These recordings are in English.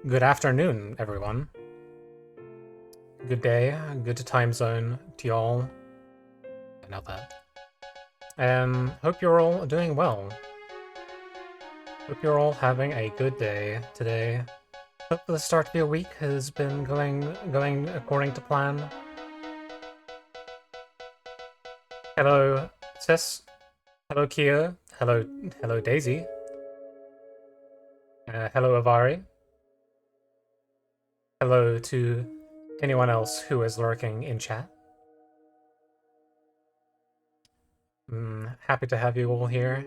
Good afternoon, everyone. Good day, good time zone to y'all. Not that. Hope you're all doing well. Hope you're all having a good day today. Hope the start of your week has been going according to plan. Hello, Sis. Hello, Kia. Hello, Daisy. Hello, Avari. Hello to anyone else who is lurking in chat. Happy to have you all here.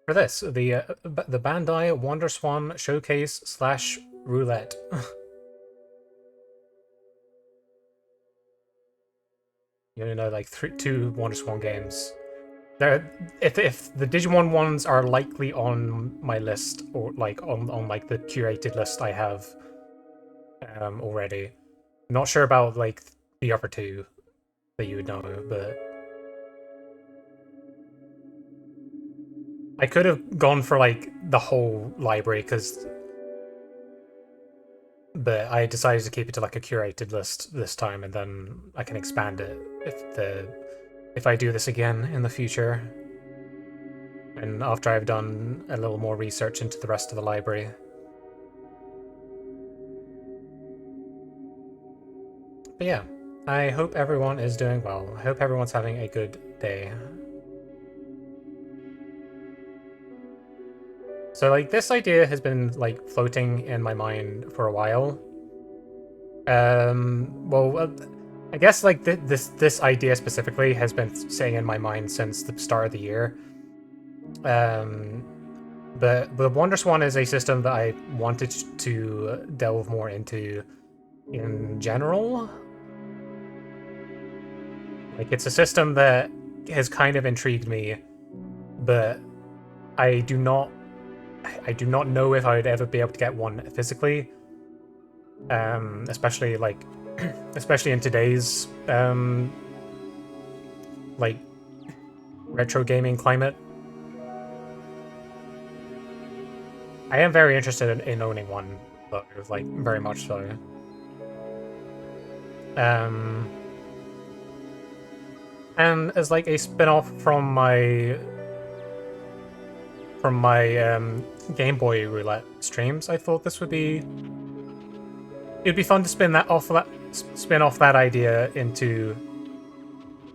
For this, the Bandai WonderSwan Showcase / Roulette. You only know like two WonderSwan games. If the Digimon ones are likely on my list, or like on like the curated list I have already. Not sure about like the other two that you would know, but I could have gone for like the whole library but I decided to keep it to like a curated list this time, and then I can expand it if I do this again in the future. And after I've done a little more research into the rest of the library. But yeah, I hope everyone is doing well. I hope everyone's having a good day. So like this idea has been like floating in my mind for a while. I guess like this idea specifically has been sitting in my mind since the start of the year. But the WonderSwan is a system that I wanted to delve more into in general. Like it's a system that has kind of intrigued me, but I do not know if I would ever be able to get one physically. Especially like especially in today's like retro gaming climate. I am very interested in owning one, though, like very much so. And as like a spin-off from my Game Boy Roulette streams, I thought this would be it'd be fun to spin off that idea into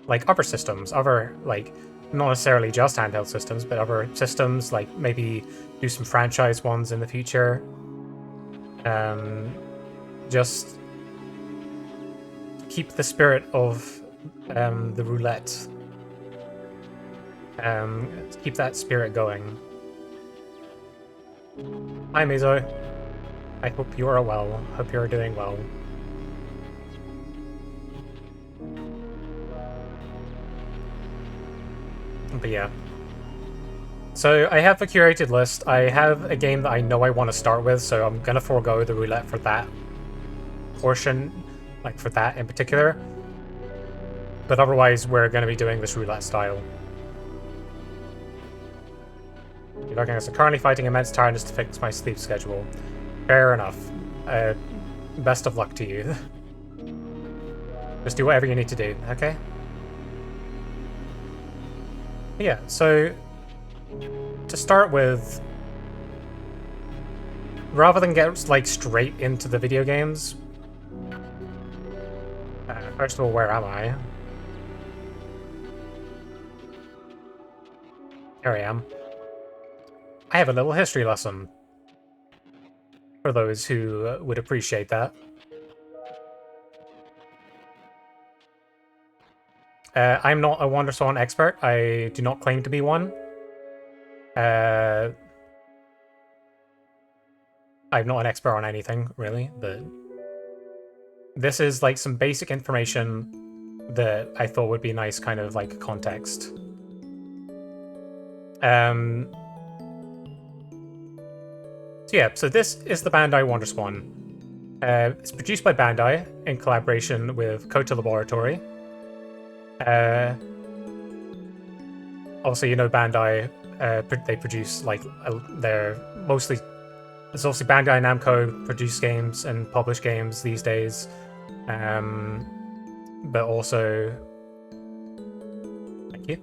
like other systems, other like not necessarily just handheld systems, but other systems, like maybe do some franchise ones in the future. Just keep the spirit of the roulette. Keep that spirit going. Hi, Mizo. I hope you are well. Hope you are doing well. But yeah. So I have a curated list. I have a game that I know I want to start with, so I'm gonna forego the roulette for that portion, like for that in particular. But otherwise, we're gonna be doing this roulette style. You're looking at currently fighting immense tiredness to fix my sleep schedule. Fair enough. Best of luck to you. Just do whatever you need to do, okay? Yeah, so to start with, rather than get like straight into the video games, first of all, where am I? Here I am. I have a little history lesson for those who would appreciate that. I'm not a WonderSwan expert. I do not claim to be one. I'm not an expert on anything, really, but this is like some basic information that I thought would be nice kind of like context. So yeah, so this is the Bandai WonderSwan. It's produced by Bandai in collaboration with Kota Laboratory. Also, you know, Bandai, they produce like they're mostly There's obviously Bandai Namco produce games and publish games these days, but also, thank you.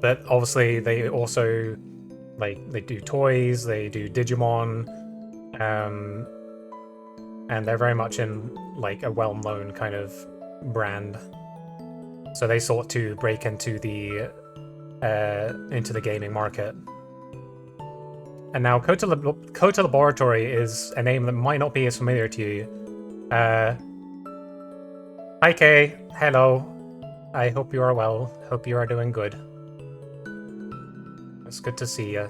But obviously, they also they do toys, they do Digimon, and they're very much in like a well-known kind of brand. So they sought to break into the gaming market. And now Kota Laboratory is a name that might not be as familiar to you. Hi Kay, hello. I hope you are well. Hope you are doing good. It's good to see you.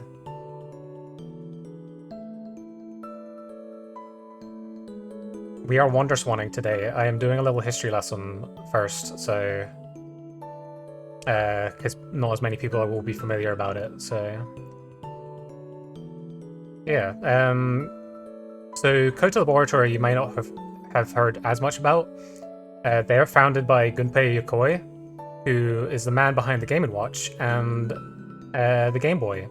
We are WonderSwanning today. I am doing a little history lesson first, so because not as many people will be familiar about it. So yeah. So Kota Laboratory, you might not have heard as much about. They are founded by Gunpei Yokoi, who is the man behind the Game & Watch and the Game Boy.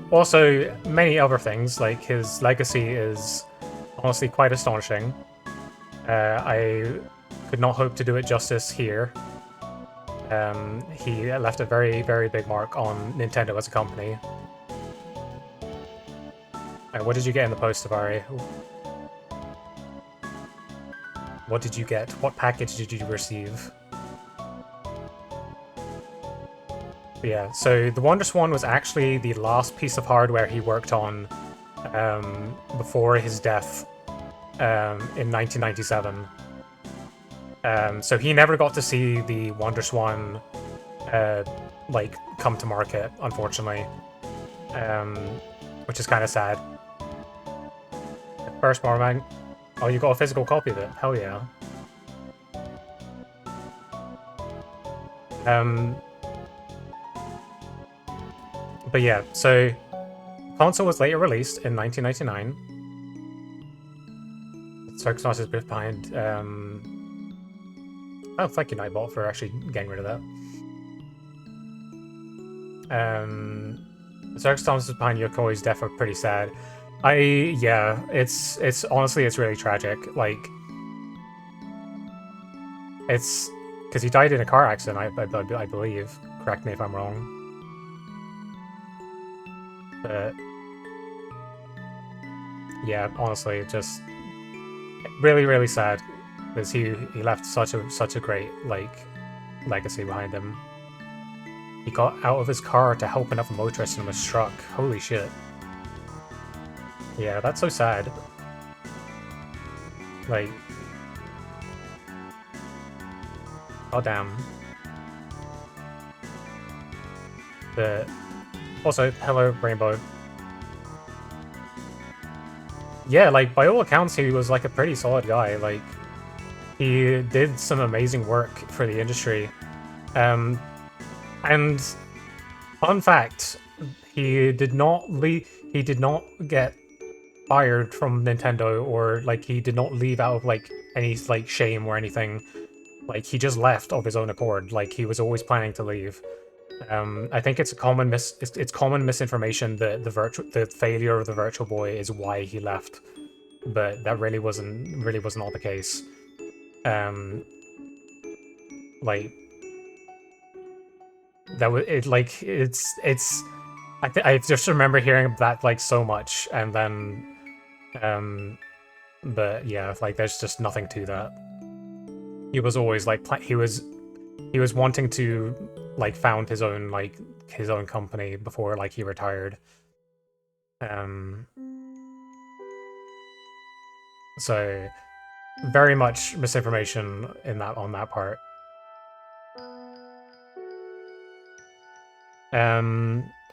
Also, many other things, like his legacy is honestly quite astonishing. I could not hope to do it justice here. He left a very, very big mark on Nintendo as a company. What did you get in the post, Tavari? What did you get? What package did you receive? Yeah, so the WonderSwan was actually the last piece of hardware he worked on before his death in 1997. So he never got to see the WonderSwan like come to market, unfortunately, which is kind of sad. First Marmang, oh, you got a physical copy of it? Hell yeah. But yeah, so console was later released in 1999. Circus is behind. Oh, thank you, Nightbot, for actually getting rid of that. The circumstances behind Yokoi's death are pretty sad. Yeah, it's honestly, it's really tragic. Like, it's because he died in a car accident, I believe. Correct me if I'm wrong. But yeah, honestly, just really, really sad because he left such a great like legacy behind him. He got out of his car to help another motorist and was struck. Holy shit. Yeah, that's so sad. Like, oh damn. But also, hello, Rainbow. Yeah, like, by all accounts, he was, like, a pretty solid guy. Like, he did some amazing work for the industry. And, fun fact, he did not get fired from Nintendo, or, like, he did not leave out of, like, any, like, shame or anything. Like, he just left of his own accord. Like, he was always planning to leave. I think it's a common it's common misinformation that the failure of the Virtual Boy is why he left, but that really wasn't all the case. Like that was it. Like it's. I just remember hearing that like so much, and then but yeah, like there's just nothing to that. He was always like he was wanting to like found his own company before like he retired. So very much misinformation on that part.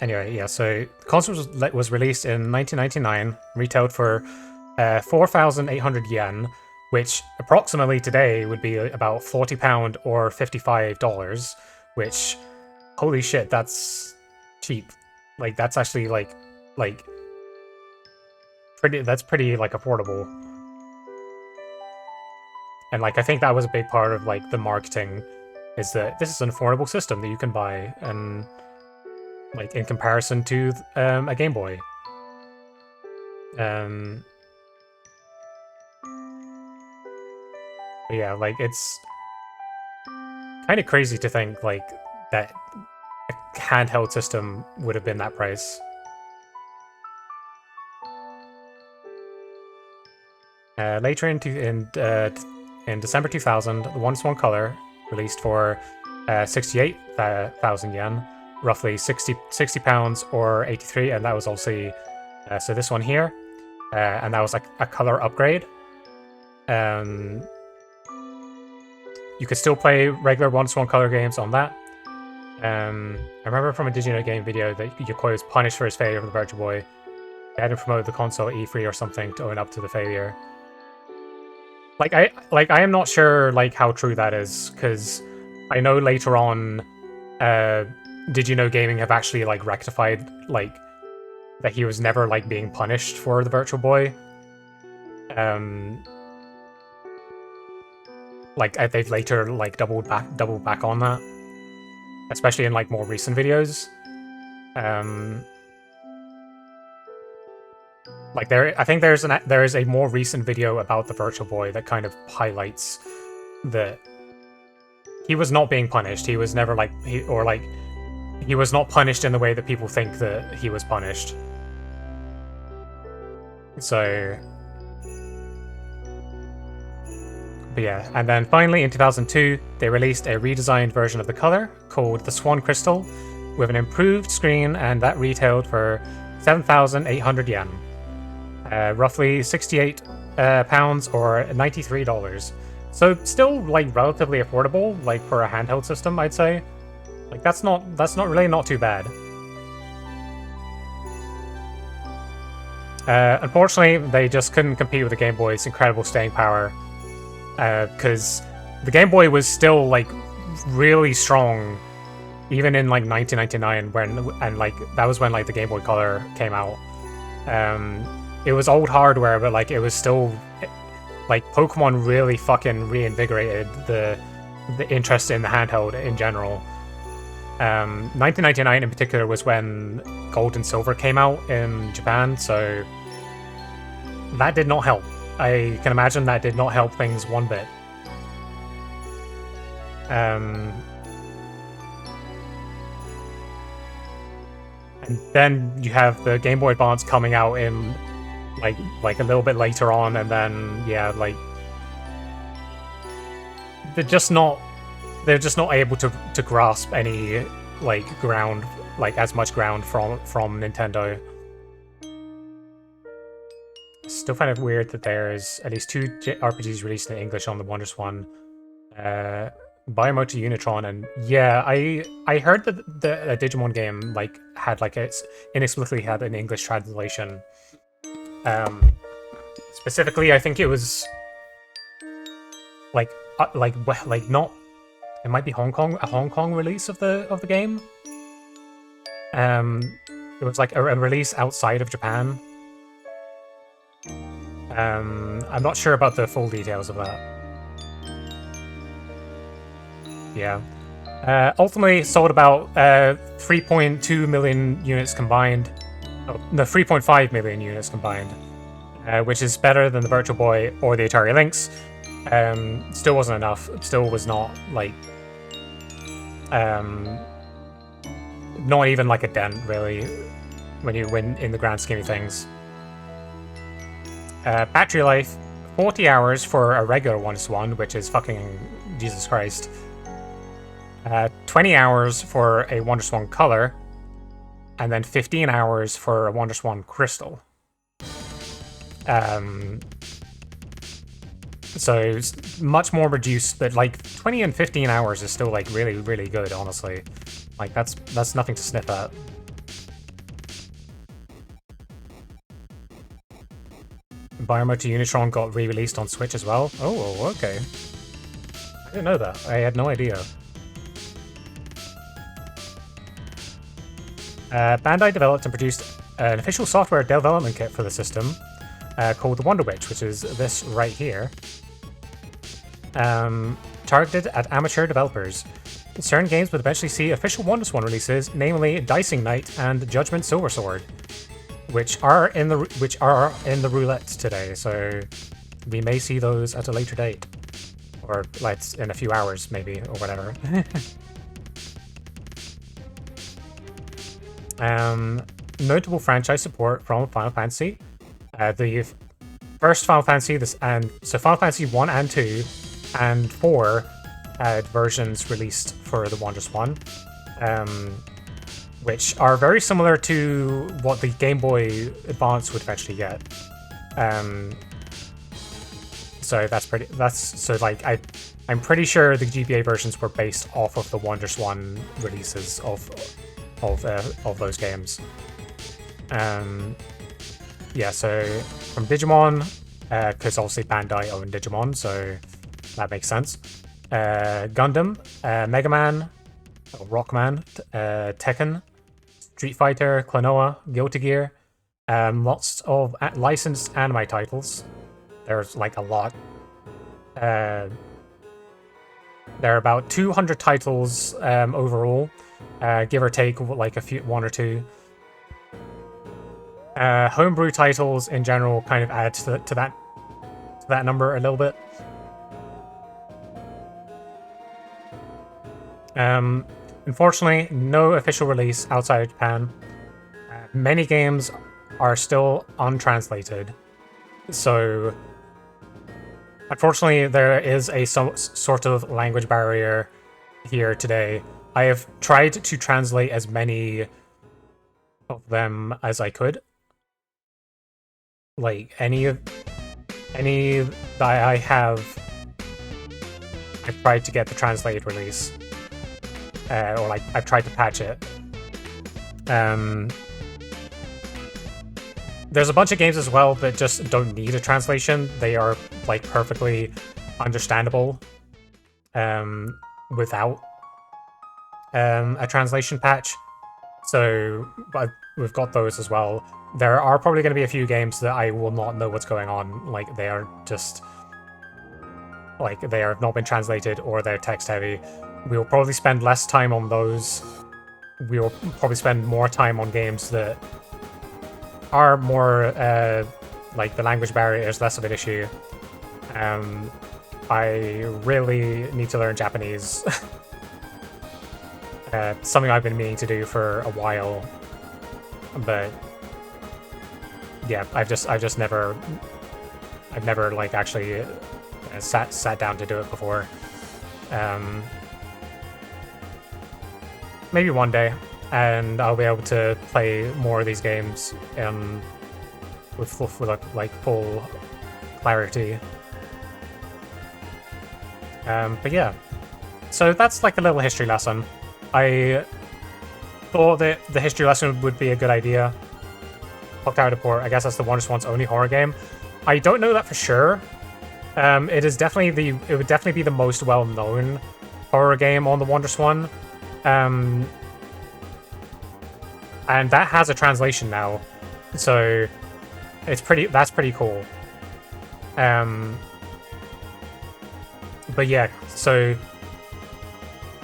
Anyway, yeah, so the console was released in 1999, retailed for 4,800 yen, which approximately today would be about £40 or $55, which, holy shit, that's cheap. Like, that's actually, like that's pretty, like, affordable. And, like, I think that was a big part of, like, the marketing is that this is an affordable system that you can buy, and like in comparison to a Game Boy. Yeah, like it's kind of crazy to think like that a handheld system would have been that price. Later in December 2000, the WonderSwan Color released for 68,000 yen, roughly 60 pounds or 83, and that was obviously so this one here, and that was like a color upgrade. You could still play regular WonderSwan Color games on that. I remember from a Did You Know Game video that Yokoi was punished for his failure of the Virtual Boy. They had to promote the console E3 or something to own up to the failure. I am not sure like how true that is, because I know later on, Did You Know Gaming have actually like rectified like that he was never like being punished for the Virtual Boy. They've later like doubled back on that, especially in like more recent videos. I think there is a more recent video about the Virtual Boy that kind of highlights that he was not being punished. He was never like he was not punished in the way that people think that he was punished. So, but yeah, and then finally in 2002 they released a redesigned version of the Color called the Swan Crystal, with an improved screen, and that retailed for 7,800 yen. Roughly 68 pounds or $93. So still like relatively affordable, like for a handheld system, I'd say. Like that's not really not too bad. Unfortunately, they just couldn't compete with the Game Boy's incredible staying power, because the Game Boy was still like really strong, even in like 1999 and that was when like the Game Boy Color came out. It was old hardware, but like it was still like Pokemon really fucking reinvigorated the interest in the handheld in general. 1999 in particular was when Gold and Silver came out in Japan, so that did not help. I can imagine that did not help things one bit. And then you have the Game Boy Advance coming out in like a little bit later on, and then yeah, like they're just not able to grasp any like ground, like as much ground from Nintendo. Still find it weird that there's at least 2 RPGs released in English on the WonderSwan. Biomotor Unitron, and yeah, I heard that the Digimon game like had like it's inexplicably had an English translation. Specifically, I think it was like not. It might be a Hong Kong release of the game. It was like a release outside of Japan. I'm not sure about the full details of that. Yeah. Ultimately sold about 3.2 million units combined. Oh, no, 3.5 million units combined, which is better than the Virtual Boy or the Atari Lynx. Still wasn't enough. Still was not like not even like a dent really when you win in the grand scheme of things. Battery life 40 hours for a regular WonderSwan, which is fucking Jesus Christ. 20 hours for a WonderSwan Color, and then 15 hours for a WonderSwan Crystal. So it's much more reduced, but like 20 and 15 hours is still like really, really good, honestly. Like that's nothing to sniff at. Biomotor Unitron got re-released on Switch as well. Oh, okay. I didn't know that. I had no idea. Bandai developed and produced an official software development kit for the system called the Wonder Witch, which is this right here. Targeted at amateur developers. certain games would eventually see official WonderSwan releases, namely Dicing Night and Judgment Silver Sword, which are in the roulette today. So we may see those at a later date, or like in a few hours, maybe, or whatever. Notable franchise support from Final Fantasy. The first Final Fantasy, so Final Fantasy 1 and 2 and 4 had versions released for the WonderSwan, which are very similar to what the Game Boy Advance would eventually get. I'm pretty sure the GBA versions were based off of the WonderSwan releases of those games. Yeah, so from Digimon, because obviously Bandai owned Digimon, so that makes sense. Gundam, Mega Man, Rockman, Tekken, Street Fighter, Klonoa, Guilty Gear, lots of licensed anime titles. There's like a lot. There are about 200 titles overall, give or take like one or two. Homebrew titles in general kind of add to that number a little bit. Unfortunately, no official release outside of Japan. Many games are still untranslated, so unfortunately there is a sort of language barrier here today. I have tried to translate as many of them as I could. Like any that I have, I've tried to get the translated release. Or like I've tried to patch it. There's a bunch of games as well that just don't need a translation. They are like perfectly understandable without a translation patch. So we've got those as well. There are probably going to be a few games that I will not know what's going on. Like they are just like they have not been translated or they're text heavy. We'll probably spend less time on those. We'll probably spend more time on games that are more like the language barrier is less of an issue. I really need to learn Japanese. Something I've been meaning to do for a while, but yeah, I've never like actually sat down to do it before. Maybe one day, and I'll be able to play more of these games with full clarity. But yeah, so that's like a little history lesson. I thought that the history lesson would be a good idea. Clock Tower Report, I guess that's the WonderSwan's only horror game. I don't know that for sure. It would definitely be the most well-known horror game on the WonderSwan. And that has a translation now, so that's pretty cool. But yeah, so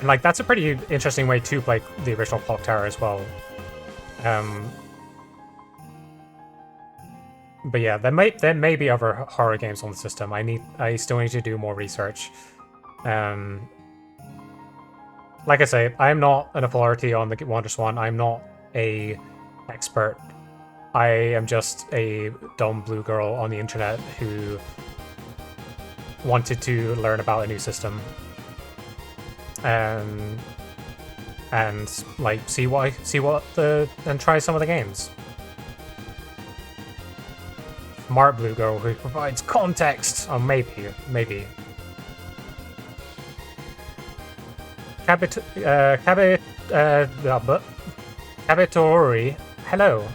like that's a pretty interesting way to play the original Clock Tower as well. But yeah, there may be other horror games on the system. I still need to do more research. Like I say, I'm not an authority on the WonderSwan. I'm not a expert. I am just a dumb blue girl on the internet who wanted to learn about a new system. And like and try some of the games. Smart blue girl who provides context. Oh, maybe. Kabitori, hello.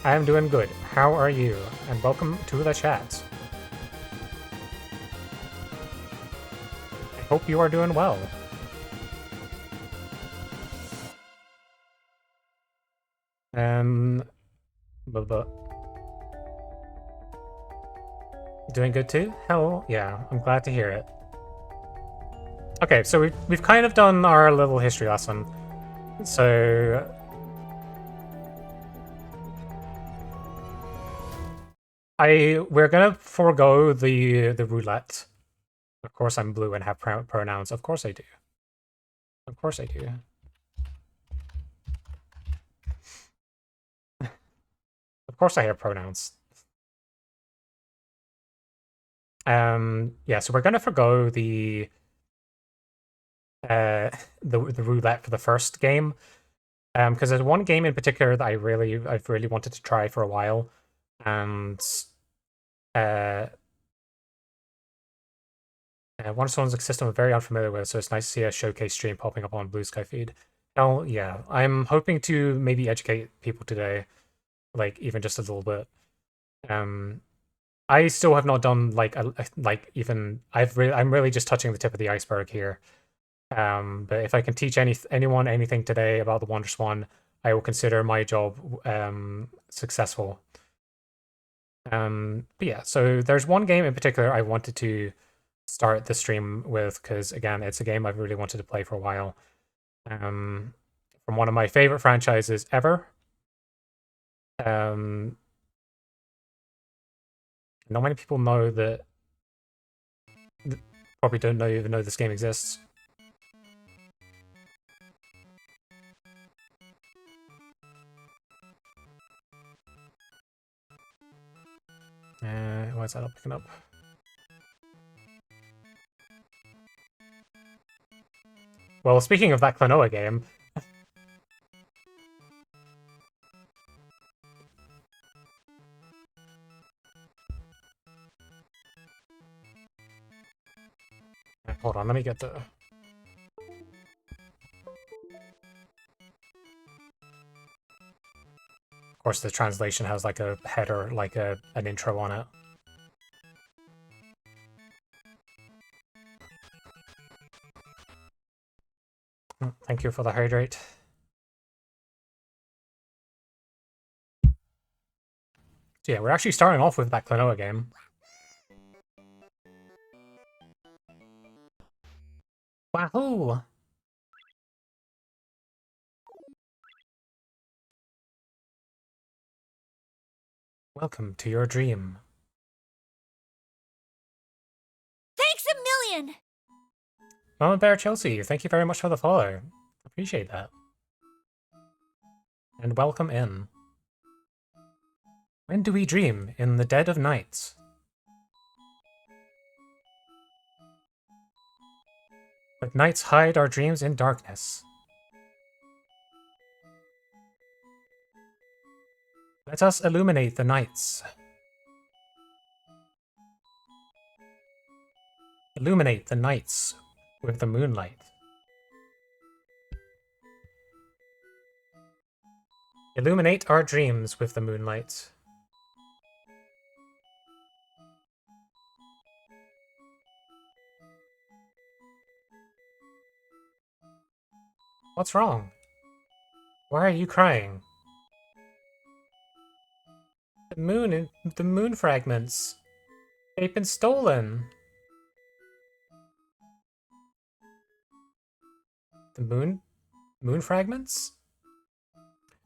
I am doing good. How are you? And welcome to the chat. I hope you are doing well. Doing good too? Hell yeah, I'm glad to hear it. Okay, so we've kind of done our little history lesson. So we're gonna forego the roulette. Of course I'm blue and have pronouns. Of course I do. Of course I do. Of course I have pronouns. Yeah, so we're gonna forego the roulette for the first game. Because there's one game in particular that I've really wanted to try for a while. And uh WonderSwan's system I'm very unfamiliar with, so it's nice to see a showcase stream popping up on Blue Sky feed. Oh yeah, I'm hoping to maybe educate people today, like even just a little bit. I still have not done I'm really just touching the tip of the iceberg here. But if I can teach anyone anything today about the WonderSwan, I will consider my job successful. But yeah, so there's one game in particular I wanted to start the stream with because again, it's a game I've really wanted to play for a while. From one of my favorite franchises ever. Not many people know that. Probably don't even know this game exists. Why is that not picking up? Well, speaking of that Klonoa game, hold on, let me get the. Of course, the translation has like a header, like an intro on it. Thank you for the hydrate. So yeah, we're actually starting off with that Klonoa game. Wahoo! Welcome to your dream. Thanks a million! Mama Bear Chelsea, thank you very much for the follow. Appreciate that. And welcome in. When do we dream? In the dead of night. But nights hide our dreams in darkness. Let us illuminate the nights. Illuminate the nights with the moonlight. Illuminate our dreams with the moonlight. What's wrong? Why are you crying? The moon fragments. They've been stolen. The moon fragments?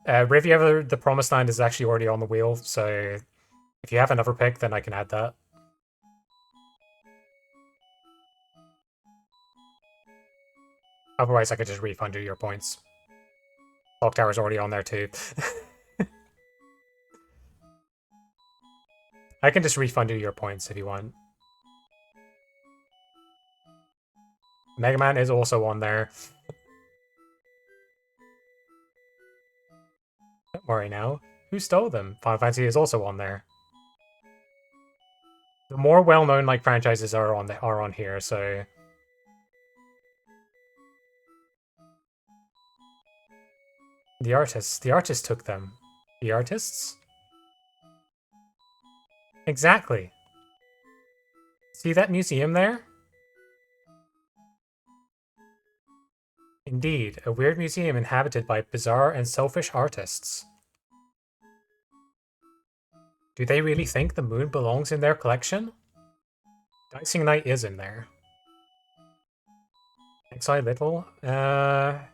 Riviera the Promised Land is actually already on the wheel, so if you have another pick, then I can add that. Otherwise, I could just refund you your points. Clock Tower's already on there too. I can just refund you your points if you want. Mega Man is also on there. Don't worry now. Who stole them? Final Fantasy is also on there. The more well-known like franchises are on here, so the artists took them. The artists? Exactly. See that museum there? Indeed, a weird museum inhabited by bizarre and selfish artists. Do they really think the moon belongs in their collection? Dicing Night is in there. Exile Little. Yeah,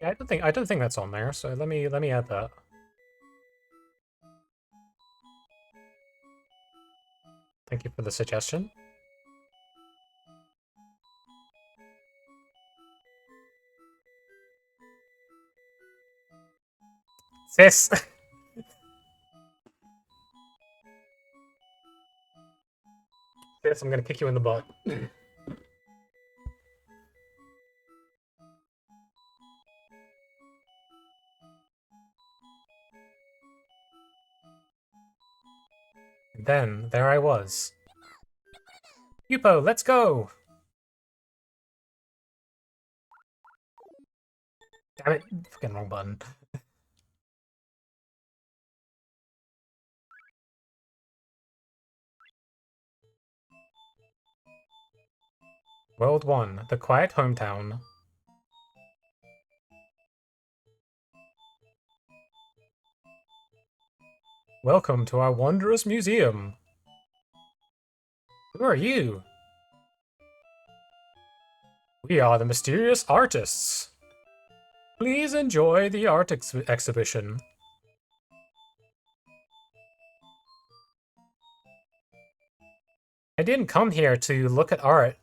I don't think that's on there. So let me add that. Thank you for the suggestion. Sis! Sis, I'm gonna kick you in the butt. And then, there I was. Yupo, let's go! Damn it, fucking wrong button. World 1, the quiet hometown. Welcome to our wondrous museum. Who are you? We are the mysterious artists. Please enjoy the art exhibition. I didn't come here to look at art.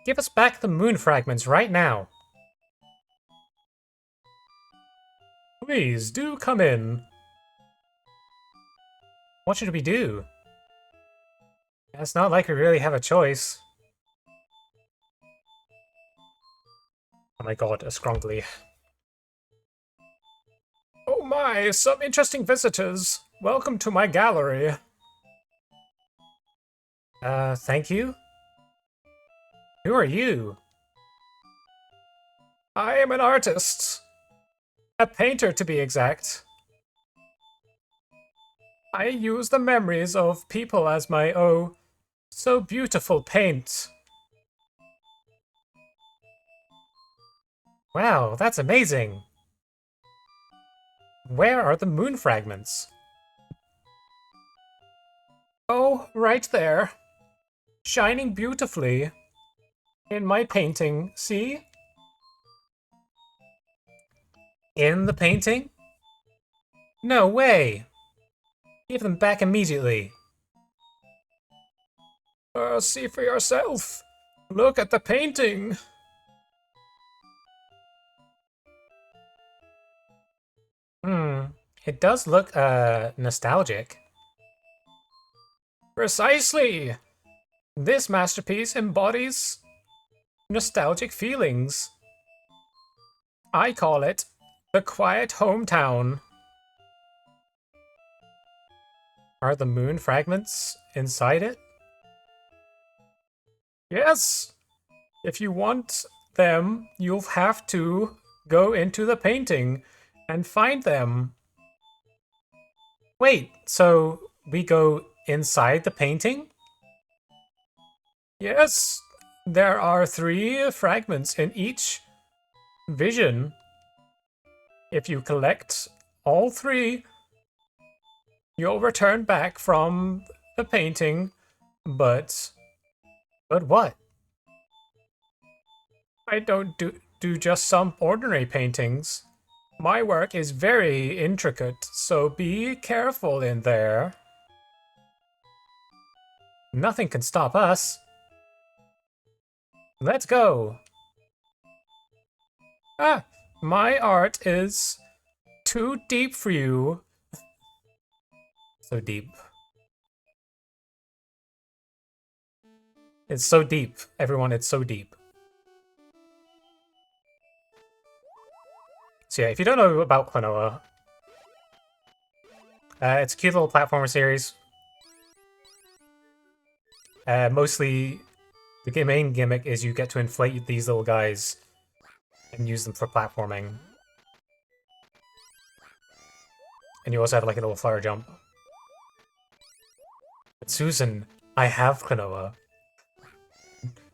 Give us back the moon fragments right now. Please do come in. What should we do? It's not like we really have a choice. Oh my god, a scrongly. Oh my, some interesting visitors. Welcome to my gallery. Thank you? Who are you? I am an artist. A painter, to be exact. I use the memories of people as my, oh, so beautiful paint. Wow, that's amazing. Where are the moon fragments? Oh, right there. Shining beautifully. In my painting, see? In the painting? No way! Give them back immediately. See for yourself. Look at the painting. It does look, nostalgic. Precisely! This masterpiece embodies nostalgic feelings. I call it the quiet hometown. Are the moon fragments inside it? Yes! If you want them, you'll have to go into the painting and find them. Wait, so we go inside the painting? Yes! There are 3 fragments in each vision. If you collect all 3, you'll return back from the painting, but what? I don't do just some ordinary paintings. My work is very intricate, so be careful in there. Nothing can stop us. Let's go. Ah, my art is too deep for you. So deep. It's so deep. Everyone, it's so deep. So yeah, if you don't know about Klonoa, it's a cute little platformer series. Mostly, the main gimmick is you get to inflate these little guys and use them for platforming. And you also have like a little flower jump. But Susan, I have Klonoa.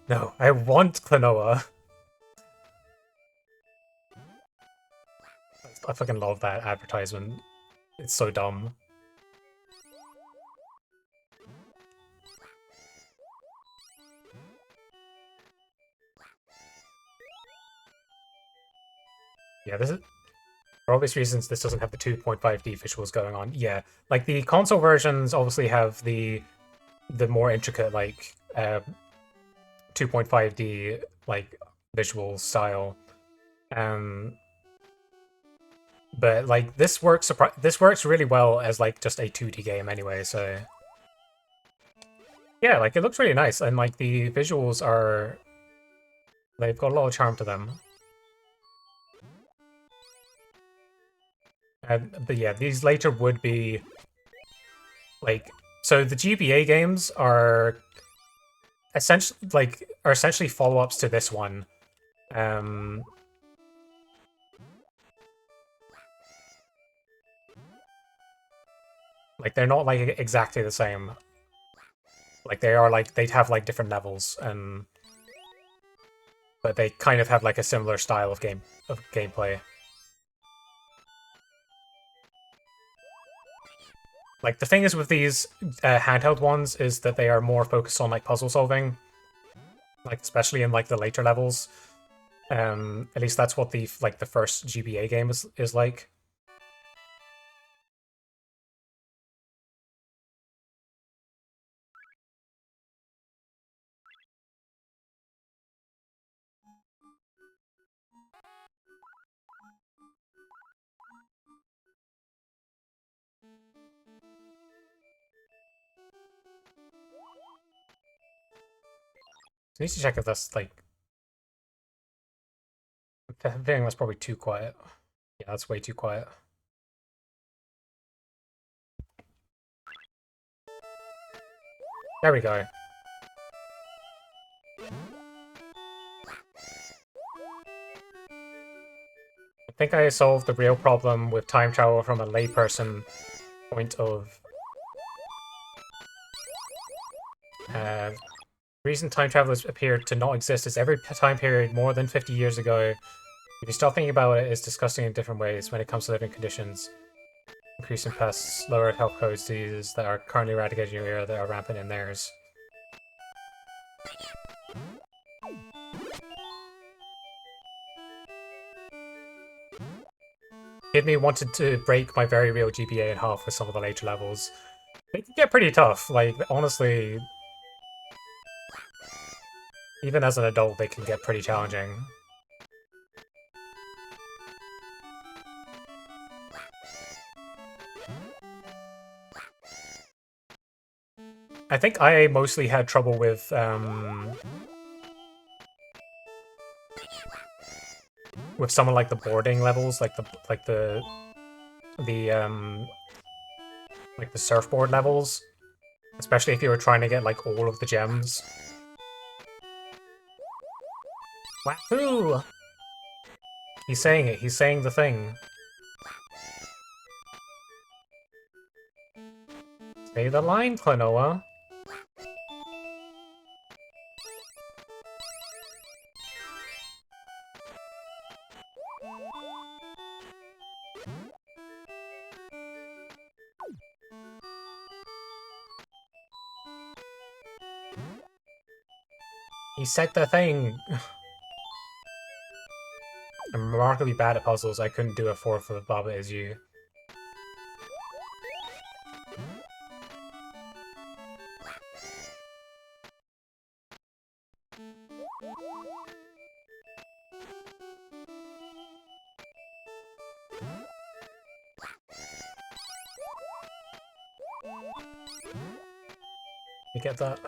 No, I want Klonoa. I fucking love that advertisement. It's so dumb. Yeah, this is for obvious reasons. This doesn't have the 2.5D visuals going on. Yeah, like the console versions obviously have the more intricate like 2.5D like visual style. But like this works really well as like just a 2D game anyway, so yeah, like it looks really nice and like the visuals are they've got a lot of charm to them. But yeah, these later would be like so the GBA games are essentially follow-ups to this one. Like they're not like exactly the same. Like they are like they'd have like different levels and but they kind of have like a similar style of gameplay. Like the thing is with these handheld ones is that they are more focused on like puzzle solving, like especially in like the later levels. At least that's what the first GBA game is like. So I need to check if that's like. I'm feeling that's probably too quiet. Yeah, that's way too quiet. There we go. I think I solved the real problem with time travel from a layperson point of the reason time travelers appear to not exist is every time period more than 50 years ago. If you stop thinking about it, it's disgusting in different ways when it comes to living conditions. Increasing pests, lowered health codes, diseases that are currently eradicated in your era that are rampant in theirs. Kid me wanted to break my very real GBA in half with some of the later levels. They can get pretty tough, like, honestly... Even as an adult, they can get pretty challenging. I think I mostly had trouble with, with some of like the boarding levels, like the surfboard levels, especially if you were trying to get like all of the gems. Wahoo! He's saying it. He's saying the thing. Say the line, Klonoa. He said the thing. I'm remarkably bad at puzzles. I couldn't do a fourth of Baba as you. You get that?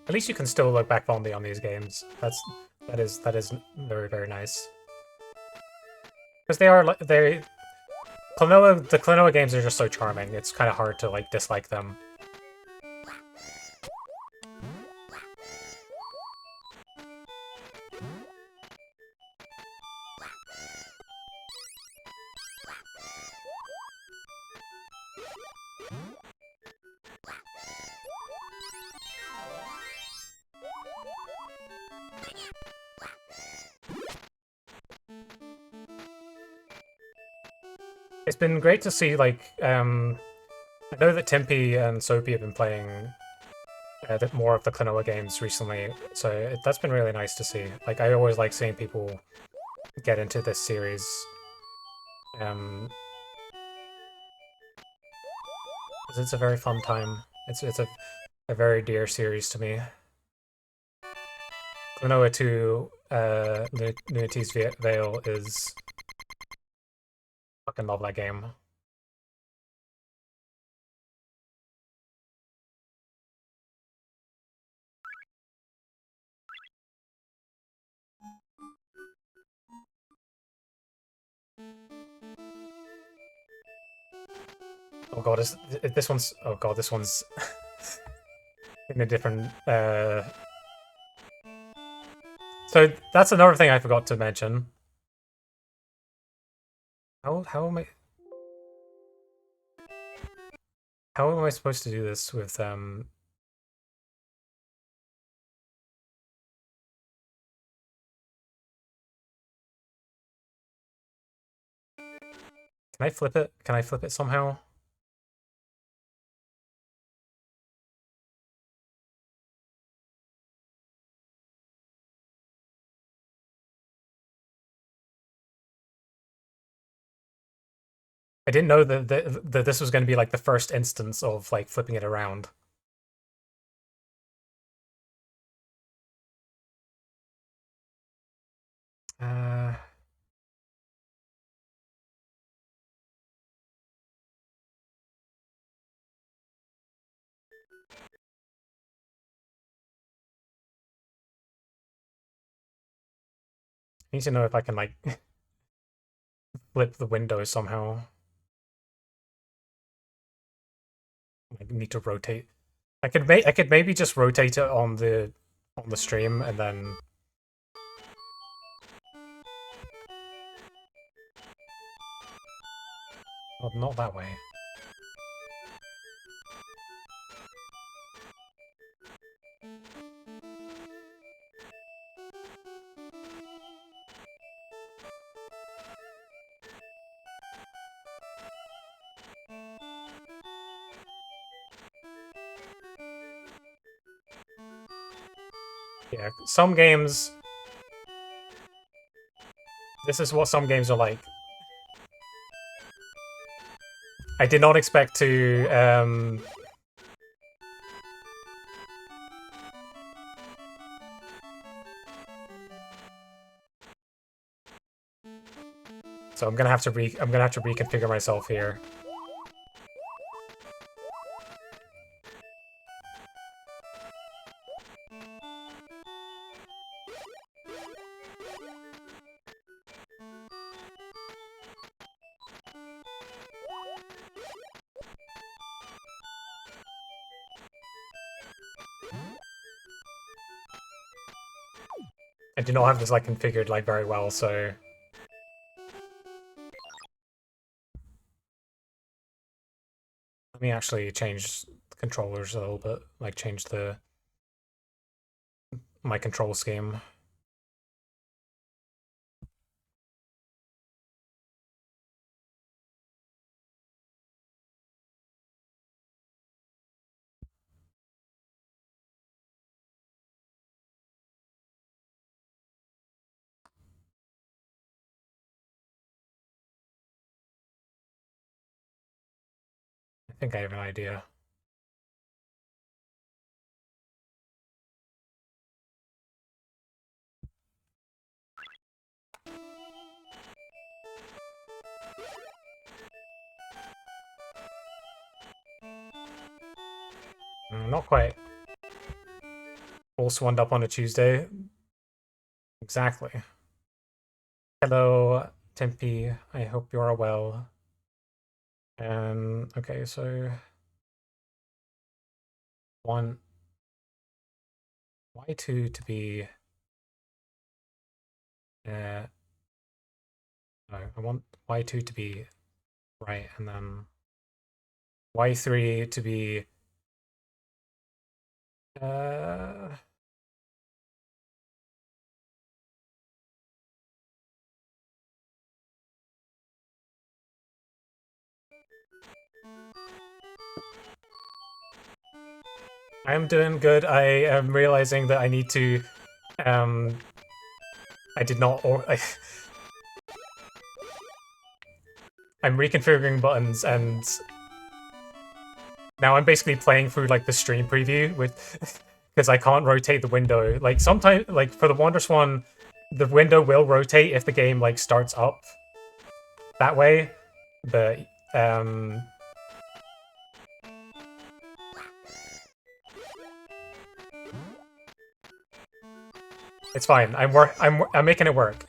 At least you can still look back fondly on these games. That is very, very nice. Because they are like the Klonoa games are just so charming. It's kind of hard to like dislike them. It's been great to see, like, I know that Tempe and Soapy have been playing a bit more of the Klonoa games recently, so that's been really nice to see. Like, I always like seeing people get into this series. Um, 'Cause it's a very fun time. It's a very dear series to me. Klonoa 2, Unity's Veil is fucking love that game. Oh god, this one's oh god, this one's in a different So that's another thing I forgot to mention. How am I supposed to do this with Can I flip it? Can I flip it somehow? I didn't know that this was going to be like the first instance of like flipping it around. Uh, I need to know if I can like flip the window somehow. I need to rotate. I could maybe just rotate it on the stream and then. Well, not that way. Yeah, some games. This is what some games are like. I did not expect to. So I'm gonna have to reconfigure myself here. I do not have this like configured like very well, so let me actually change the controllers a little bit, like change the my control scheme. I think I have an idea. Not quite. All swanned up on a Tuesday. Exactly. Hello, Tempe. I hope you are well. Okay, so want Y2 to be no, I want Y2 to be right, and then Y3 to be uh I am doing good. I am realizing that I need to, I did not, or I'm reconfiguring buttons, and now I'm basically playing through like the stream preview with, because I can't rotate the window. Like sometimes, like for the WonderSwan, the window will rotate if the game like starts up that way, but it's fine. I'm making it work.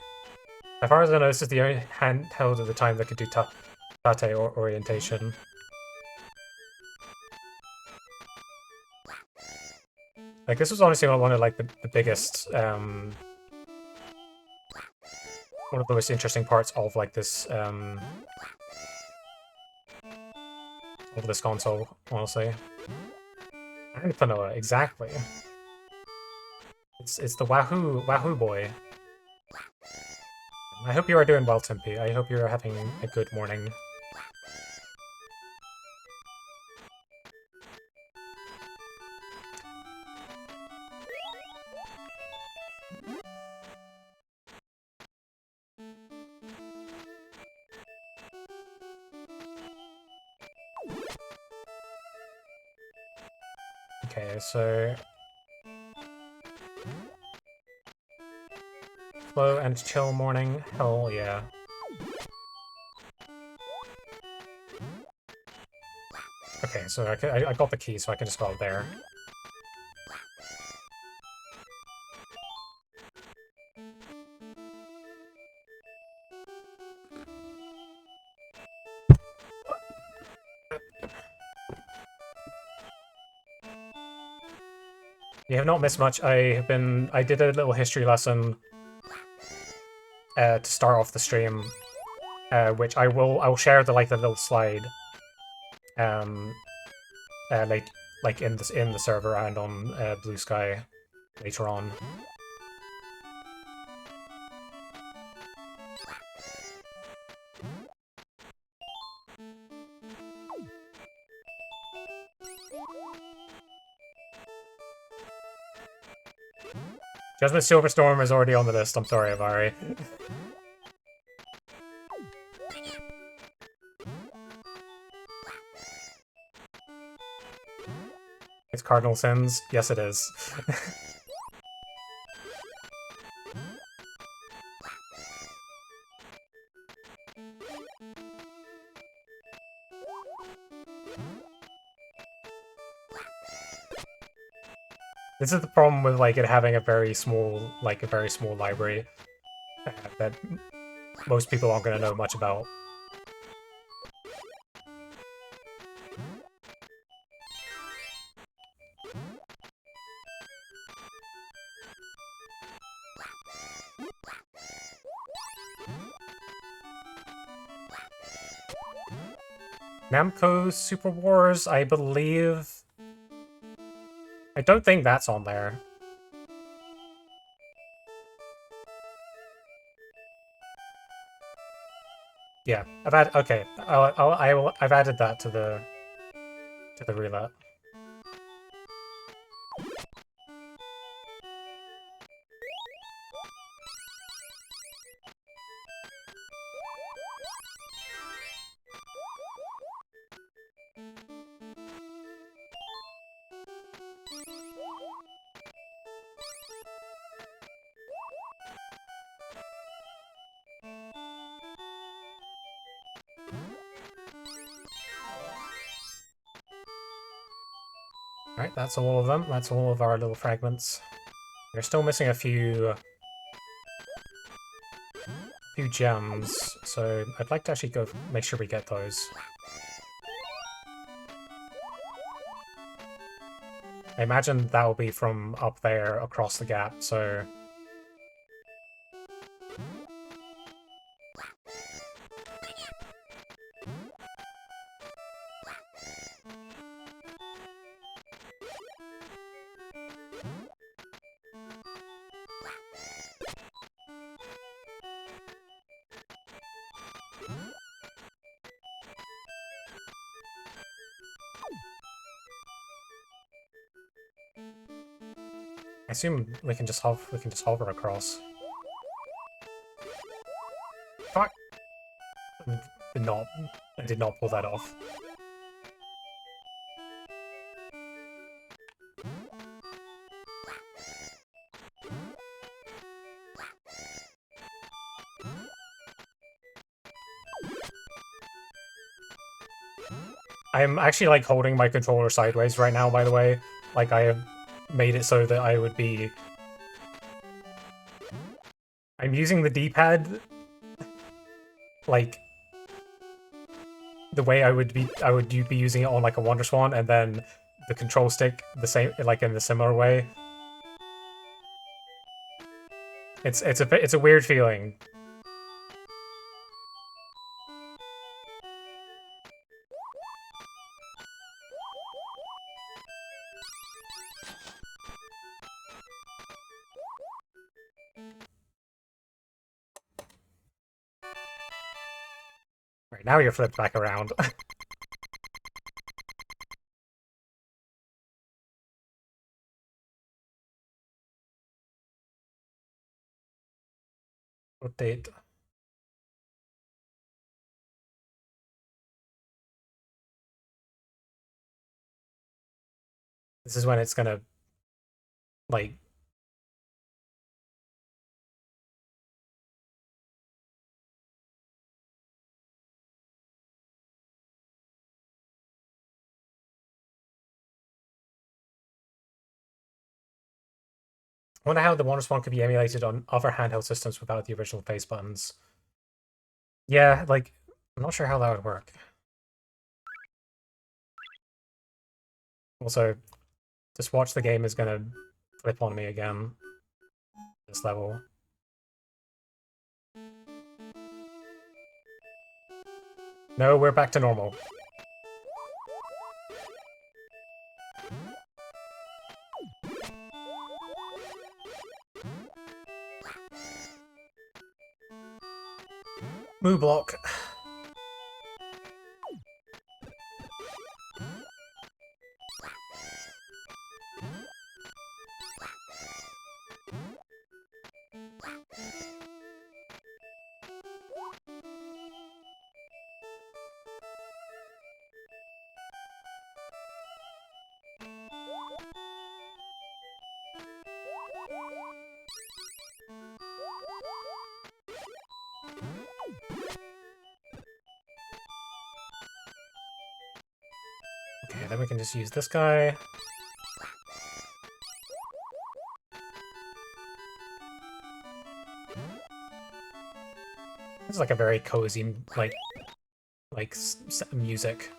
As far as I know, this is the only handheld at the time that could do tate or orientation. Like this was honestly one of like the biggest, one of the most interesting parts of like this, of this console, honestly. And vanilla, exactly. It's the Wahoo boy. I hope you are doing well, Timpy. I hope you're having a good morning. Okay, so slow and chill morning. Hell yeah. Okay, so I got the key, so I can just go up there. You have not missed much. I did a little history lesson to start off the stream, which I will share the little slide, like in the server and on Blue Sky later on. Judgment Silverstorm is already on the list. I'm sorry, Avari. It's Cardinal Sins. Yes, it is. This is the problem with like it having a very small library that most people aren't going to know much about. Namco Super Wars, I believe. I don't think that's on there. Yeah, I've added that to the roulette. Alright, that's all of them. That's all of our little fragments. We're still missing a few gems, so I'd like to actually go make sure we get those. I imagine that will be from up there across the gap, so... assume we can just hover across. Fuck! I did not pull that off. I'm actually like holding my controller sideways right now, by the way. Like I have made it so that I would be... I'm using the D-pad like the way I would be using it on like a WonderSwan, and then the control stick the same, like in the similar way. It's a weird feeling. Right, now you're flipped back around. Rotate. This is when it's gonna, like... I wonder how the WonderSwan could be emulated on other handheld systems without the original face buttons. Yeah, like, I'm not sure how that would work. Also, just watch the game is gonna flip on me again. This level. No, we're back to normal. Moo block. Okay, then we can just use this guy. This is like a very cozy, like music.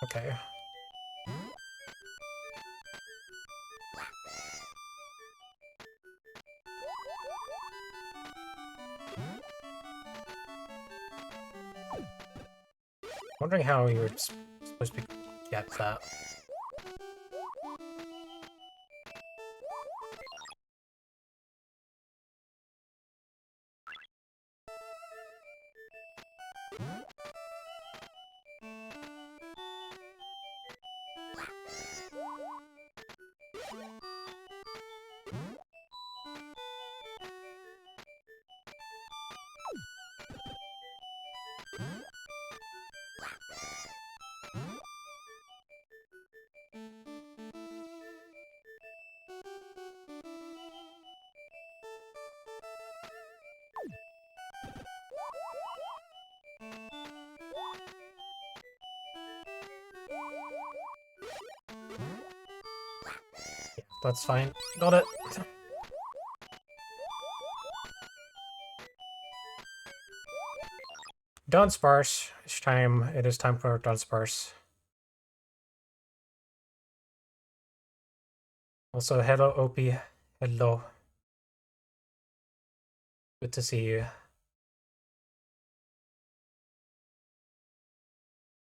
Okay. Wondering how you were supposed to get that. That's fine. Got it. Dunsparce. It's time. It is time for Dunsparce. Also, hello, Opie. Hello. Good to see you.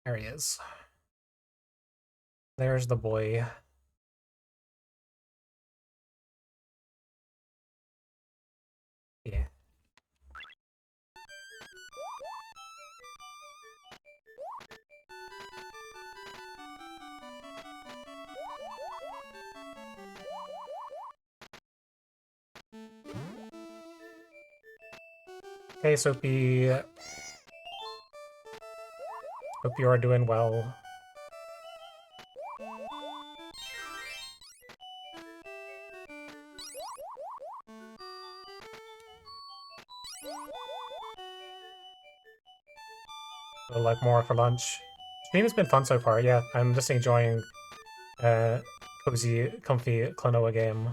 There he is. There's the boy. Yeah. Okay, Soapy. Hope you are doing well. Would like more for lunch. Stream has been fun so far, yeah. I'm just enjoying cozy, comfy Klonoa game.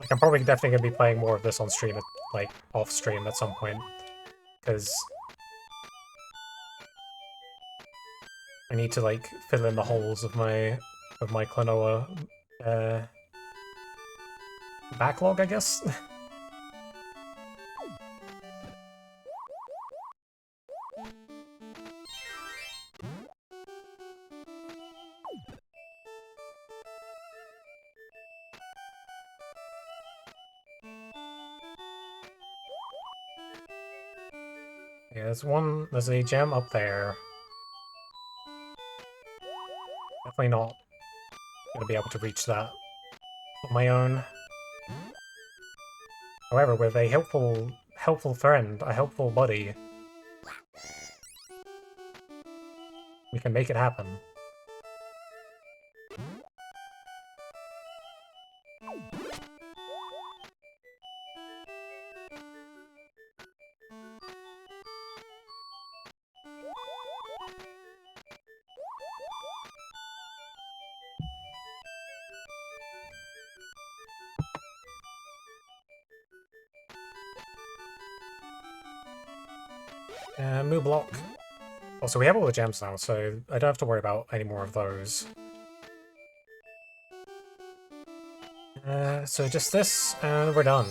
Like, I'm probably definitely gonna be playing more of this on stream, like off stream at some point, because I need to like fill in the holes of my Klonoa backlog, I guess. Yeah, there's a gem up there. Definitely not gonna be able to reach that on my own. However, with a helpful friend, a helpful buddy, we can make it happen. Moo block. Also, we have all the gems now, so I don't have to worry about any more of those. So just this, and we're done.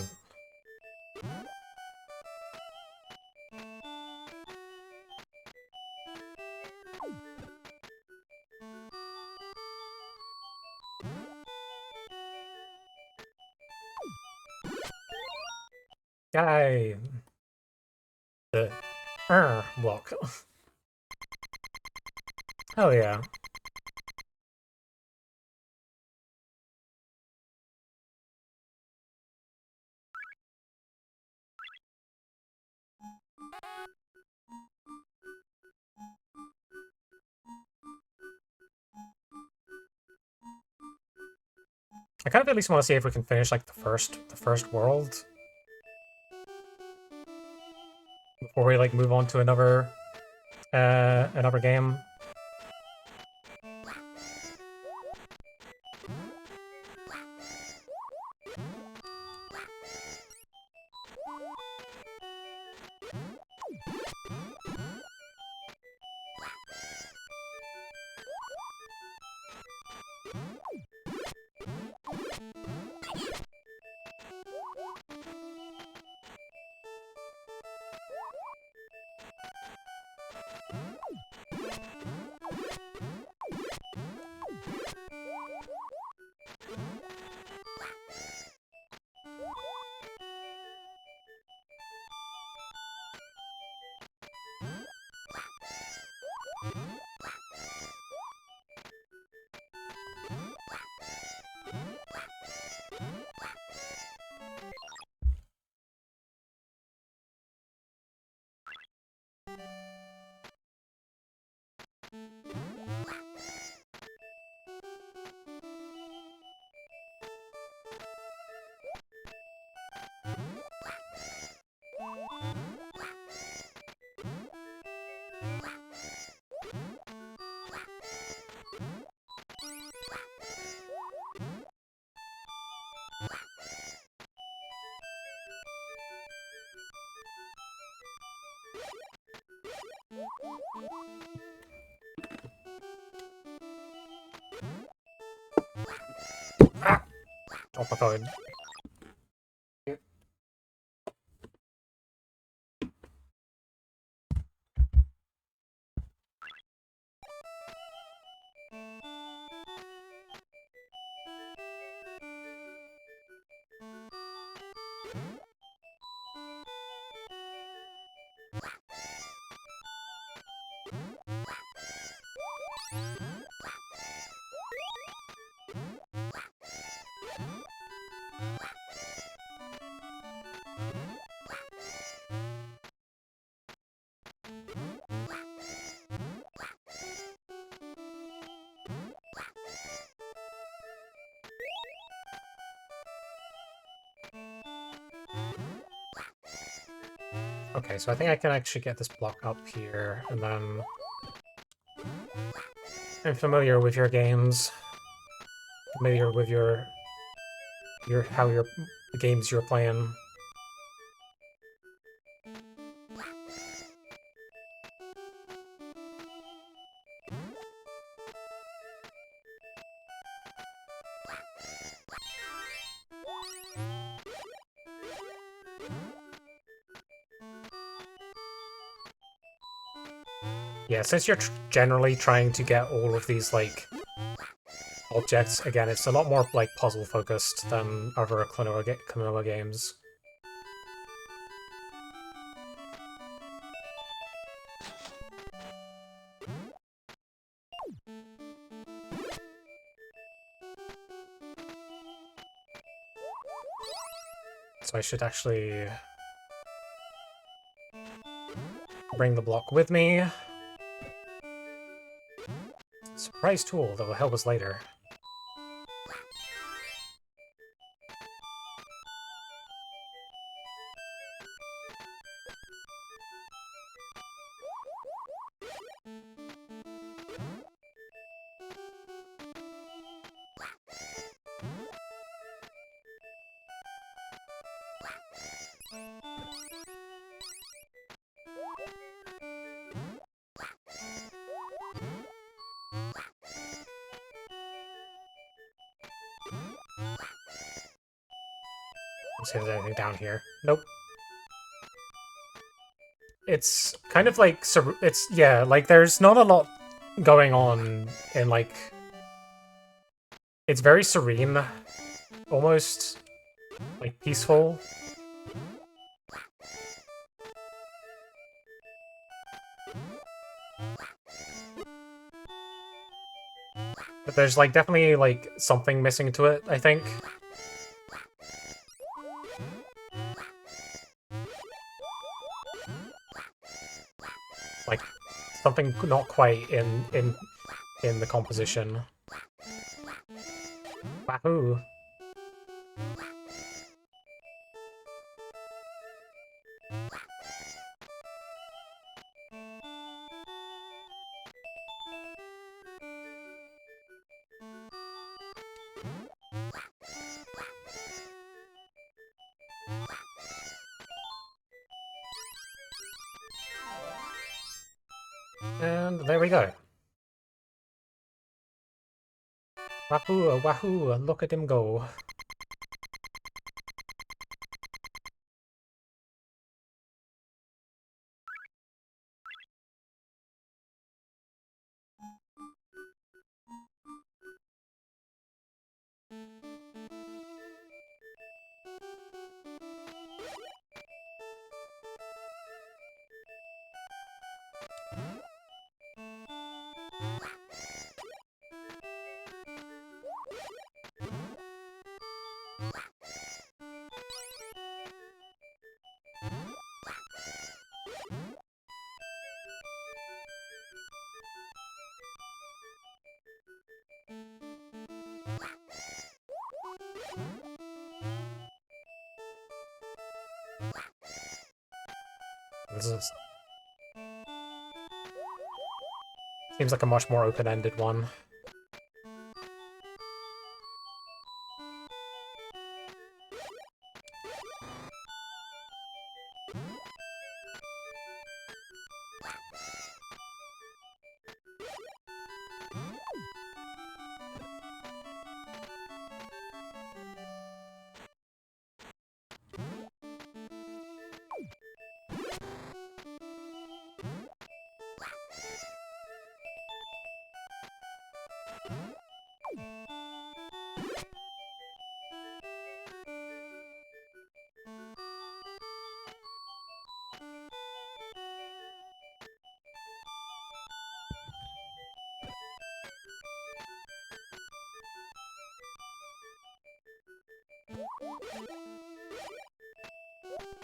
Yay! The block. Hell yeah. I kind of at least want to see if we can finish like the first world before we like move on to another game. Ah! Oh my god. Okay, so I think I can actually get this block up here, and then... I'm familiar with your games. Familiar with the games you're playing. Yeah, since you're generally trying to get all of these, like, objects, again, it's a lot more, like, puzzle-focused than other Klonoa games. So I should actually bring the block with me. Surprise tool that will help us later. Let's see if there's anything down here. Nope. It's kind of like... yeah, like, there's not a lot going on in, like... It's very serene. Almost, like, peaceful. But there's, like, definitely, like, something missing to it, I think. Like, something not quite in the composition. Wahoo! And there we go. Wahoo, wahoo, look at him go. This is... Seems like a much more open-ended one.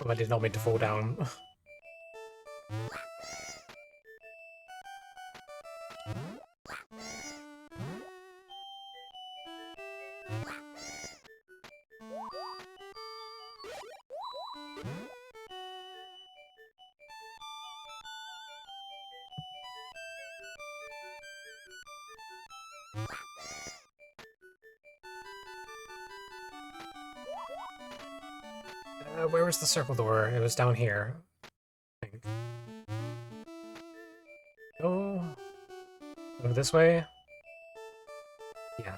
Oh, I did not mean to fall down. Where was the circle door? It was down here, I think. Oh, go this way? Yeah.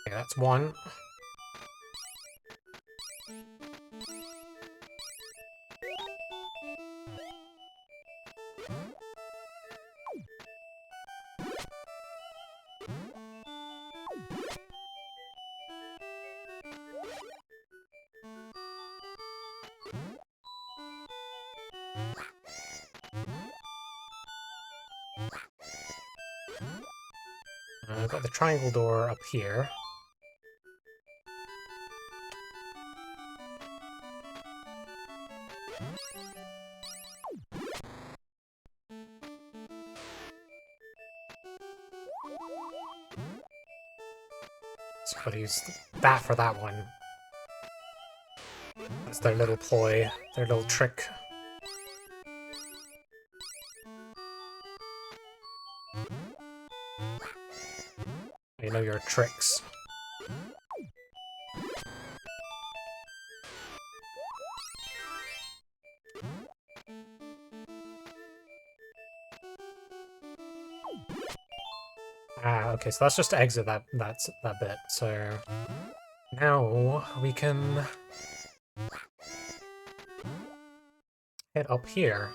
Okay, that's one. I've got the triangle door up here. So I'll use that for that one. That's their little ploy, their little trick. You know your tricks. Ah, okay, so that's just to exit that bit. So now we can head up here.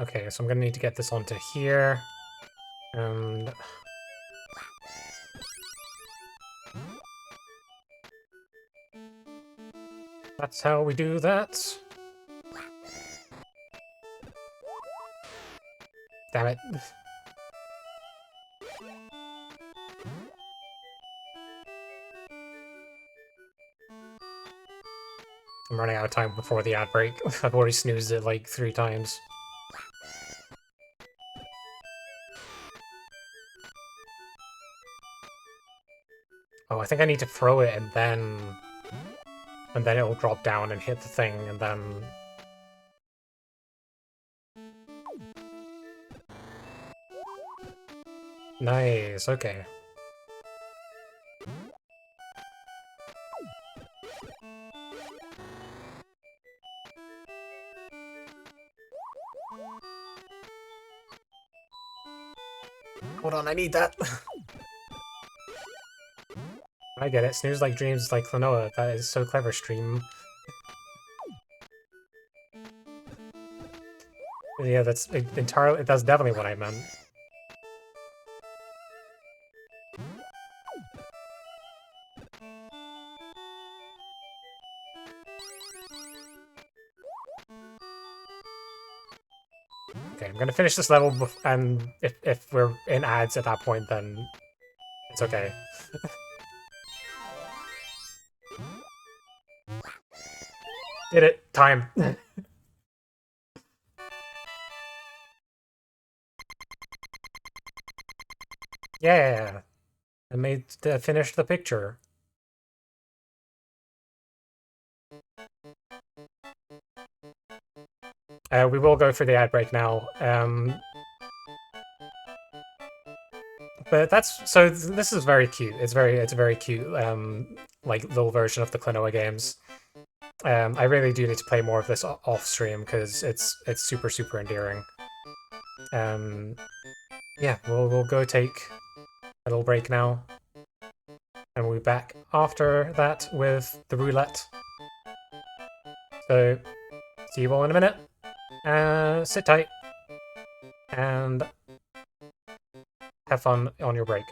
Okay, so I'm gonna need to get this onto here, and that's how we do that. Damn it. I'm running out of time before the ad break. I've already snoozed it like 3 times. Oh, I think I need to throw it and then it'll drop down and hit the thing, and then... Nice, okay. Hold on, I need that! I get it. Snooze like dreams like Klonoa. That is so clever, stream. Yeah, that's entirely... That's definitely what I meant. Okay, I'm gonna finish this level, and if we're in ads at that point, then It's okay. Did it. Time. Yeah. I finished the picture. We will go for the ad break now. But this is very cute. It's very cute. Like little version of the Klonoa games. I really do need to play more of this off stream because it's super endearing. Yeah, we'll go take a little break now, and we'll be back after that with the roulette. So see you all in a minute. Sit tight and have fun on your break.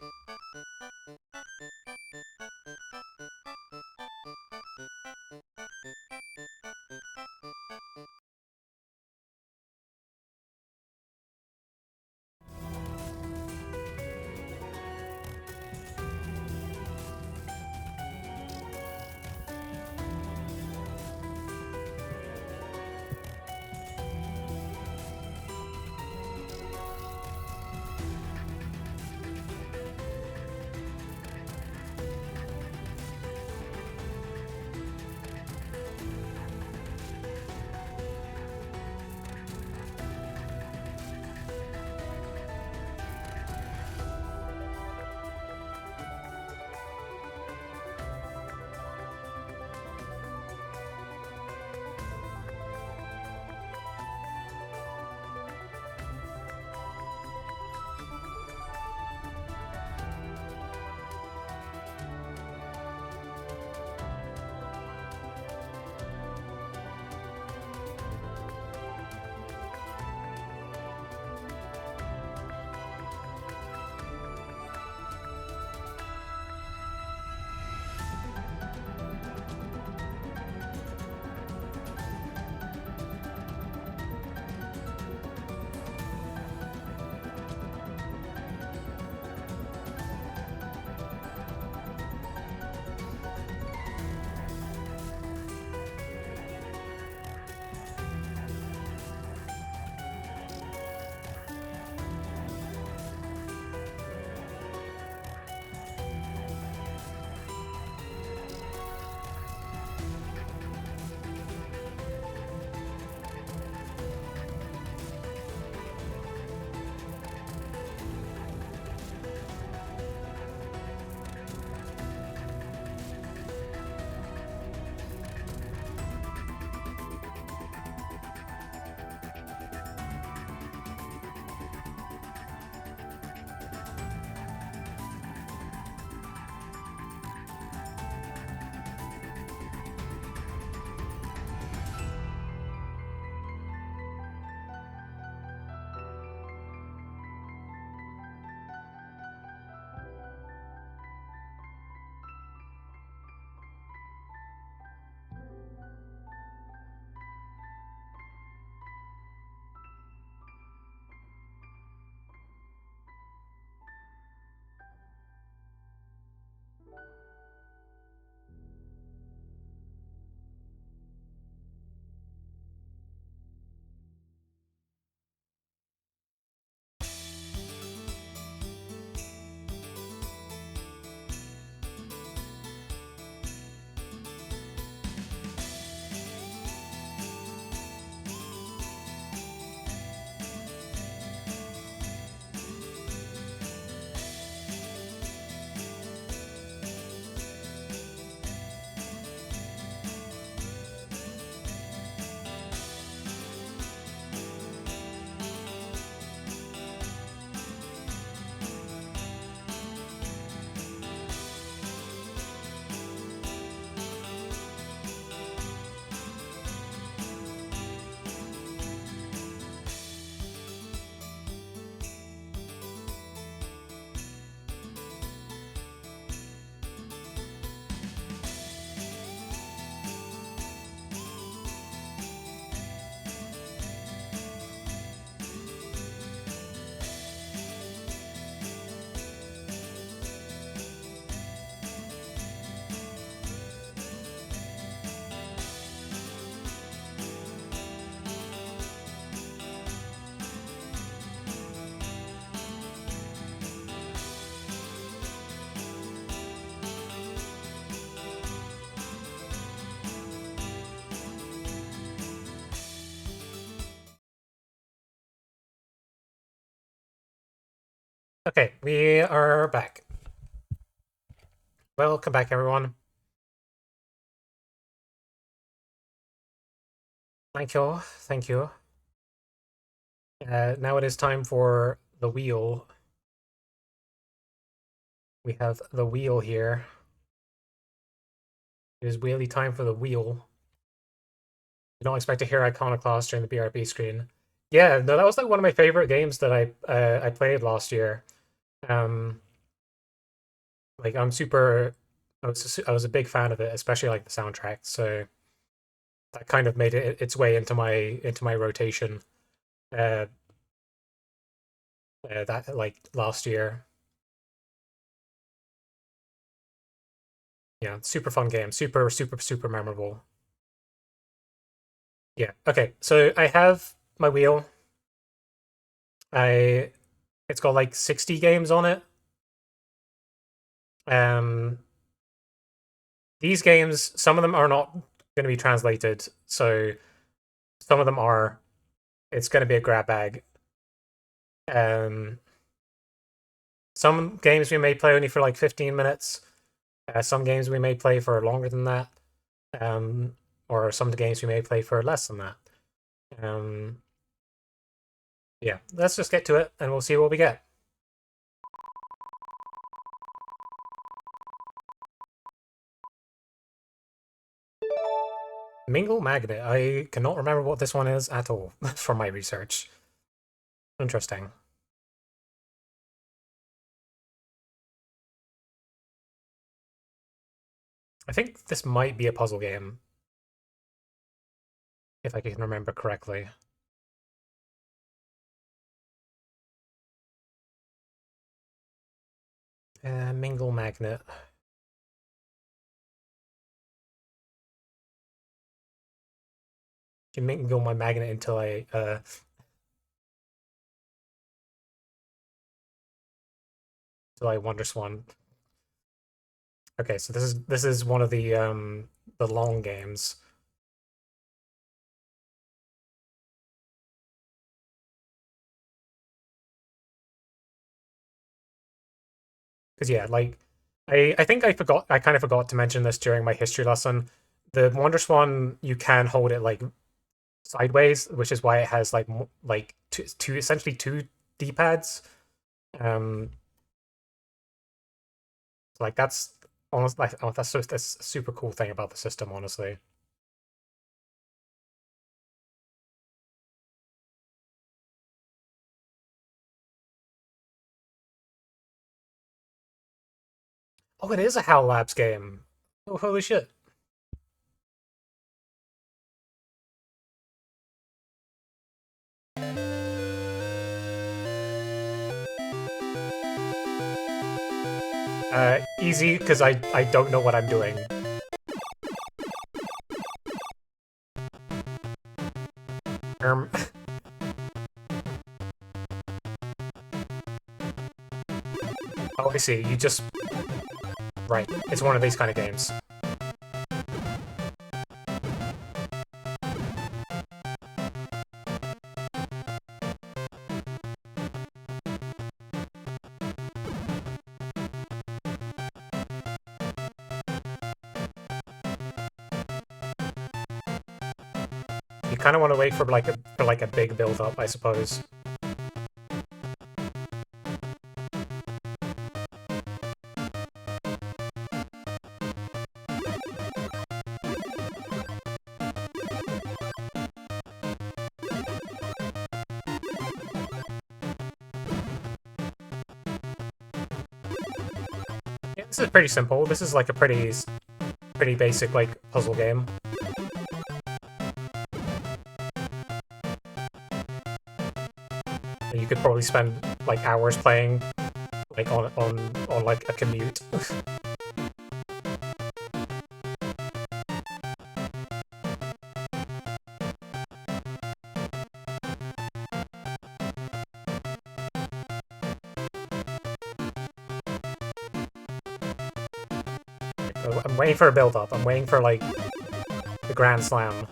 Okay, we are back. Welcome back, everyone. Thank you, thank you. Now it is time for the wheel. We have the wheel here. It is wheelie time for the wheel. You don't expect to hear Iconoclast during the BRB screen. Yeah, no, that was like one of my favorite games that I played last year. Um, like I was a big fan of it, especially like the soundtrack. So that kind of made its way into my rotation. Uh, that like last year. Yeah, super fun game, super memorable. Yeah. Okay, so I have my wheel. I It's got like 60 games on it. Um, these games, some of them are not going to be translated, so some of them are. It's going to be a grab bag. Um, some games we may play only for like 15 minutes. Some games we may play for longer than that. Um, or some games we may play for less than that. Um, yeah, let's just get to it and we'll see what we get. Mingle Magnet. I cannot remember what this one is at all from my research. Interesting. I think this might be a puzzle game, if I can remember correctly. Mingle Magnet. You mingle my magnet until I WonderSwan. Okay, so this is one of the long games. Because yeah, like I think I kind of forgot to mention this during my history lesson. The WonderSwan, you can hold it like sideways, which is why it has like two essentially two D-pads. Um, like that's almost like oh, that's a super cool thing about the system, honestly. Oh, it is a HAL Labs game. Oh, holy shit. Easy because I don't know what I'm doing. Um, oh, I see. You just right. It's one of these kind of games. You kind of want to wait for like a big build up, I suppose. Yeah, this is pretty simple. This is like a pretty basic like puzzle game. You could probably spend like hours playing like on like a commute. I'm waiting for a build up. I'm waiting for like the grand slam.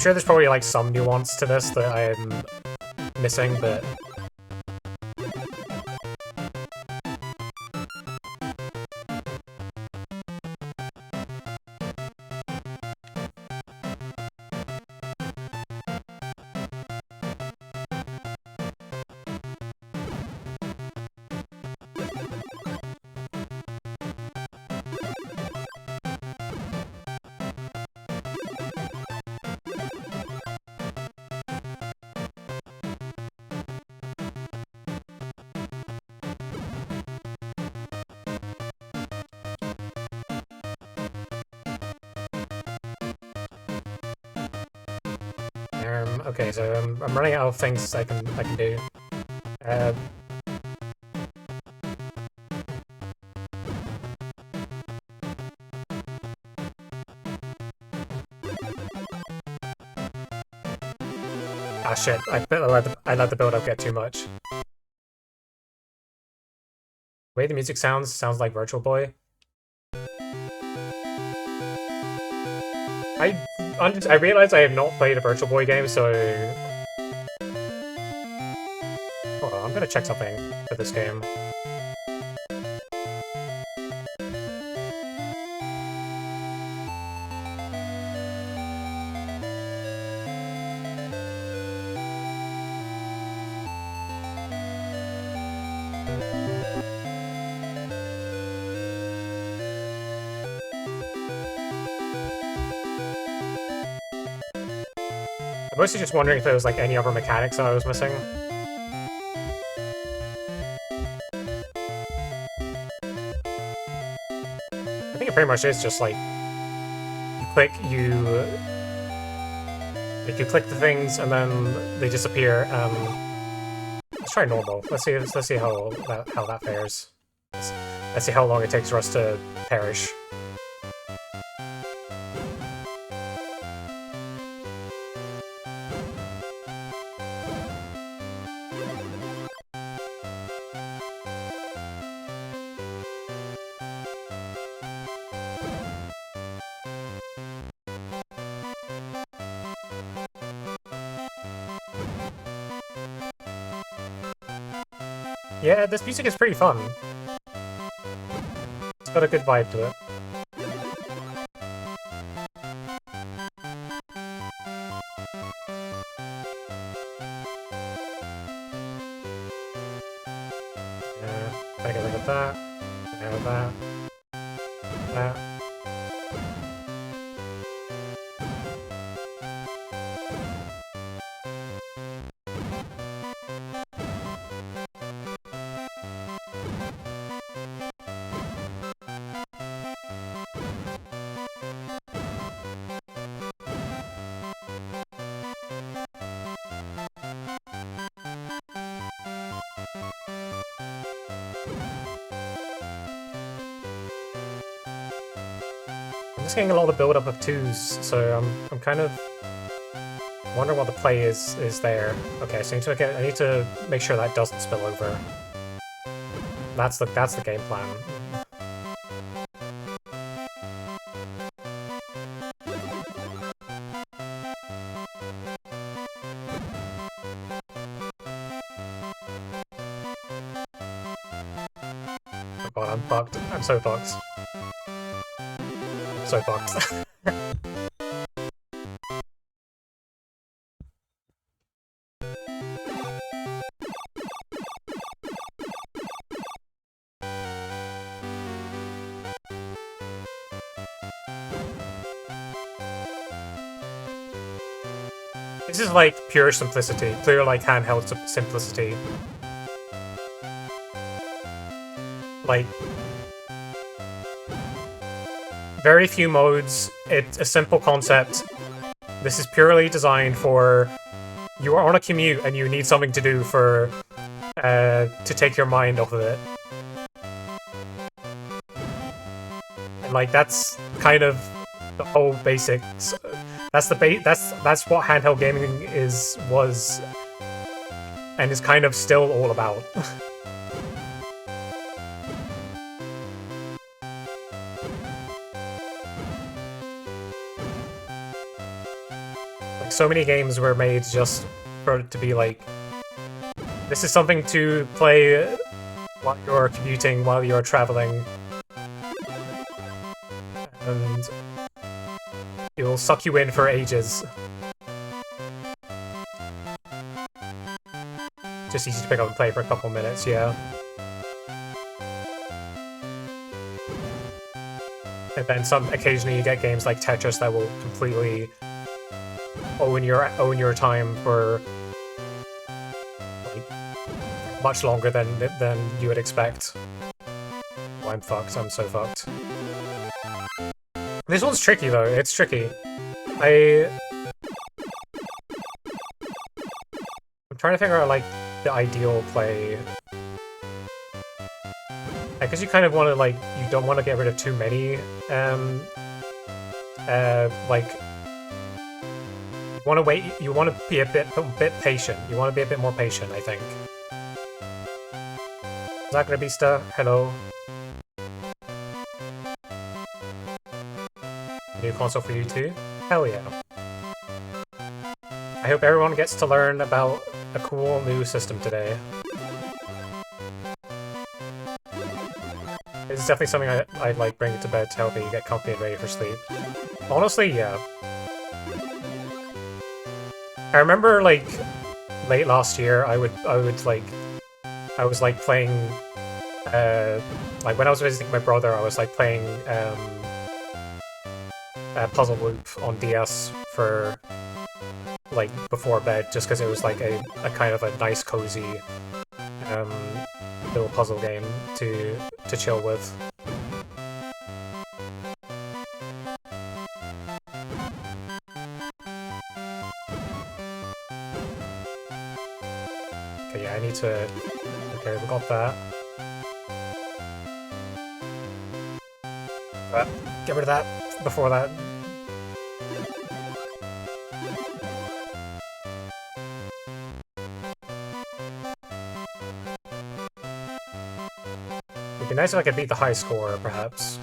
sure there's probably like some nuance to this that I am missing, but okay, so I'm running out of things I can do. Ah shit! I let the build up get too much. The way the music sounds like Virtual Boy. I realize I have not played a Virtual Boy game, so hold on, I'm gonna check something for this game. I'm mostly just wondering if there was like any other mechanics that I was missing. I think it pretty much is just like you click the things and then they disappear. Let's try normal. Let's see how that fares. Let's see how long it takes for us to perish. Yeah, this music is pretty fun. It's got a good vibe to it. I can look at that. Now that. That. I'm just getting a lot of build-up of twos, so I'm kind of wondering what the play is there. Okay, so I need to make sure that doesn't spill over. That's the game plan. Oh god, I'm fucked. I'm so fucked. So fucked. This is like pure simplicity, clear like handheld simplicity. Like, very few modes, it's a simple concept. This is purely designed for, you are on a commute and you need something to do for, to take your mind off of it. And like, that's kind of the whole basics. That's what handheld gaming was, and is kind of still all about. so many games were made just for it to be like, this is something to play while you're commuting, while you're traveling, and it will suck you in for ages. Just easy to pick up and play for a couple minutes, yeah. And then occasionally you get games like Tetris that will completely own your time for like much longer than you would expect. Oh, I'm fucked. I'm so fucked. This one's tricky though. It's tricky. I'm trying to figure out like the ideal play. Because you kind of want to like, you don't want to get rid of too many like, you want to wait. You want to be a bit patient. You want to be a bit more patient, I think. Zagrabista, hello. New console for you too? Hell yeah. I hope everyone gets to learn about a cool new system today. It's definitely something I'd like bring to bed to help you get comfy and ready for sleep. Honestly, yeah. I remember like late last year, I was like playing like when I was visiting my brother, I was like playing Puzzle Loop on DS for like before bed, just because it was like a kind of a nice cozy little puzzle game to chill with. Okay, yeah, I need to... Okay, we got that. Get rid of that before that. It'd be nice if I could beat the high score, perhaps.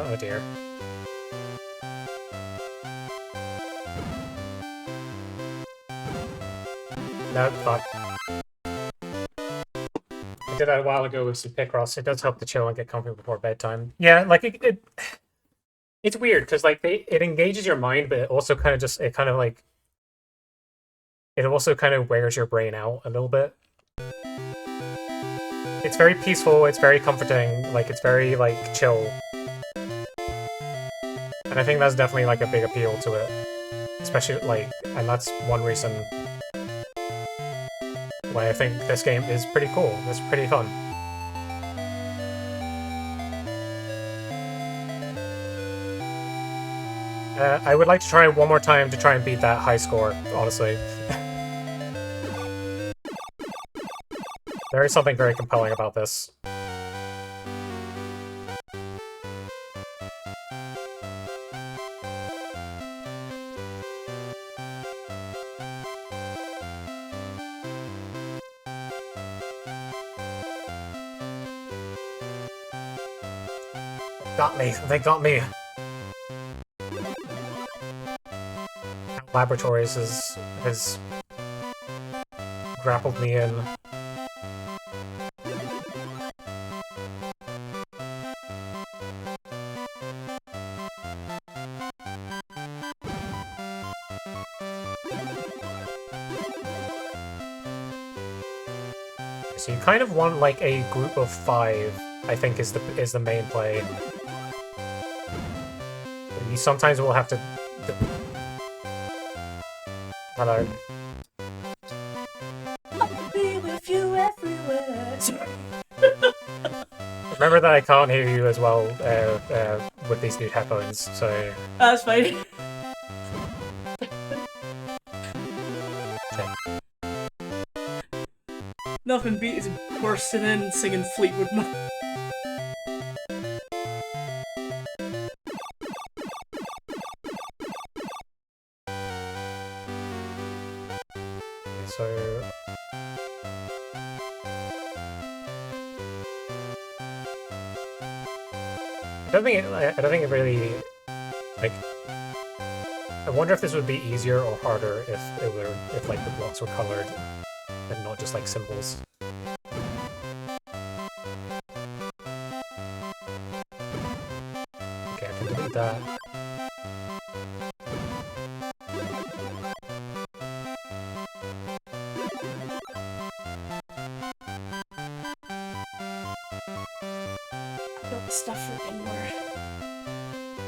Oh dear. No, fuck. I did that a while ago with some Picross. It does help to chill and get comfy before bedtime. Yeah, like it's weird because like it engages your mind, but it also kind of it also kind of wears your brain out a little bit. It's very peaceful. It's very comforting. Like it's very like chill, and I think that's definitely like a big appeal to it. Especially like, and that's one reason why I think this game is pretty cool. It's pretty fun. I would like to try one more time to try and beat that high score, honestly. There is something very compelling about this. Got me. They got me. Laboratories has grappled me in. So you kind of want like a group of 5, I think is the main play. You sometimes will have to... Hello. I'll be with you everywhere. Sorry. Remember that I can't hear you as well with these new headphones, so... That's fine. Nothing beats bursting in singing Fleetwood Mac. So I don't think it really, like, I wonder if this would be easier or harder if like the blocks were colored and not just like symbols. Okay, I can delete that. Got the stuff for anywhere.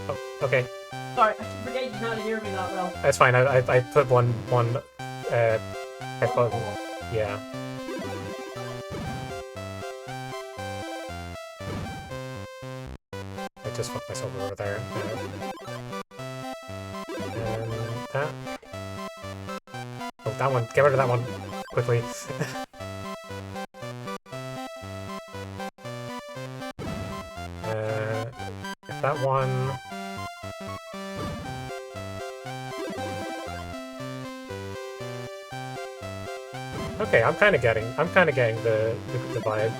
Oh, okay. Sorry, I keep forgetting you can't hear me that well. That's fine. I put one headphone. Yeah. I just fucked myself over there. And that. Oh, that one. Get rid of that one quickly. That one. Okay, I'm kind of getting the vibe.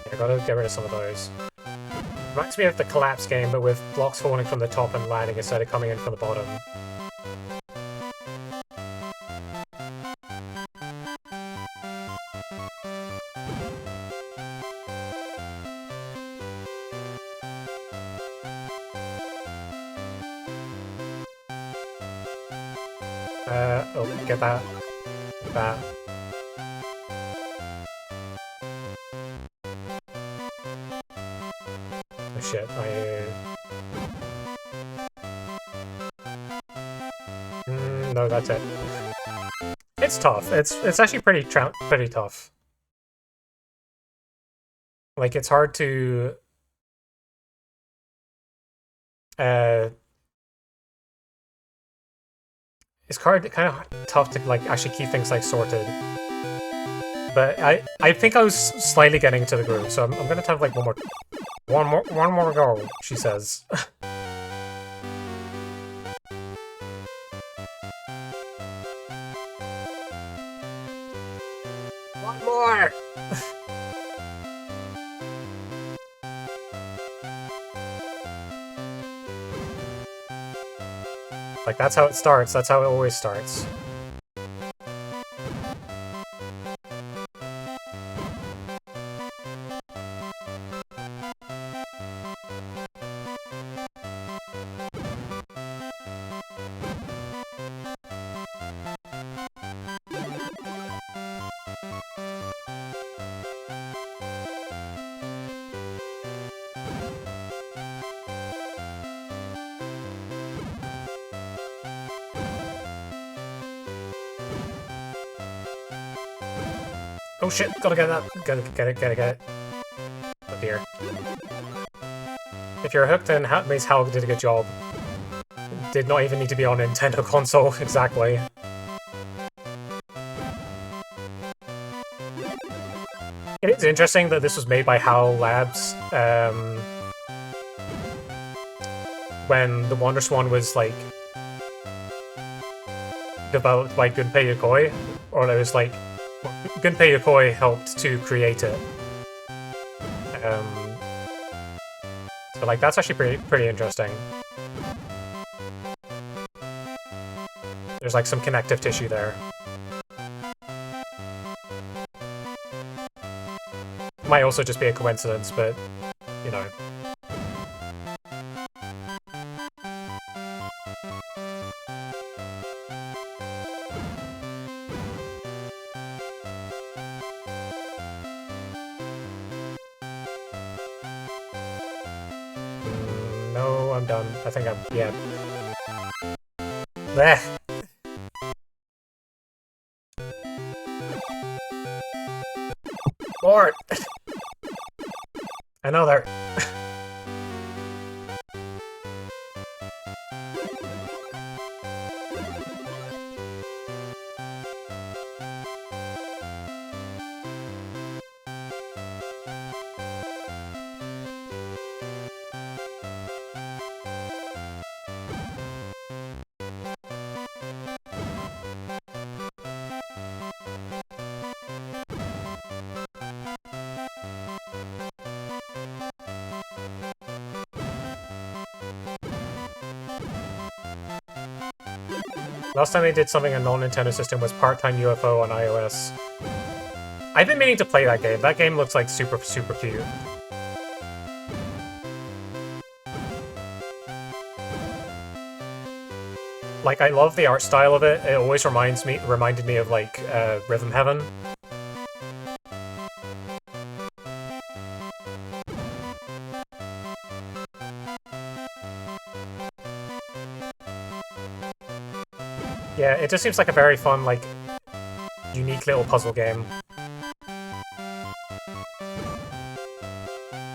I gotta get rid of some of those. Reminds me of the collapse game, but with blocks falling from the top and landing instead of coming in from the bottom. Oh, get that. Get that. Oh shit, no, that's it. It's tough. It's actually pretty tough. Like, it's hard to... it's kind of tough to like actually keep things like sorted. But I think I was slightly getting to the groove, so I'm gonna have like one more go, she says. One more. Like, that's how it starts. That's how it always starts. Oh shit, gotta get that. Gotta get it. Oh dear. If you're hooked, then Mace Hal did a good job. Did not even need to be on a Nintendo console, exactly. It is interesting that this was made by HAL Labs, when the WonderSwan was, like, developed by Gunpei Yokoi, or it was, like, Gunpei Yokoi helped to create it. So, like, that's actually pretty interesting. There's, like, some connective tissue there. Might also just be a coincidence, but, you know. No, I'm done. I think I'm... yeah. Blech. More! Another! Last time they did something on non-Nintendo system was Part-Time UFO on iOS. I've been meaning to play that game. That game looks like super, super cute. Like, I love the art style of it. It always reminded me of, like, Rhythm Heaven. Yeah, it just seems like a very fun, like, unique little puzzle game.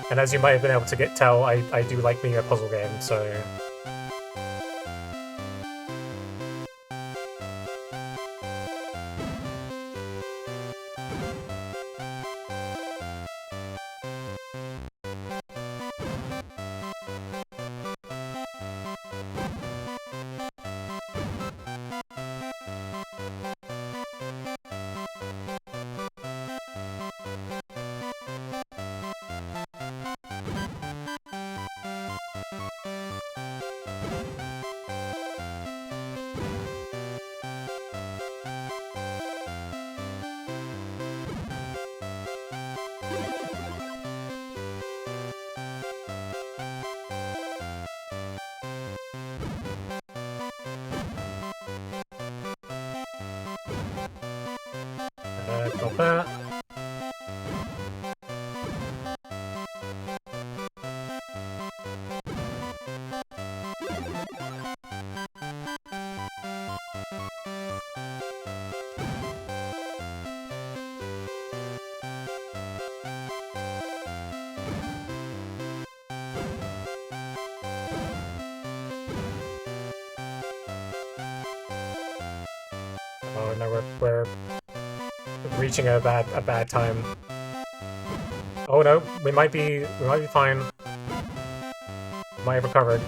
And as you might have been able to tell, I do like being a puzzle game, so... got that. Oh no, we're reaching a bad time. Oh no, we might be fine. Might have recovered.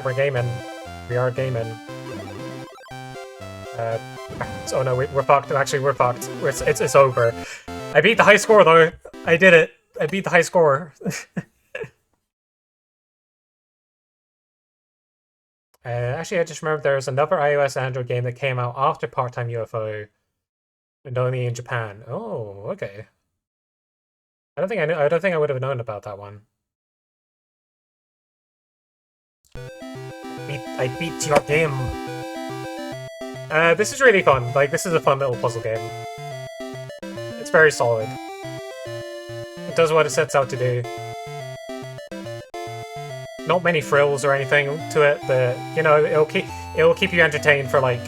We're gaming. We are gaming. Oh no, we're fucked. Actually, we're fucked. It's over. I beat the high score though. I did it. I beat the high score. Actually, I just remembered there's another iOS Android game that came out after Part-Time UFO, and only in Japan. Oh, okay. I don't think I knew. I don't think I would have known about that one. I beat your game. This is really fun. Like, this is a fun little puzzle game. It's very solid. It does what it sets out to do. Not many frills or anything to it, but you know, it'll keep you entertained for like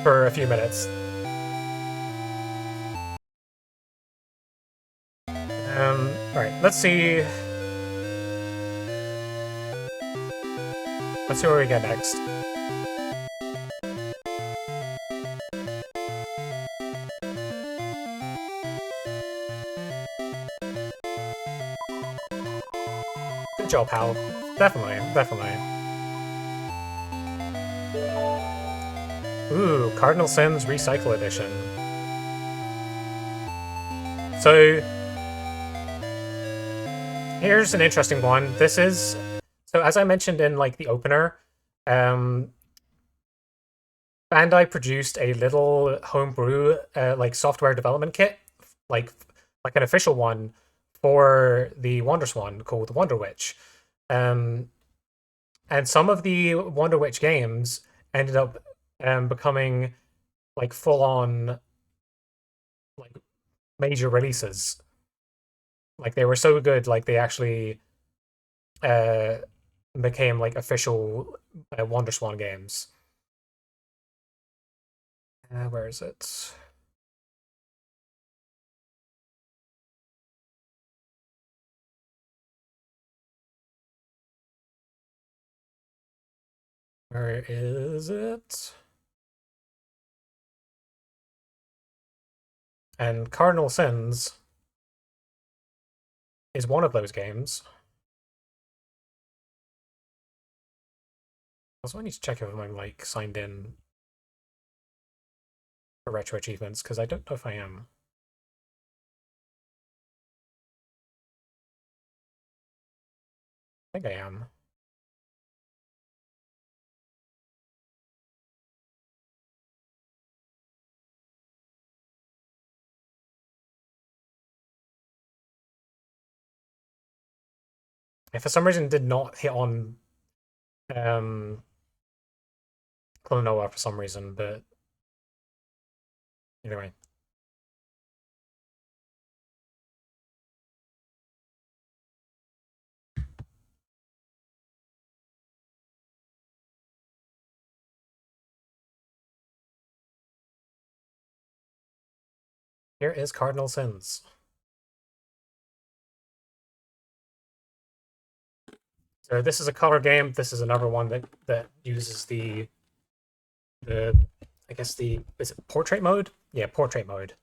for a few minutes. All right, let's see. Let's see where we get next. Good job, pal. Definitely, definitely. Ooh, Cardinal Sins Recycle Edition. So, here's an interesting one. This is... So, as I mentioned in, like, the opener, Bandai produced a little homebrew, like, software development kit, like an official one, for the WonderSwan called Wonder Witch. And some of the Wonder Witch games ended up becoming like full-on like major releases. Like they were so good, like they actually became like official WonderSwan games. Where is it? Where is it? And Cardinal Sins is one of those games. Also, I need to check if I'm like signed in for retro achievements because I don't know if I am. I think I am. I for some reason did not hit on Klonoa for some reason, but anyway. Here is Cardinal Sins. So this is a color game. This is another one that uses the I guess is it portrait mode? Yeah, portrait mode.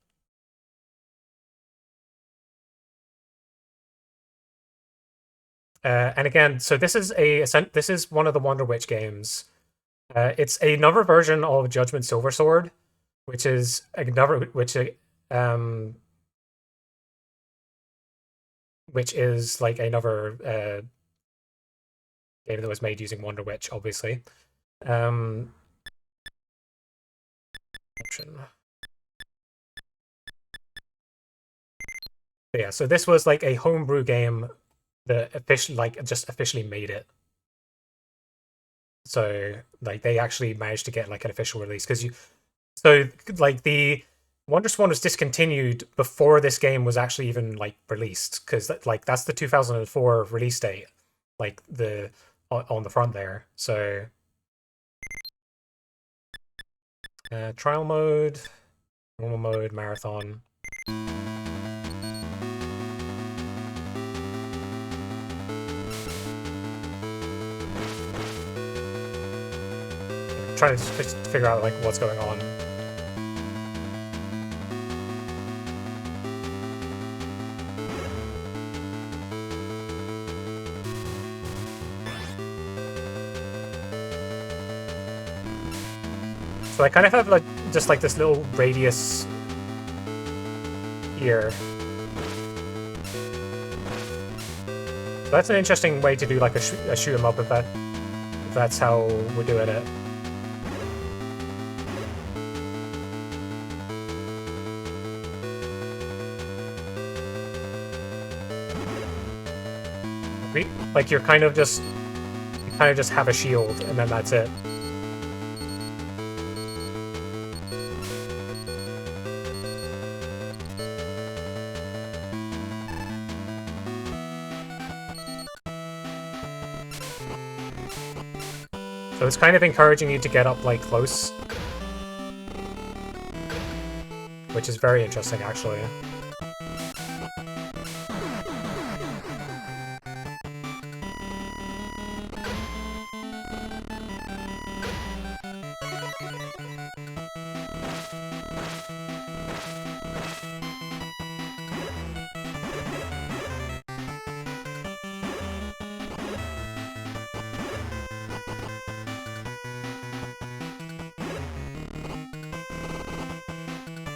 And again, so this is one of the Wonder Witch games. It's another version of Judgment Silver Sword, which is another which is like another game that was made using Wonder Witch, obviously. Option. But yeah, so this was like a homebrew game that officially made it. So like they actually managed to get like an official release because like the WonderSwan was discontinued before this game was actually even like released because like that's the 2004 release date, like the on the front there. So trial mode, normal mode, marathon. Trying to just figure out like what's going on. So I kind of have like just like this little radius here. So that's an interesting way to do like a shoot 'em up if that's how we're doing it. Like you kind of just have a shield and then that's it. So it's kind of encouraging you to get up like close, which is very interesting actually.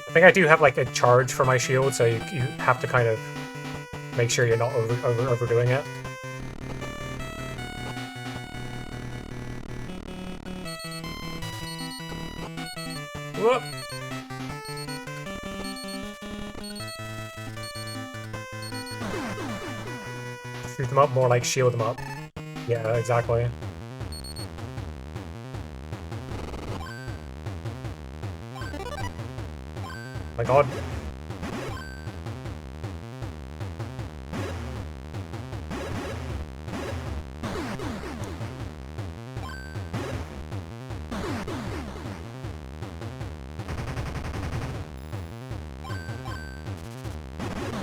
I think I do have like a charge for my shield, so you have to kind of make sure you're not overdoing it. Whoop! Shoot them up, more like shield them up. Yeah, exactly. My god.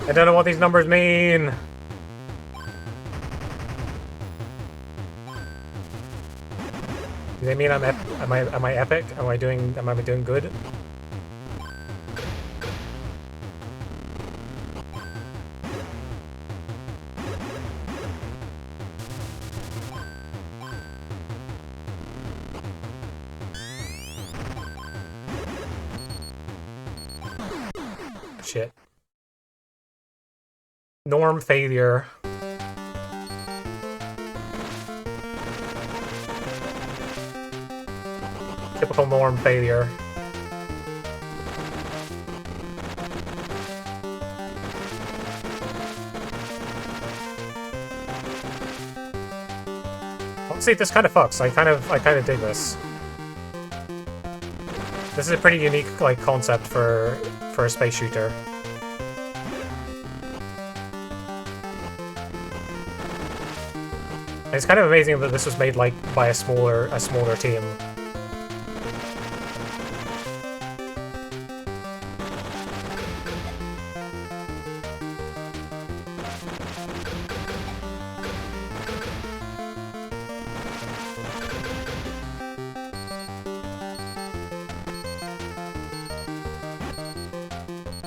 I don't know what these numbers mean. Do they mean am I epic? Am I doing good? Shit. Norm failure. Typical norm failure. Honestly, this kind of fucks. I kind of dig this. This is a pretty unique like concept for a space shooter. It's kind of amazing that this was made like by a smaller team.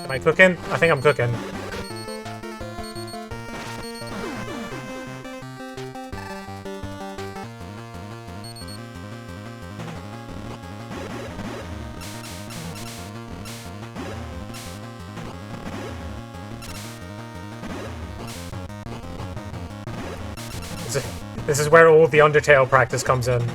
Am I cooking? I think I'm cooking. This is where all the Undertale practice comes in.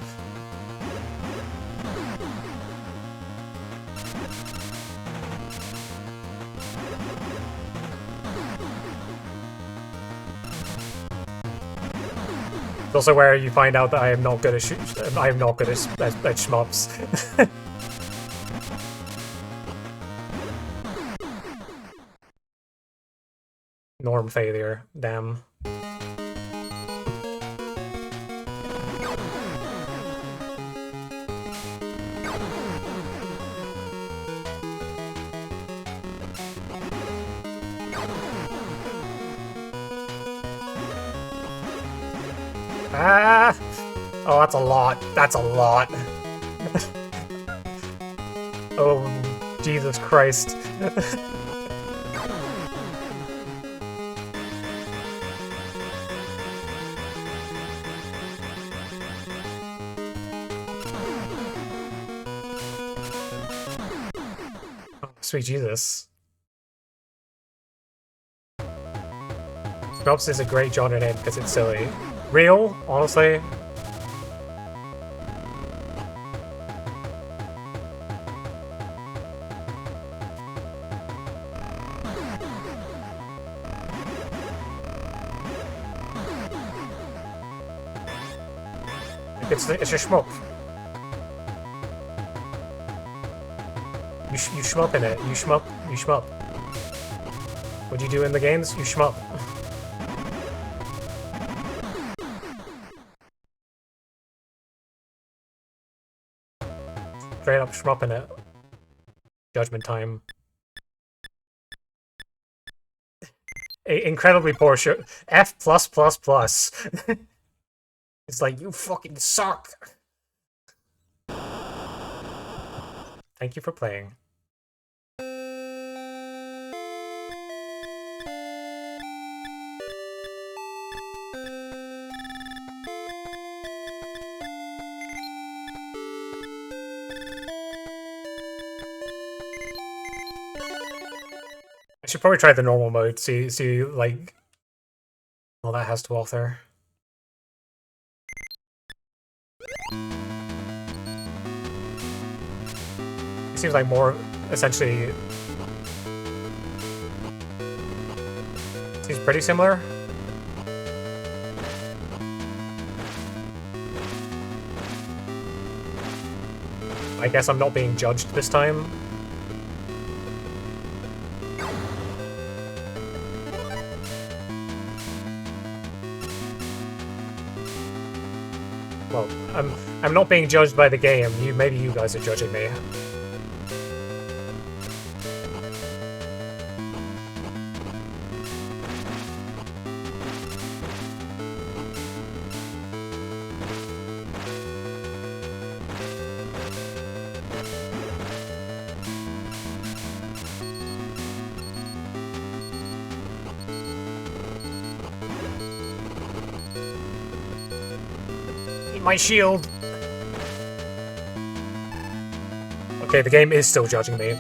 It's also where you find out that I am not good at shmups. Norm failure. Damn. Ah! Oh, that's a lot. That's a lot. Oh, Jesus Christ. Oh, sweet Jesus. Scrubs is a great genre name because it's silly. Real, honestly. It's a shmup. You shmup in it. You shmup. What do you do in the games? You shmup. Straight up shmupping it. Judgment time. Incredibly poor show. F+++. It's like, you fucking suck! Thank you for playing. I should probably try the normal mode, see like all that has to offer. It seems like more essentially seems pretty similar. I guess I'm not being judged this time. Well, I'm not being judged by the game. Maybe you guys are judging me. My shield! Okay, the game is still judging me.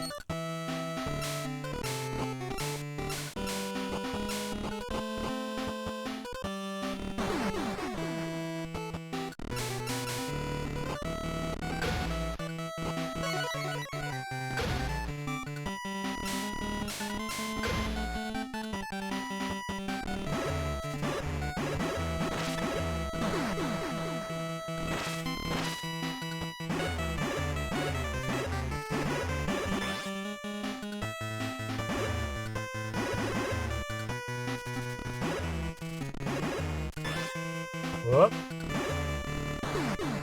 Whoop.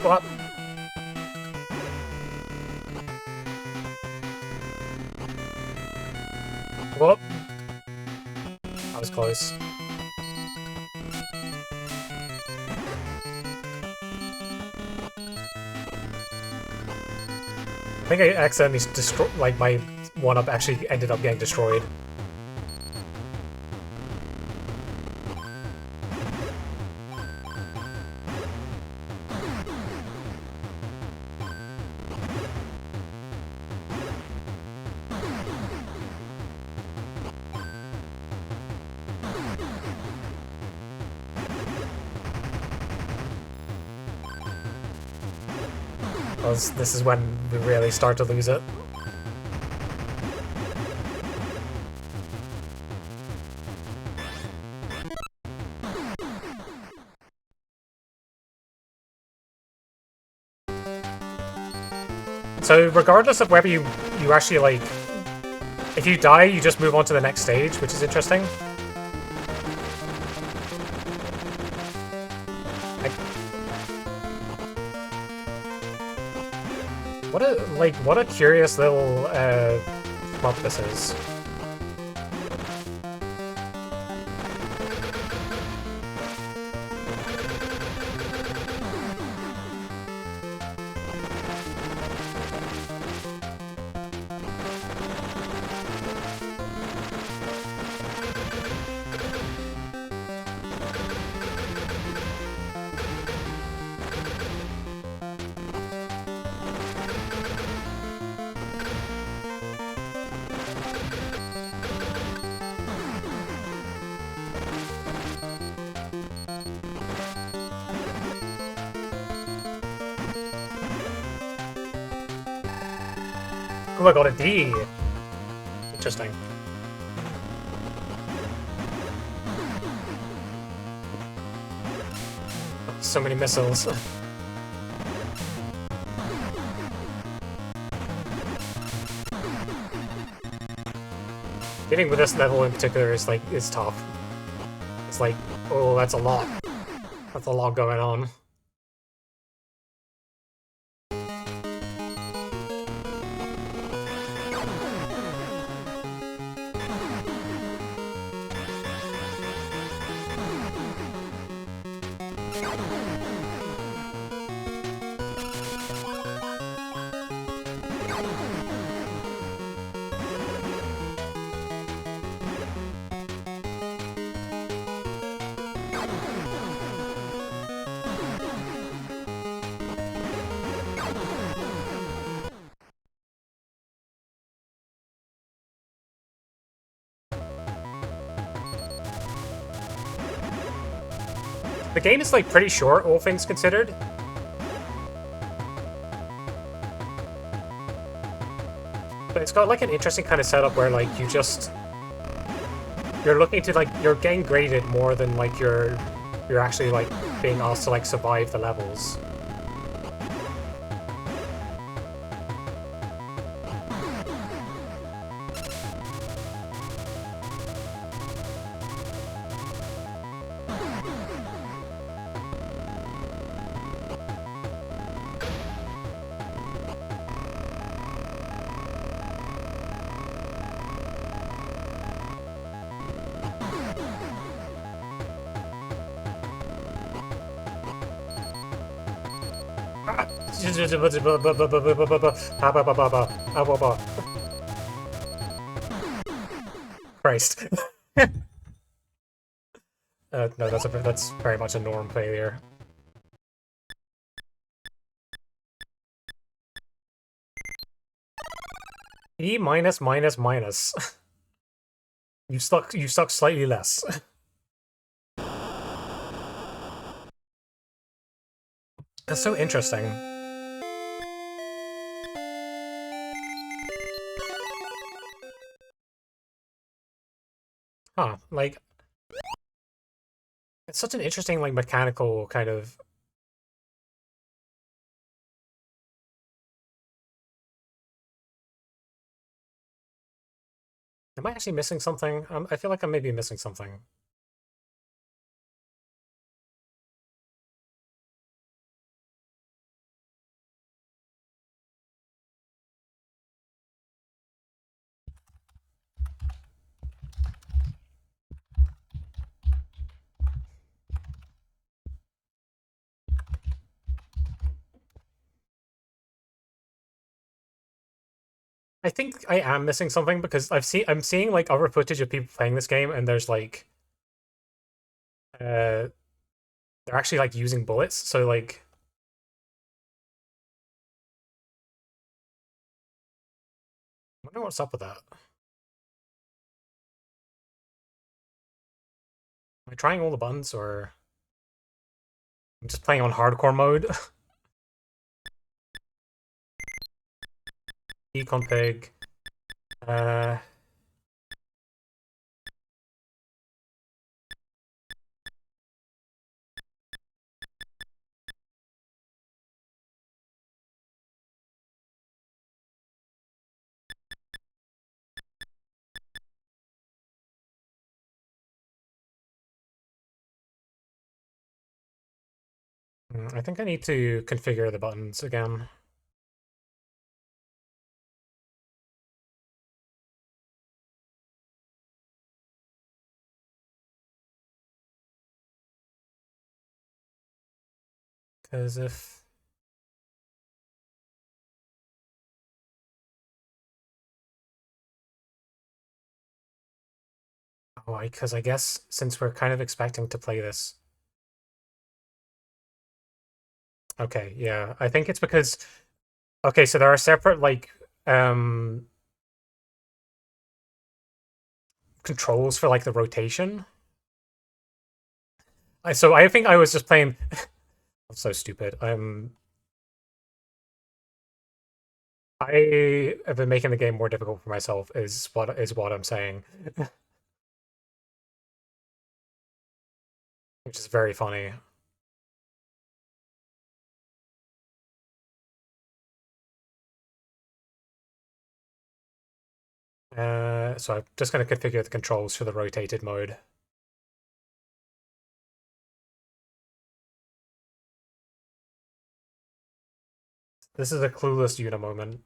Whoop. Whoop. That was close. I think I accidentally destroyed, like, my one-up actually ended up getting destroyed. Because this is when we really start to lose it. So regardless of whether you actually, like, if you die, you just move on to the next stage, which is interesting. What a curious little month this is. Oh, I got a D. Interesting. So many missiles. Getting with this level in particular is tough. It's like, oh, that's a lot. That's a lot going on. The game is, like, pretty short, all things considered. But it's got, like, an interesting kind of setup where, like, you're looking to, like, you're getting graded more than, like, you're actually, like, being asked to, like, survive the levels. Christ. No, that's very much a norm failure. E minus minus minus. You suck slightly less. That's so interesting. Huh, like, it's such an interesting, like, mechanical kind of... Am I actually missing something? I feel like I may be missing something. I think I am missing something because I'm seeing like other footage of people playing this game, and there's like they're actually like using bullets, so like I wonder what's up with that. Am I trying all the buttons, or I'm just playing on hardcore mode? Econfig. Uh, I think I need to configure the buttons again. Because if... Oh, because I guess since we're kind of expecting to play this... Okay, yeah. I think it's because... Okay, so there are separate, like, controls for, like, the rotation. So I think I was just playing... I'm so stupid. I have been making the game more difficult for myself, is what I'm saying. Which is very funny. So I'm just going to configure the controls for the rotated mode. This is a clueless Una moment.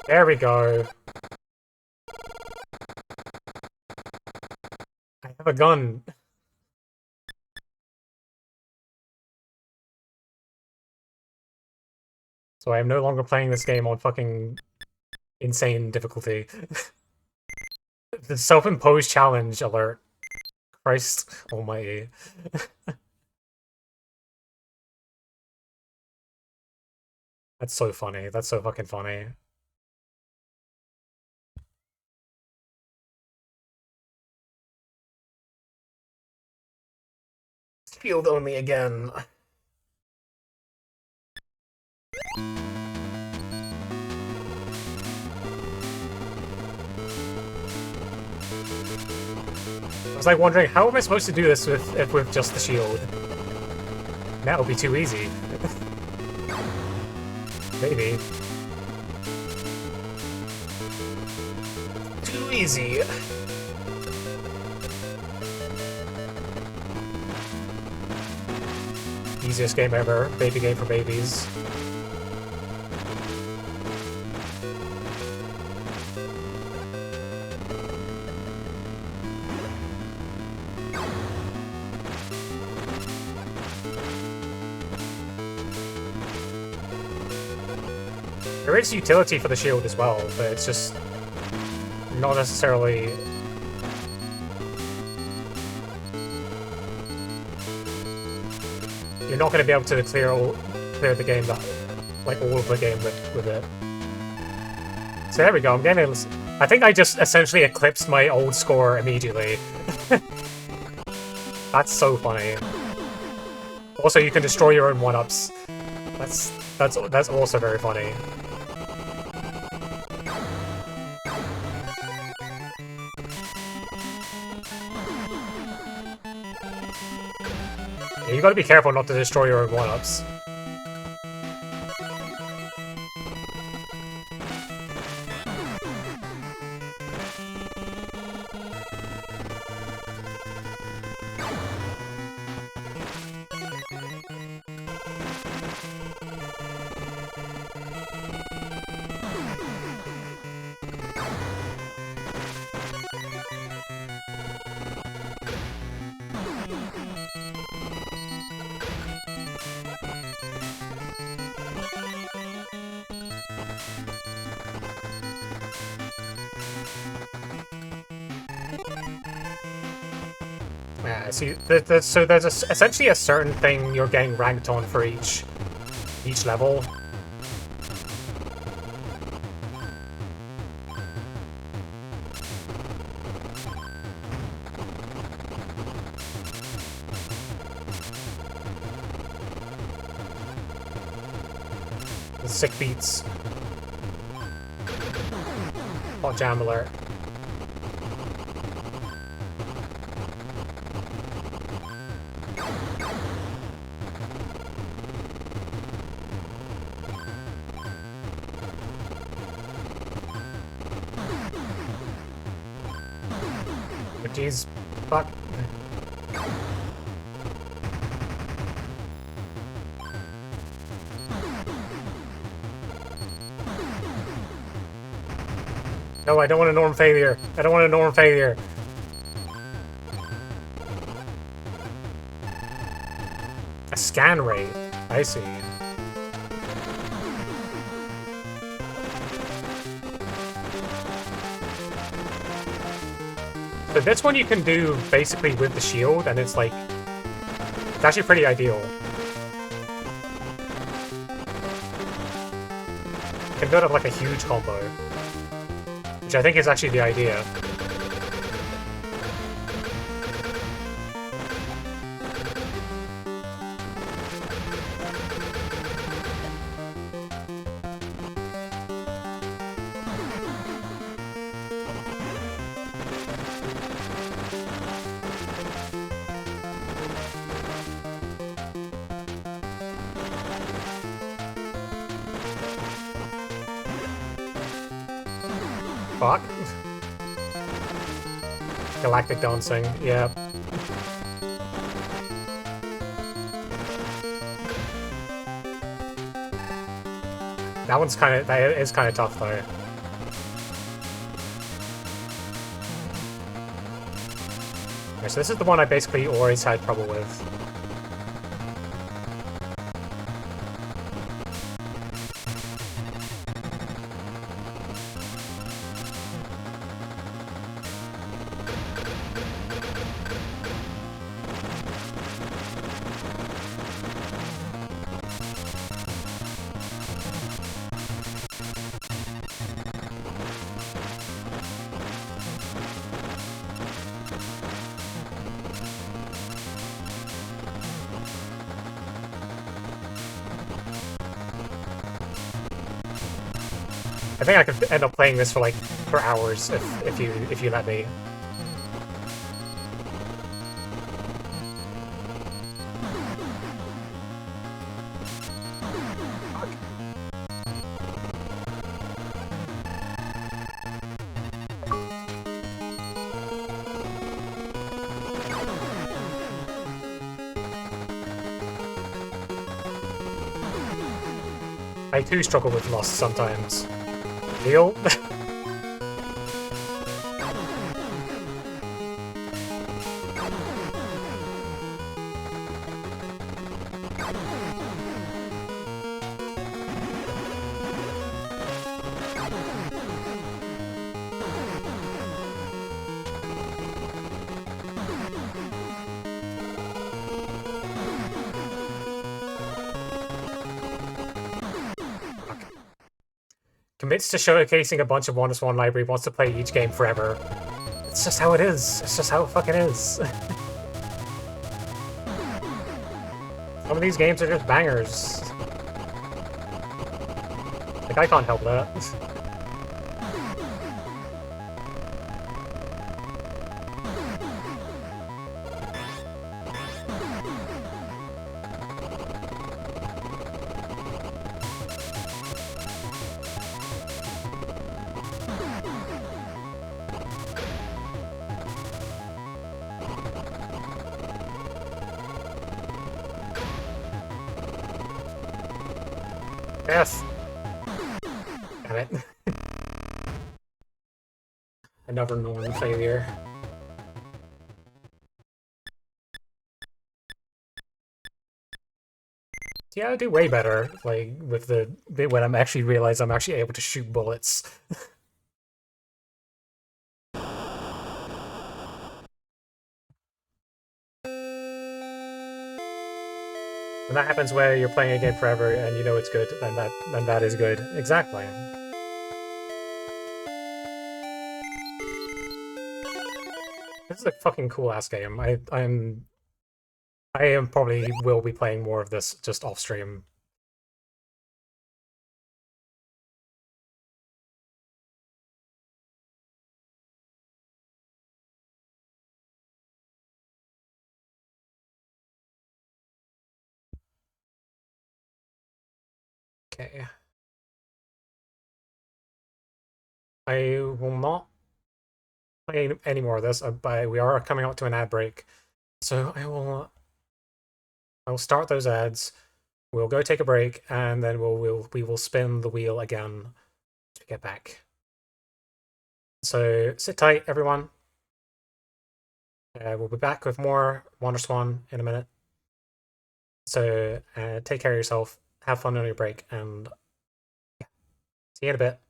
There we go. I have a gun. So I am no longer playing this game on fucking insane difficulty. The self-imposed challenge alert. Christ almighty. That's so funny. That's so fucking funny. Field only again. I was like wondering, how am I supposed to do this with just the shield? That would be too easy. Maybe. Too easy. Easiest game ever. Baby game for babies. There is utility for the shield as well, but it's just not necessarily... You're not going to be able to clear the game, like all of the game with it. So there we go, I'm getting... I think I just essentially eclipsed my old score immediately. That's so funny. Also, you can destroy your own one-ups. That's also very funny. Yeah, you gotta be careful not to destroy your own one-ups. Yeah, see, so there's essentially a certain thing you're getting ranked on for each level. The sick beats. Hot jam alert. But jeez, fuck. No, I don't want a norm failure. I don't want a norm failure. A scan rate. I see. So this one you can do basically with the shield, and it's like... It's actually pretty ideal. You can build up like a huge combo. Which I think is actually the idea. Fuck. Galactic dancing, yeah. That is kind of tough though. Okay, so this is the one I basically always had trouble with. I think I could end up playing this for hours if you let me. I too struggle with loss sometimes. Deal? Commits to showcasing a bunch of WonderSwan library, wants to play each game forever. It's just how it is. It's just how it fucking is. Some of these games are just bangers. Like, I can't help that. Yes! Damn it. Another normal failure. Yeah, I do way better, like, with the bit when I'm actually realize I'm actually able to shoot bullets. When that happens where you're playing a game forever and you know it's good, then that is good. Exactly. This is a fucking cool ass game. I am probably will be playing more of this just off stream. Okay. I will not play any more of this, but we are coming up to an ad break. So I will start those ads. We'll go take a break, and then we will spin the wheel again to get back. So sit tight, everyone. We'll be back with more WonderSwan in a minute. So take care of yourself, have fun on your break, and yeah, see you in a bit.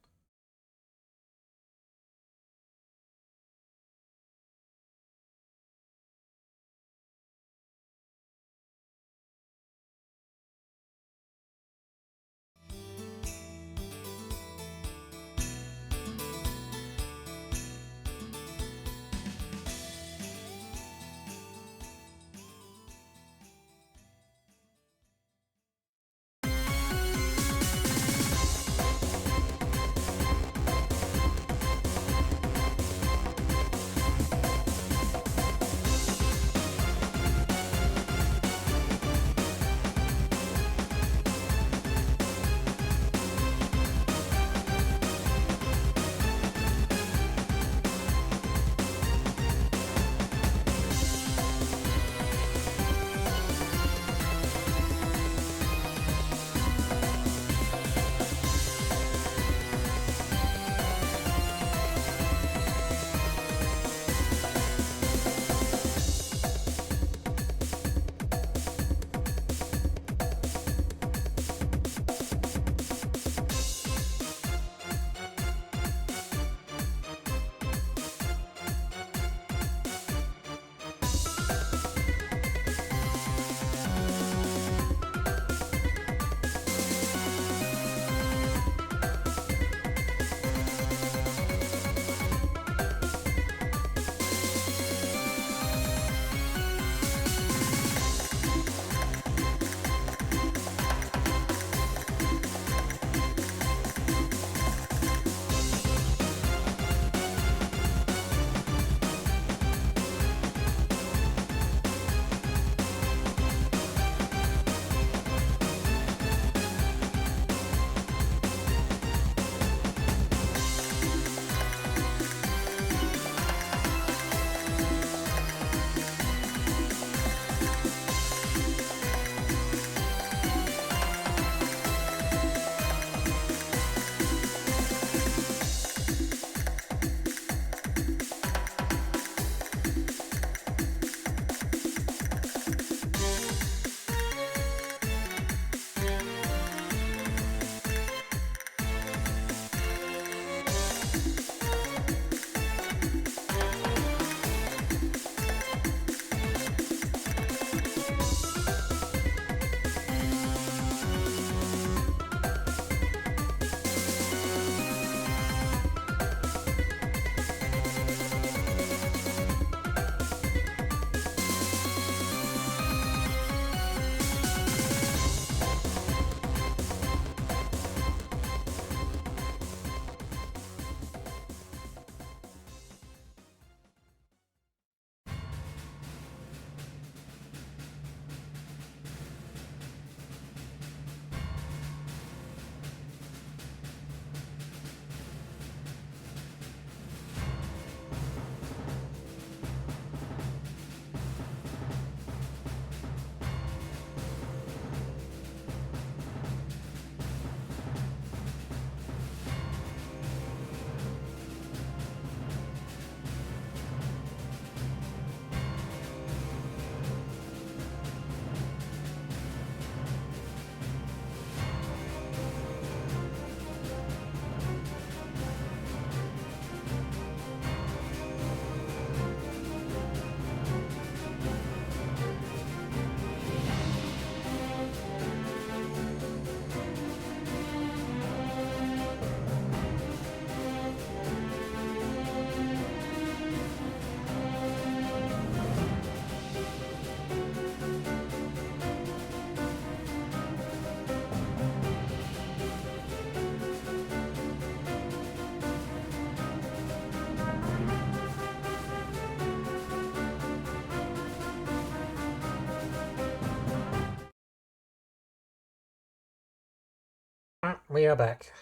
We are back.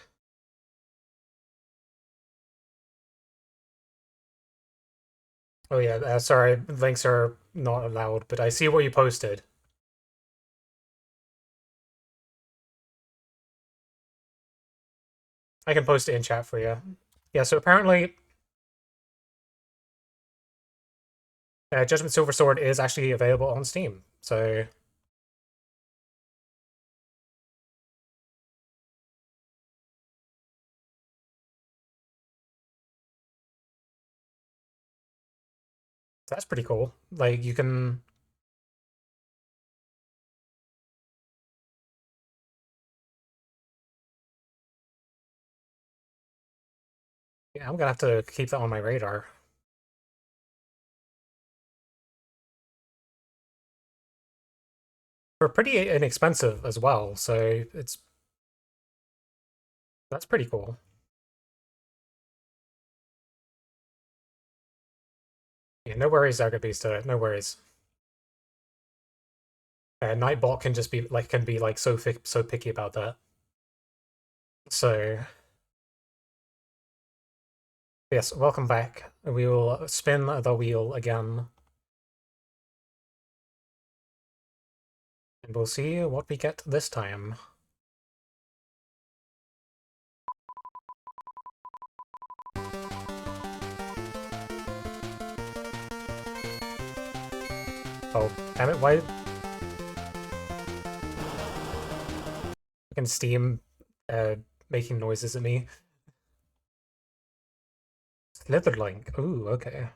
Oh yeah, sorry, links are not allowed, but I see what you posted. I can post it in chat for you. Yeah, so apparently, Judgment Silver Sword is actually available on Steam. So that's pretty cool. Like you can. Yeah, I'm gonna have to keep that on my radar. For pretty inexpensive as well, so that's pretty cool. Yeah, no worries, Zagabista. No worries. Nightbot can just be like so picky about that. So yes, welcome back. We will spin the wheel again, and we'll see what we get this time. Oh, damn it! Why? Fucking Steam, making noises at me. Slitherlink. Ooh, okay.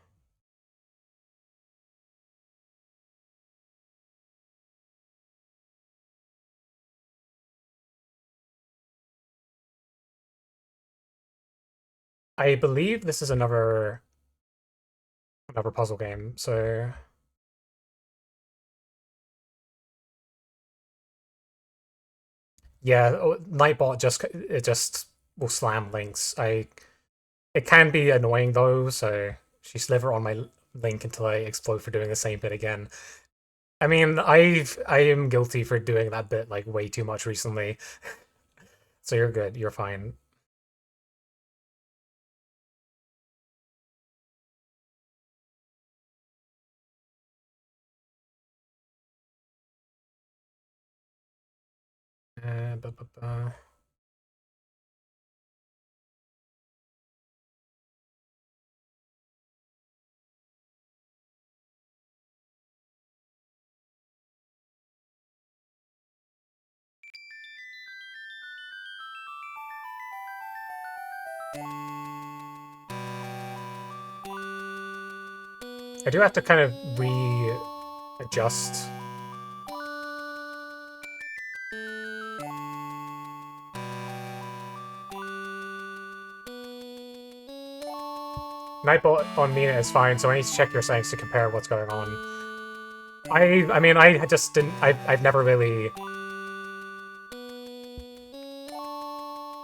I believe this is another puzzle game. So yeah, Nightbot just will slam links. It can be annoying though. So she sliver on my link until I explode for doing the same bit again. I mean, I am guilty for doing that bit like way too much recently. So you're good. You're fine. Bu- bu- bu. I do have to kind of readjust. Nightbot on Mina is fine, so I need to check your settings to compare what's going on. I mean, I just didn't. I've never really.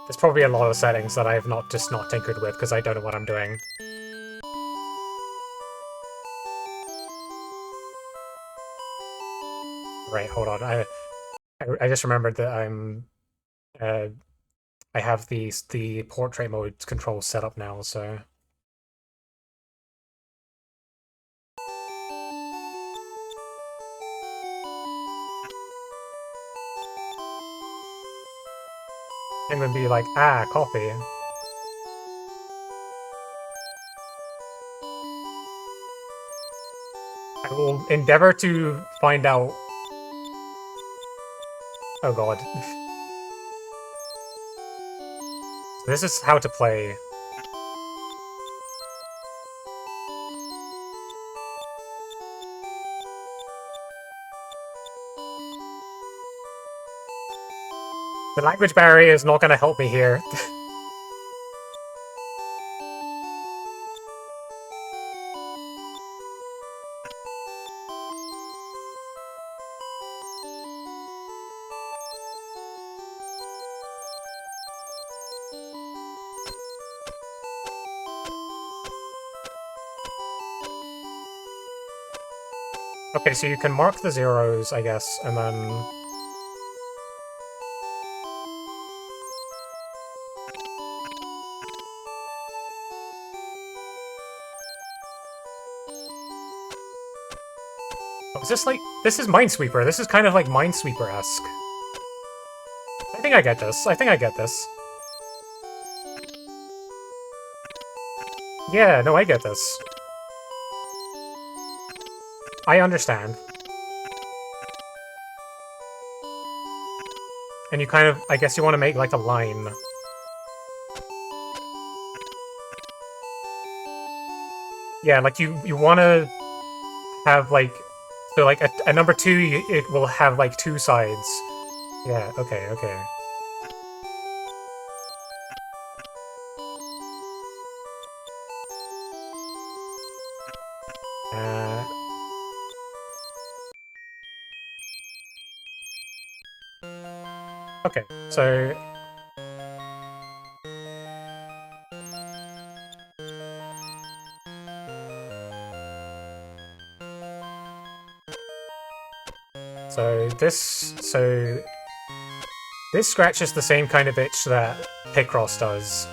There's probably a lot of settings that I've not tinkered with because I don't know what I'm doing. Right, hold on. I just remembered that uh I have the portrait mode controls set up now, so I'm gonna be like, coffee. I will endeavor to find out. Oh god. This is how to play. The language barrier is not gonna help me here. Okay, so you can mark the zeros, I guess, and then Oh, is this like... This is Minesweeper. This is kind of like Minesweeper-esque. I think I get this. I think I get this. Yeah, no, I get this. I understand. And you kind of... I guess you want to make like a line. Yeah, like you want to have like... So like at number 2, it will have like 2 sides. Yeah, okay, okay. Okay, so... So this scratches the same kind of itch that Picross does.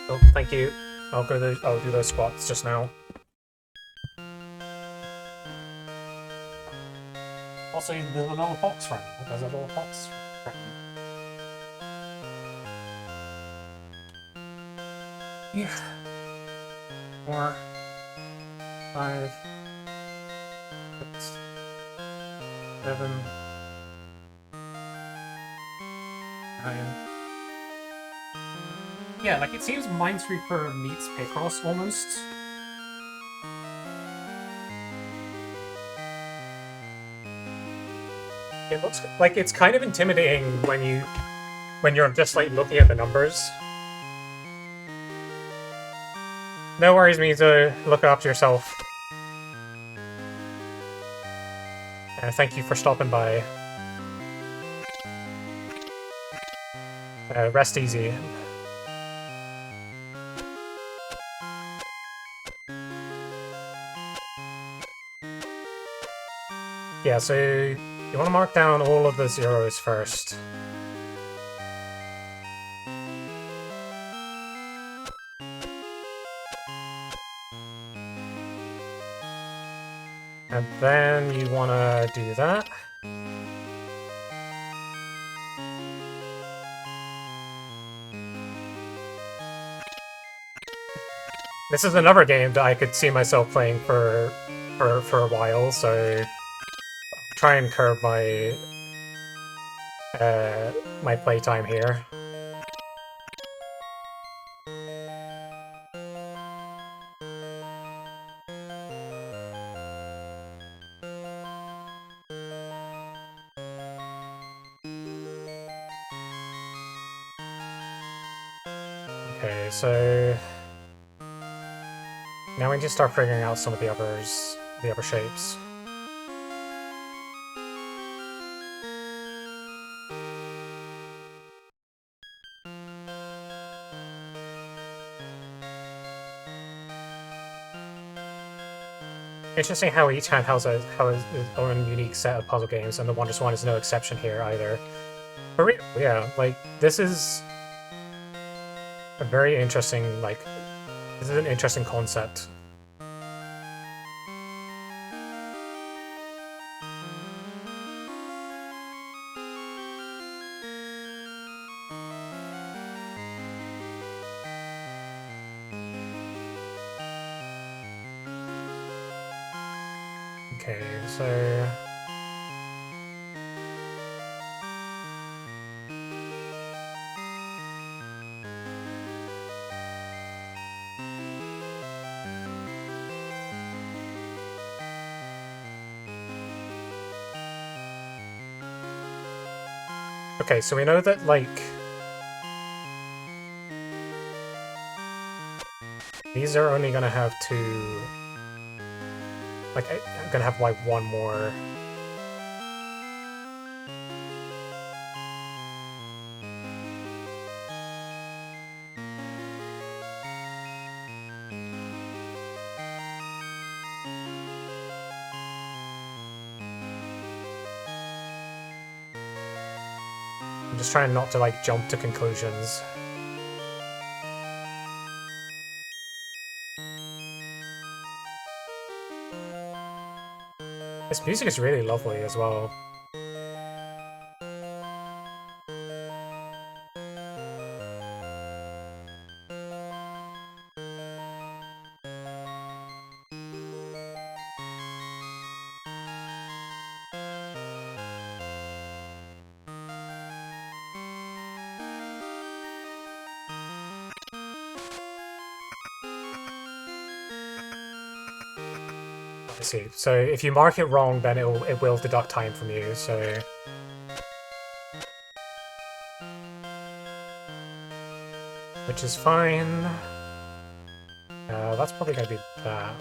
Oh, thank you. I'll do those squats just now. Also, there's a little fox friend. There's a little fox friend. Yeah. 4, 5, 6, 7, 9. Yeah, like it seems Minesweeper meets Picross almost. It looks like it's kind of intimidating when you're just like looking at the numbers. No worries, Mizu. Look it up to yourself. Thank you for stopping by. Rest easy. Yeah, so you want to mark down all of the zeros first. And then you want to do that. This is another game that I could see myself playing for a while, so I'll try and curb my my playtime here. Okay, so now we need to start figuring out some of the other shapes. Interesting how each hand has its own unique set of puzzle games, and the WonderSwan is no exception here either. For real, yeah, like, this is a very interesting, like, this is an interesting concept. Okay, so... Okay, so we know that, like... These are only gonna have 2... Like, I'm gonna have, like, 1 more... just trying not to like jump to conclusions. This music is really lovely as well. I see. So if you mark it wrong, then it will deduct time from you, so... Which is fine. That's probably gonna be that.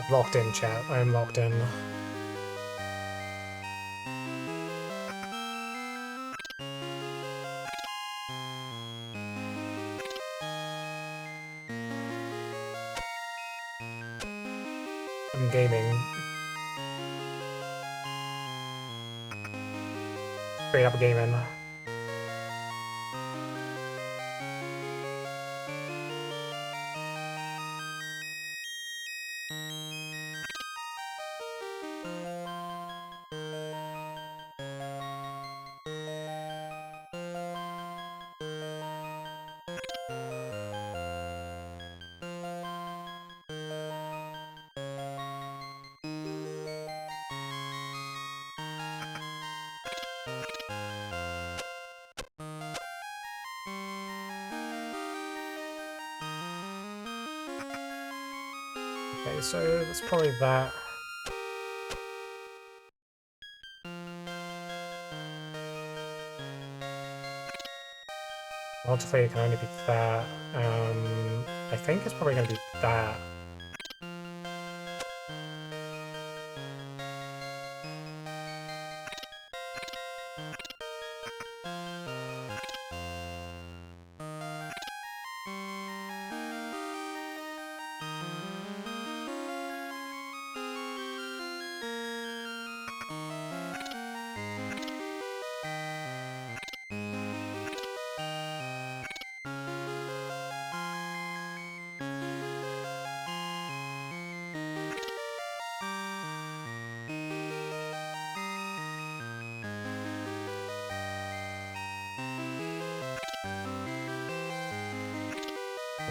I'm locked in, chat. I am locked in. I'm gaming. Straight up gaming. Okay, so that's probably that. Multiplayer can only be that. I think it's probably gonna be that.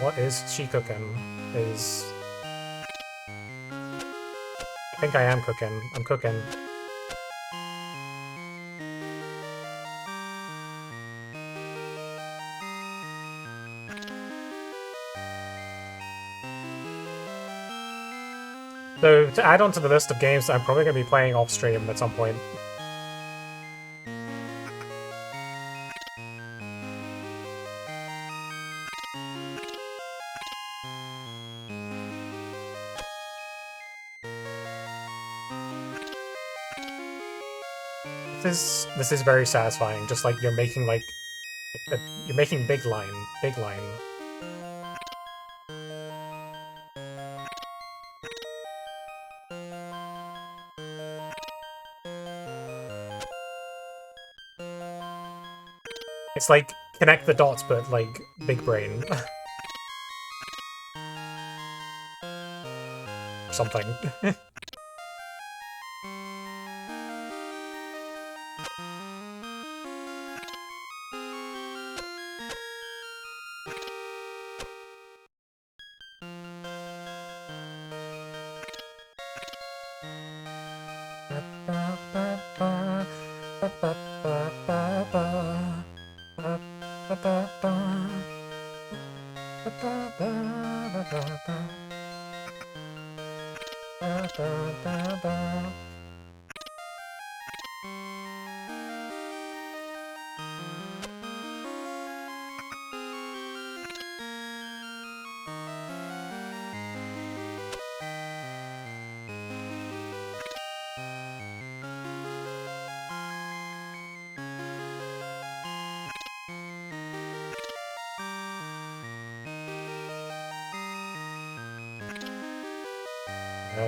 What is she cooking? I think I am cooking. I'm cooking. So, to add on to the list of games I'm probably going to be playing off-stream at some point. This is very satisfying, just like you're making you're making big line. It's like connect the dots, but like big brain. Something.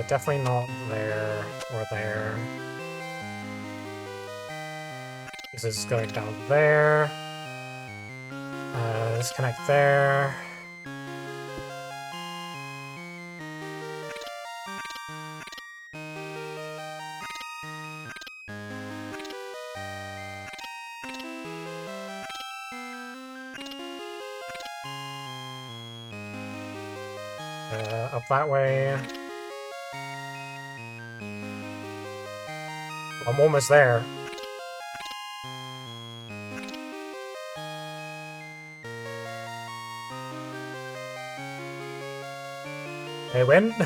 Definitely not there or there. This is going down there. Disconnect there. Up that way. I'm almost there. Hey, win? Do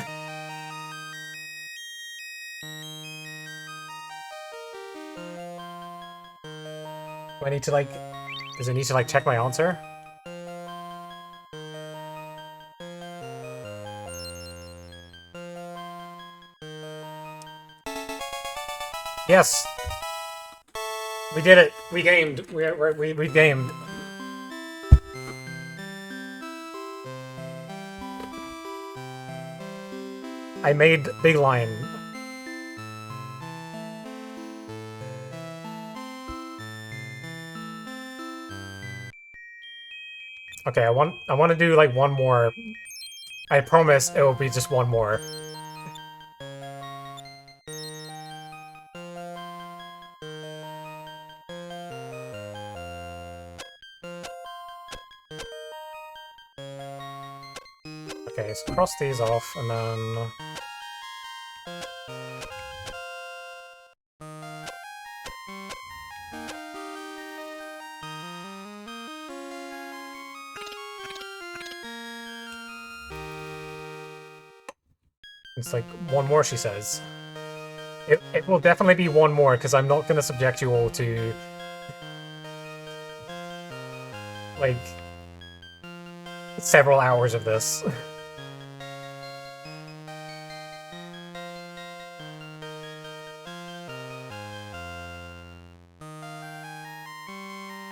I need to, like... Does it need to, like, check my answer? Yes! We did it! We gamed! We gamed! I made Big Lion. Okay, I want to do like one more. I promise it will be just one more. Okay, so cross these off and then it's like one more, she says. It will definitely be one more, because I'm not going to subject you all to... like... several hours of this.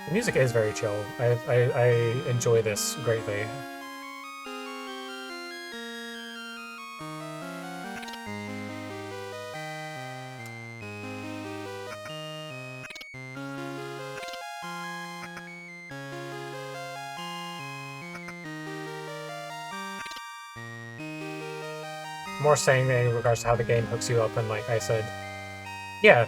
The music is very chill. I enjoy this greatly. More saying in regards to how the game hooks you up, and like I said, yeah.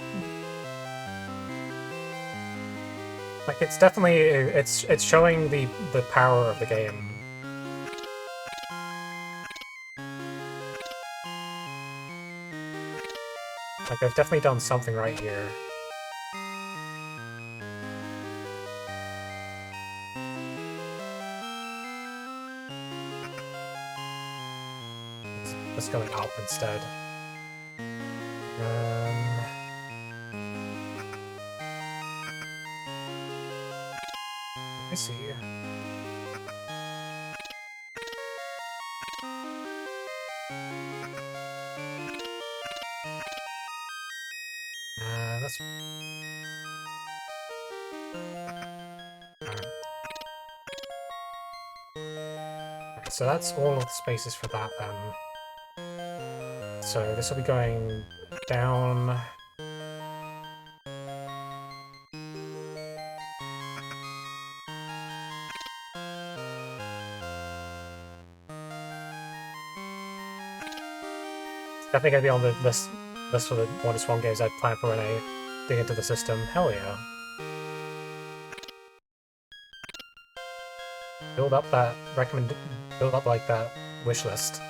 Like it's definitely it's showing the power of the game. Like they've definitely done something right here. Let's go up instead. Let me see. That's... Okay, so that's all of the spaces for that then. So this will be going down. Definitely gonna be on the list for the WonderSwan games I plan for when I dig into the system. Hell yeah. Build up that build up like that wish list.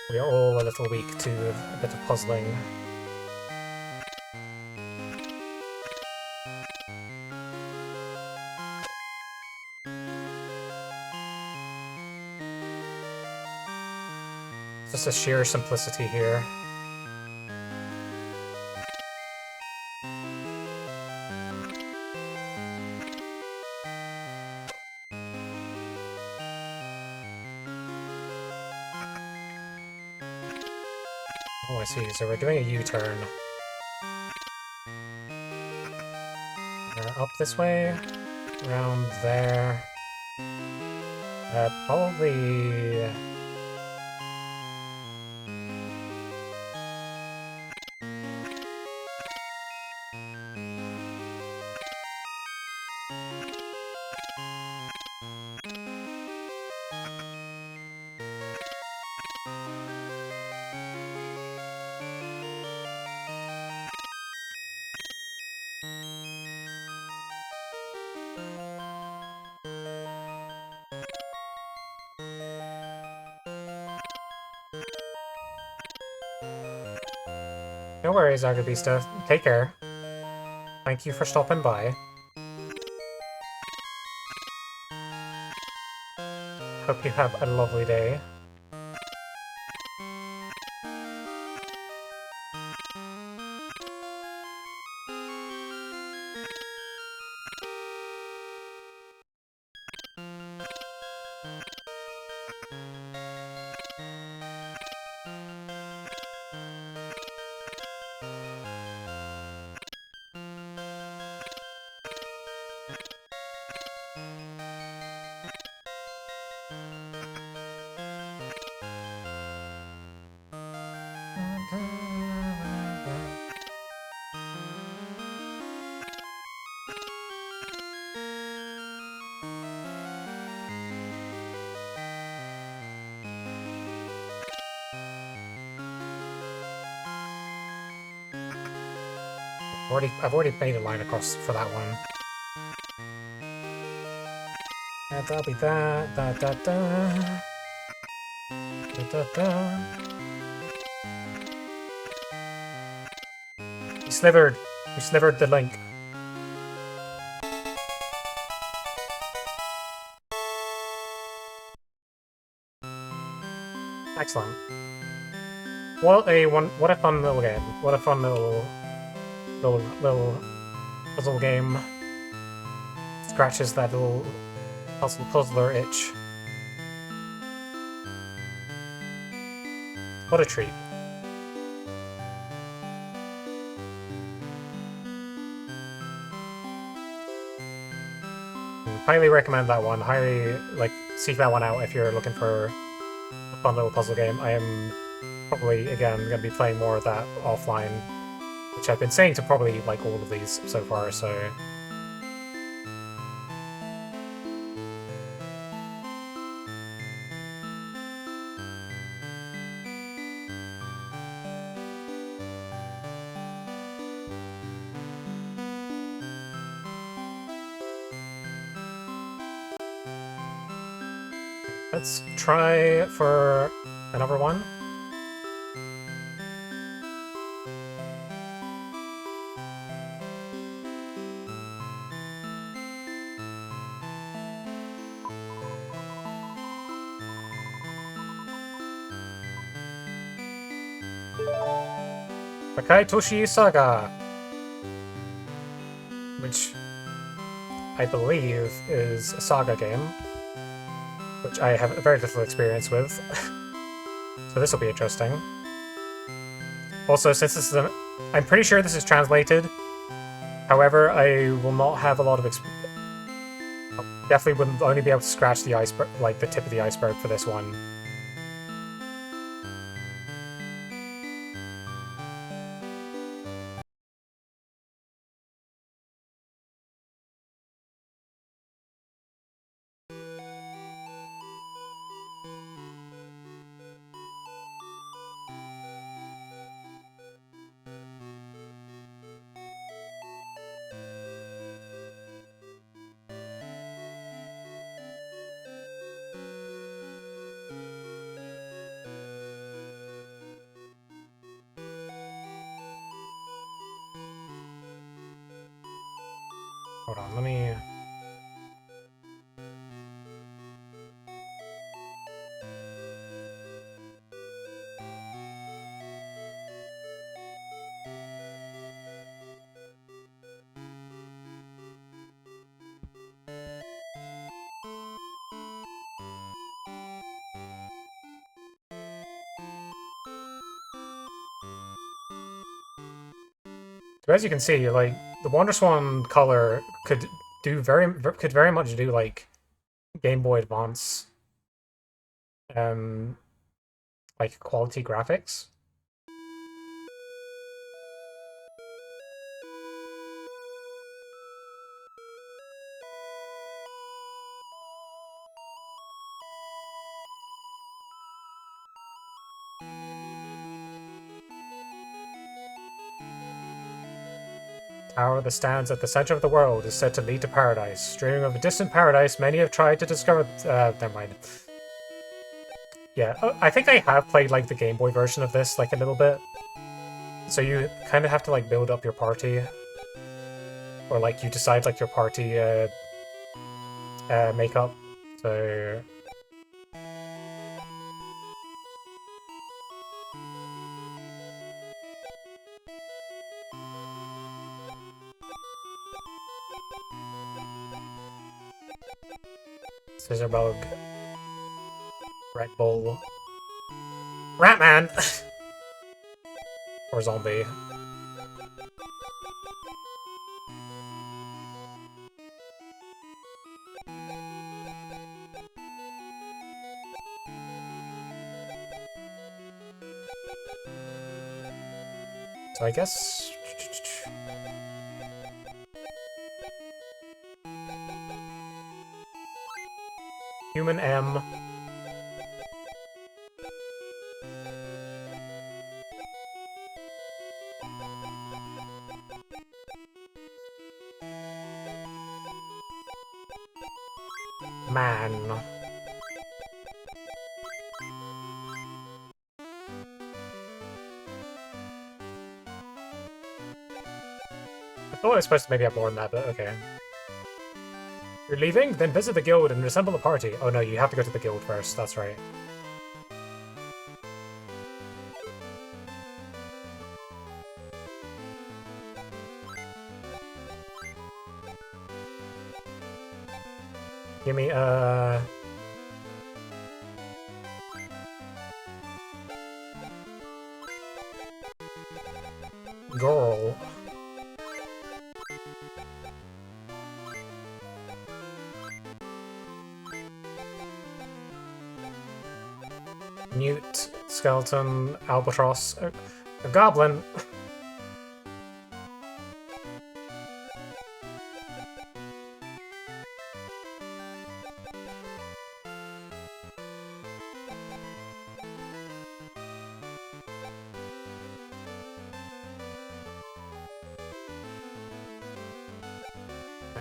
We are all a little weak to a bit of puzzling. Just a sheer simplicity here. Oh, I see. So we're doing a U-turn. Up this way, around there. Probably... No worries, Agabista. Take care. Thank you for stopping by. Hope you have a lovely day. I've already made a line across for that one. That'll be that. Da da da. Da da da. We slivered. We slivered the link. Excellent. What a fun little game. What a fun little puzzle game. Scratches that little puzzler itch. What a treat. Highly recommend that one. Highly, like, seek that one out if you're looking for a fun little puzzle game. I am probably, again, going to be playing more of that offline, which I've been saying to probably, like, all of these so far, so... Let's try for another one. Makai Toshi Saga, which I believe is a saga game, which I have very little experience with, so this will be interesting. Also, since this is I'm pretty sure this is translated, however, I will not have a lot of definitely would only be able to scratch the iceberg, like the tip of the iceberg for this one. Hold on, let me... So as you can see, like, the WonderSwan color could very much do like Game Boy Advance like quality graphics. Tower that stands at the center of the world is said to lead to paradise. Dreaming of a distant paradise, many have tried to discover. Never mind. Yeah, I think I have played like the Game Boy version of this like a little bit. So you kind of have to like build up your party, or like you decide like your party makeup. So Scissorbug, Red Bull, Ratman, or Zombie. So I guess... Human M. Man. I thought I was supposed to maybe have more than that, but okay. You're leaving? Then visit the guild and assemble a party. Oh no, you have to go to the guild first, that's right. Give me, girl. Newt, skeleton, albatross, a goblin.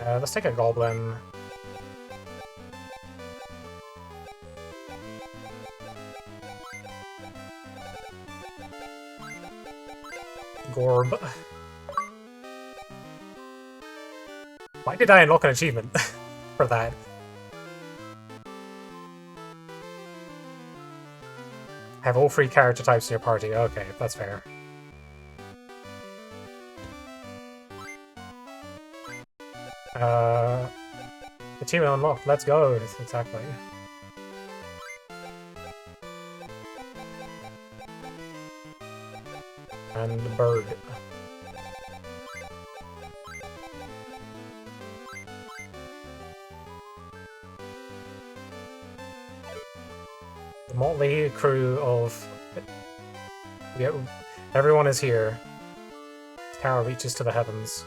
Let's take a goblin. Gorb. Why did I unlock an achievement for that? Have all 3 character types in your party. Okay, that's fair. Achievement unlocked. Let's go. Exactly. And bird. The motley crew of... Yeah, everyone is here. The tower reaches to the heavens.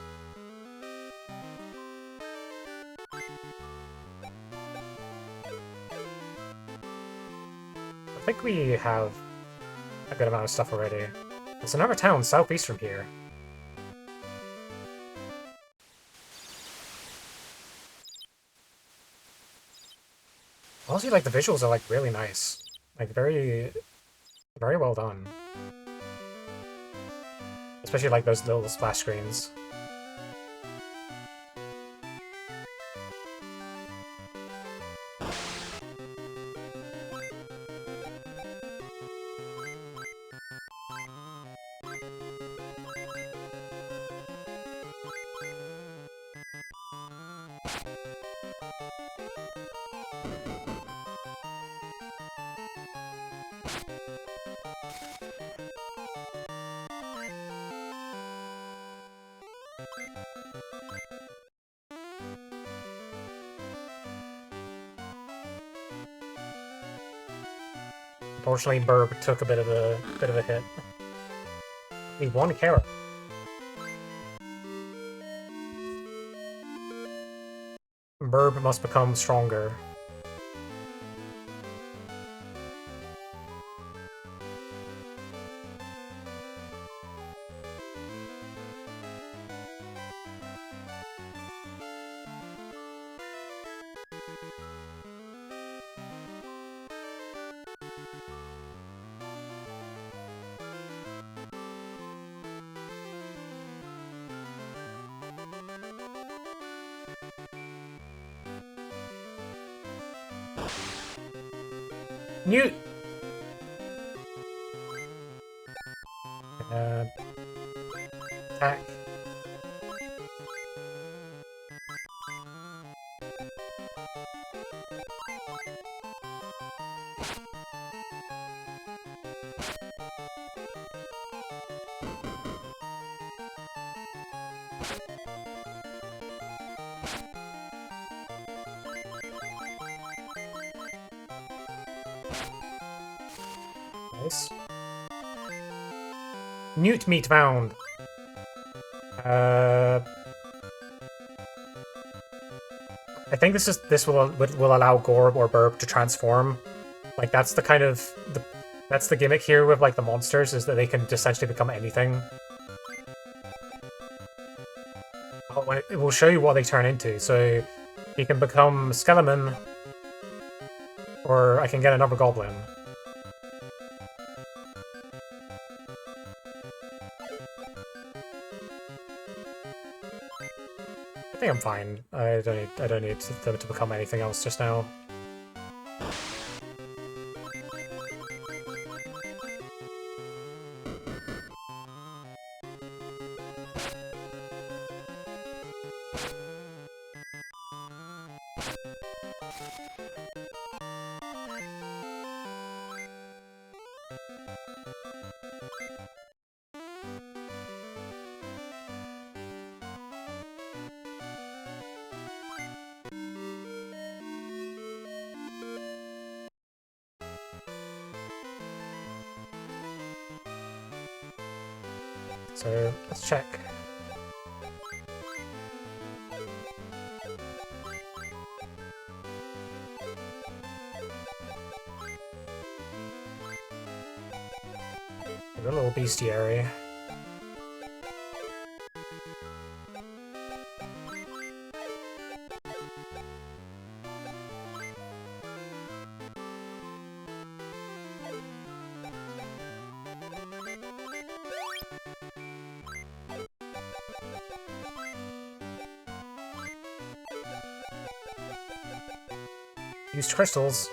I think we have a good amount of stuff already. There's another town southeast from here. Honestly, like, the visuals are, like, really nice. Like, very well done. Especially, like, those little splash screens. Unfortunately, Burb took a bit of a hit. He won Kara. Burb must become stronger. Newt! Attack. Nice. Newt meat found. I think this will allow Gorb or Burb to transform. Like that's the kind of that's the gimmick here with like the monsters, is that they can essentially become anything. Oh, it will show you what they turn into. So you can become Skeleton, or I can get another goblin. I think I'm fine. I don't need them to become anything else just now. So let's check. A little bestiary. Used crystals.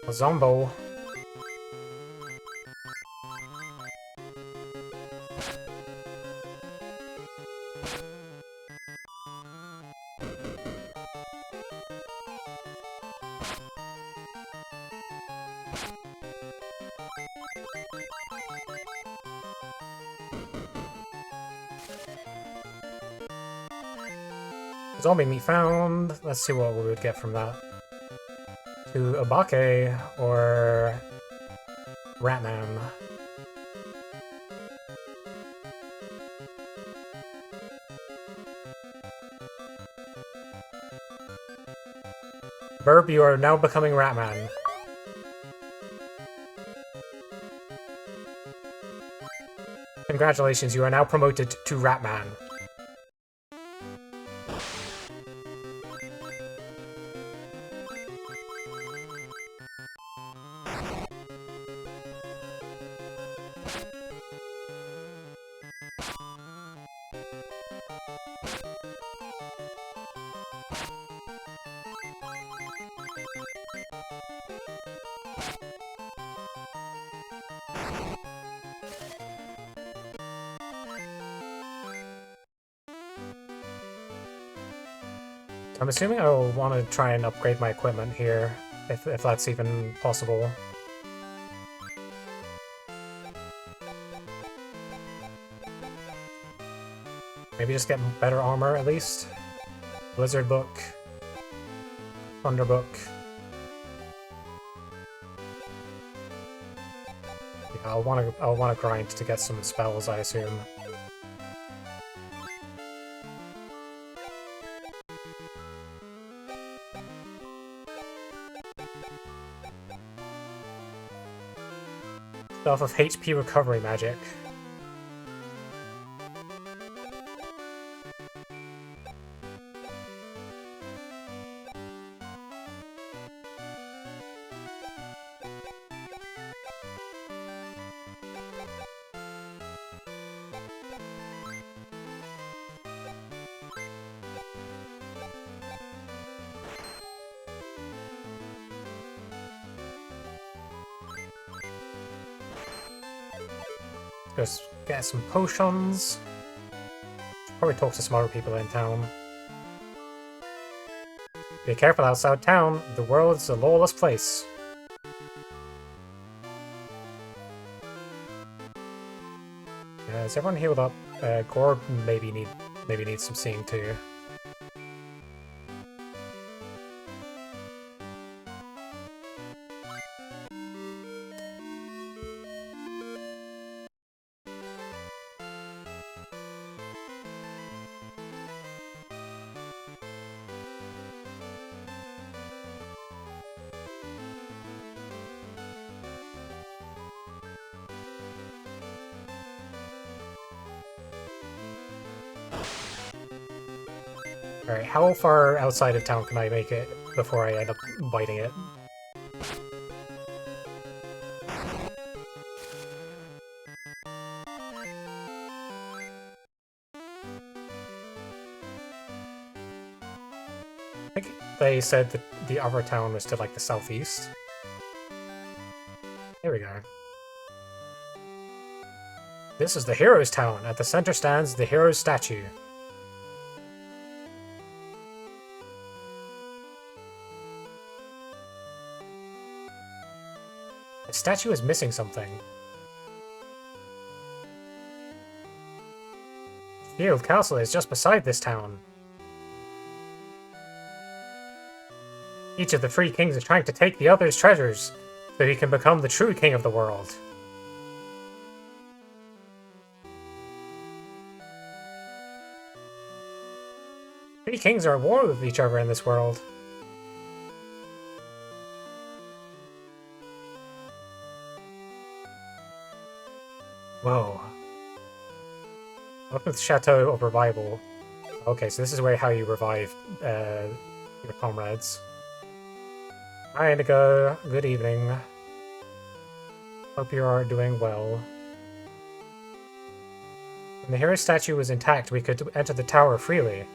A Zombo. Zombie meat found. Let's see what we would get from that. To Abake or Ratman. Burb, you are now becoming Ratman. Congratulations, you are now promoted to Ratman. I'm assuming I'll want to try and upgrade my equipment here, if that's even possible. Maybe just get better armor, at least. Blizzard Book. Thunder Book. Yeah, I'll wanna grind to get some spells, I assume. Stuff of HP recovery magic. Just get some potions. Probably talk to smarter people in town. Be careful outside town. The world's a lawless place. Is everyone healed up? Gorb maybe needs some seeing too. Alright, how far outside of town can I make it before I end up biting it? I think they said that the other town was to, like, the southeast. There we go. This is the hero's town. At the center stands the hero's statue. The statue is missing something. Field Castle is just beside this town. Each of the three kings is trying to take the other's treasures, so he can become the true king of the world. Three kings are at war with each other in this world. Whoa. Welcome to the Chateau of Revival. Okay, so this is how you revive your comrades. Hi, Indigo. Good evening. Hope you are doing well. When the hero statue was intact, we could enter the tower freely.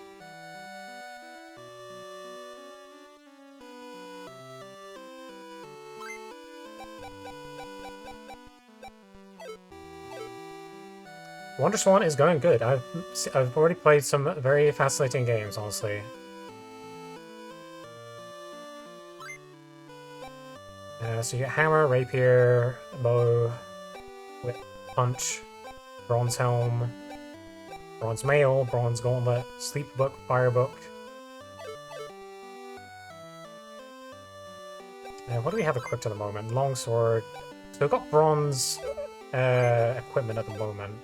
WonderSwan is going good. I've already played some very fascinating games, honestly. So you get hammer, rapier, bow, whip, punch, bronze helm, bronze mail, bronze gauntlet, sleep book, fire book. What do we have equipped at the moment? Longsword. So we've got bronze equipment at the moment.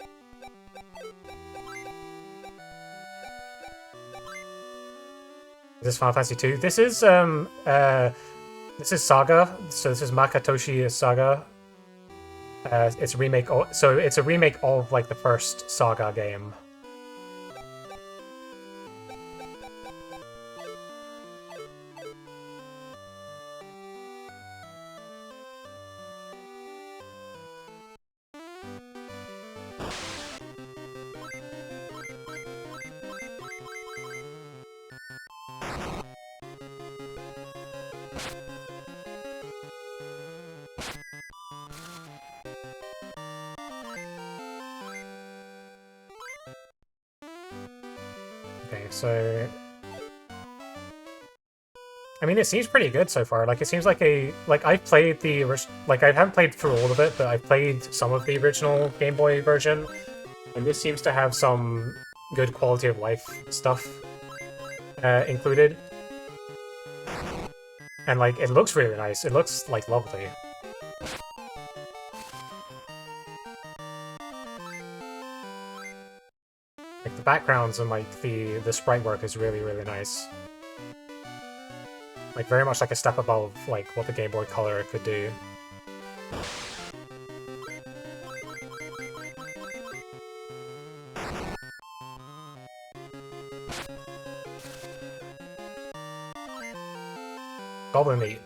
This is Final Fantasy 2. This is Saga. So this is Makatoshi Saga. It's a remake. So it's a remake of like the first Saga game. Okay, so I mean, it seems pretty good so far. Like, it seems like I've played like, I haven't played through all of it, but I've played some of the original Game Boy version, and this seems to have some good quality of life stuff included. And, like, it looks really nice. It looks, like, lovely. Like, the backgrounds and, like, the sprite work is really, really nice. Like, very much like a step above, like, what the Game Boy Color could do. Goblin meat.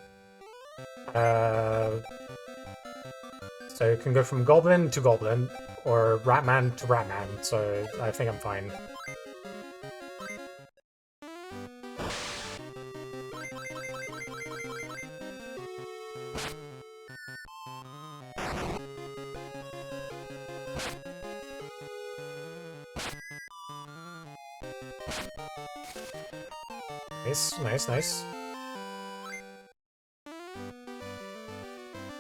So it can go from goblin to goblin, or ratman to ratman, so I think I'm fine. Nice, nice, nice.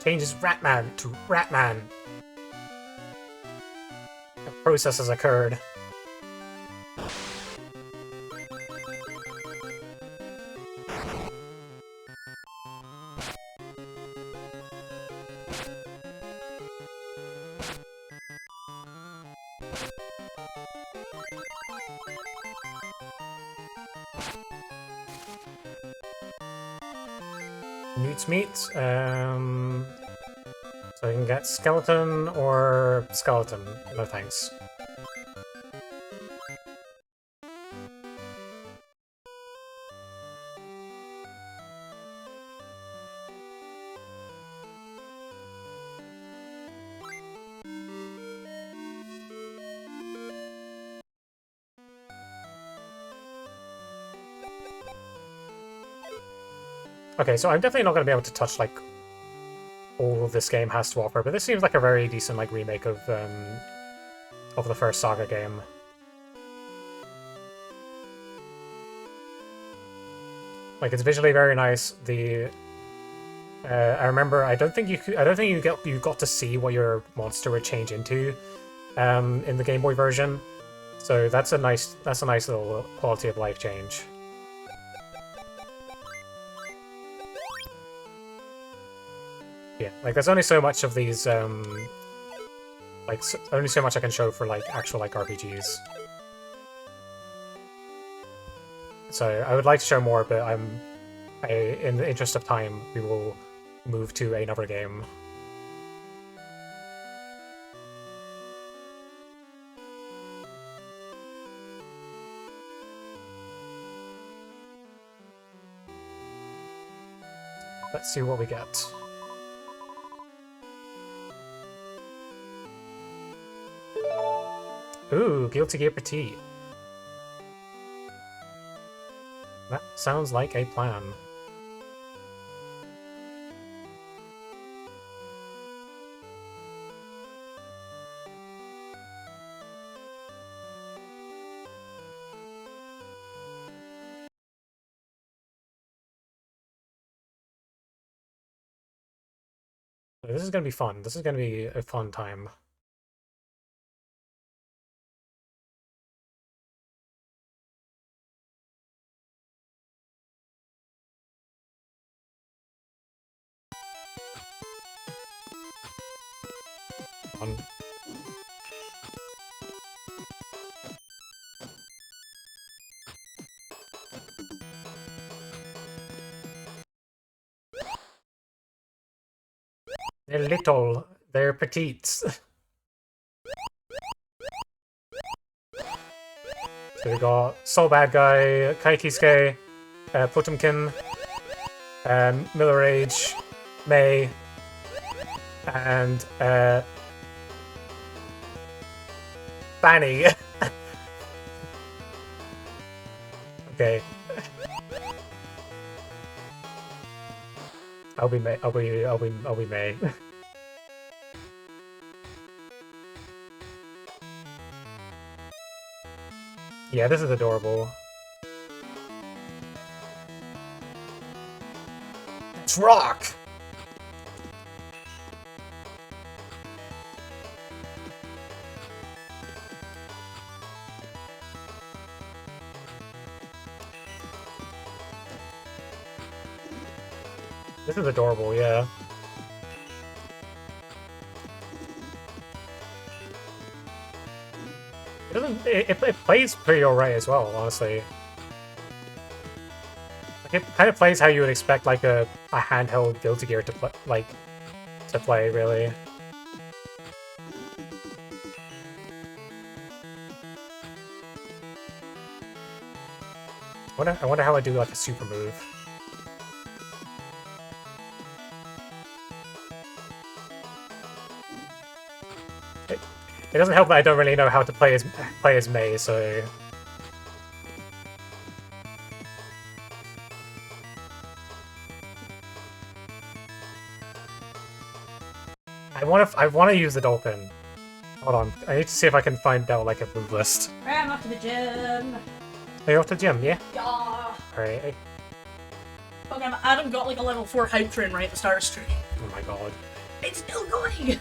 Changes Ratman to Ratman. A process has occurred. Newt's meat. So you can get skeleton or skeleton. No thanks. Okay, so I'm definitely not going to be able to touch, like, all this game has to offer, but this seems like a very decent, like, remake of the first Saga game. Like, it's visually very nice. I remember, I don't think you got to see what your monster would change into in the Game Boy version. So that's a nice little quality of life change. Yeah, like, there's only so much of these, like, only so much I can show for, like, actual, like, RPGs. So I would like to show more, but in the interest of time, we will move to another game. Let's see what we get. Ooh, Guilty Gear Petite. That sounds like a plan. This is gonna be fun. This is gonna be a fun time. Fun. They're little. They're petites. So we got Soul Bad Guy, Kaikisuke, Potemkin, Miller Age, May, and Banny. Okay. I'll be May. I'll be May. Yeah, this is adorable. Let's rock! This is adorable, yeah. It plays pretty alright as well, honestly. Like, it kind of plays how you would expect like a handheld Guilty Gear to play, really. I wonder how I do like a super move. It doesn't help that I don't really know how to play as Mei, so I want to use the dolphin. Hold on, I need to see if I can find out like a move list. I'm off to the gym. Are you off to the gym? Yeah. Yeah. Alright. Okay, Adam got like a level 4 hype train right at the start of the stream. Oh my god. It's still going!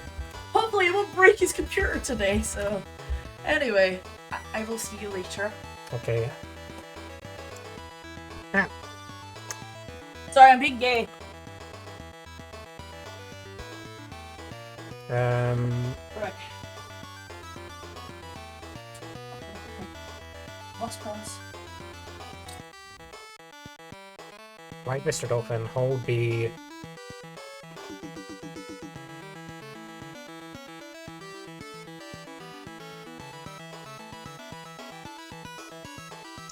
Hopefully it won't break his computer today, so... Anyway, I will see you later. Okay. Sorry, I'm being gay. Right. What's cross? Right, Mr. Dolphin, hold B.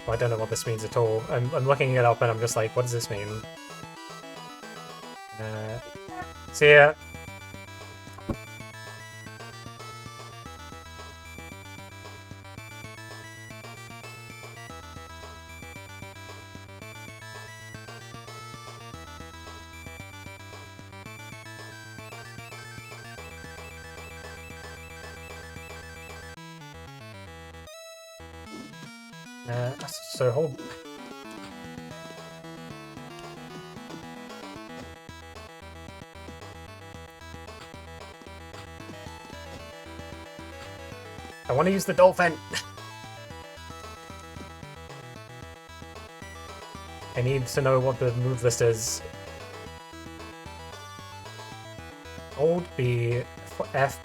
I don't know what this means at all. I'm looking it up and I'm just like, what does this mean? See ya. So hold. I want to use the dolphin. I need to know what the move list is. Hold B, F.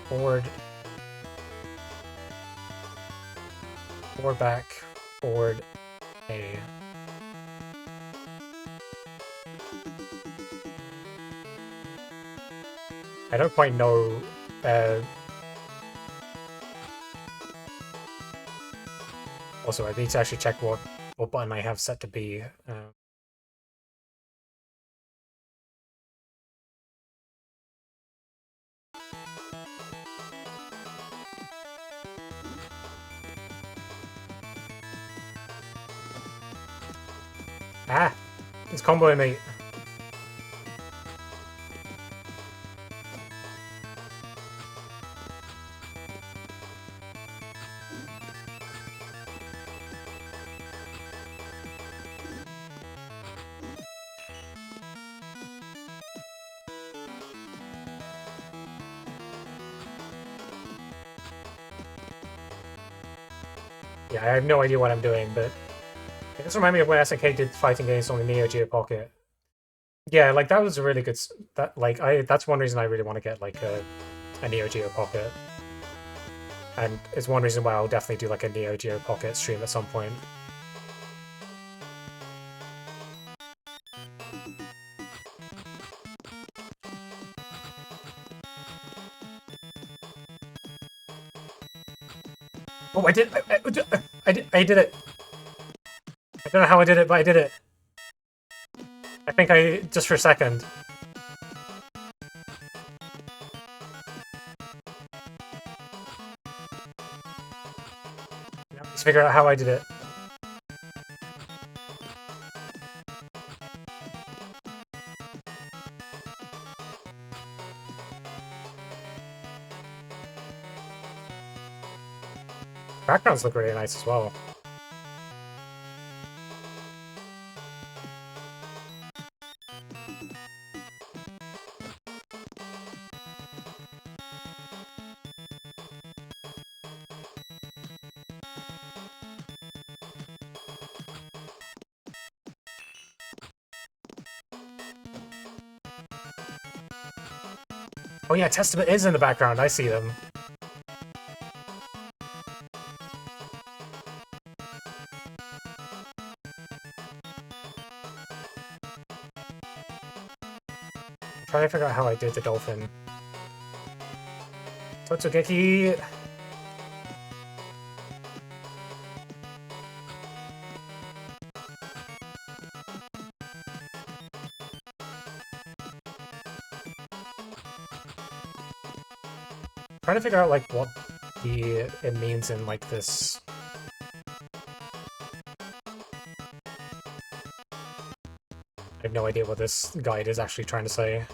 Forward. Forward back. Forward A. I don't quite know. Also, I need to actually check what button I have set to be. Ah! It's comboing me. Yeah, I have no idea what I'm doing, but it does remind me of when SNK did fighting games on the Neo Geo Pocket. Yeah, like that was a really good. That's one reason I really want to get like a Neo Geo Pocket, and it's one reason why I'll definitely do like a Neo Geo Pocket stream at some point. Oh, I did it! I don't know how I did it, but I did it. I think just for a second. Let's figure out how I did it. Backgrounds look really nice as well. Oh yeah, Testament is in the background. I see them. Trying to figure out how I did the dolphin. Totsugeki! Trying to figure out like what it means in like this. I have no idea what this guide is actually trying to say.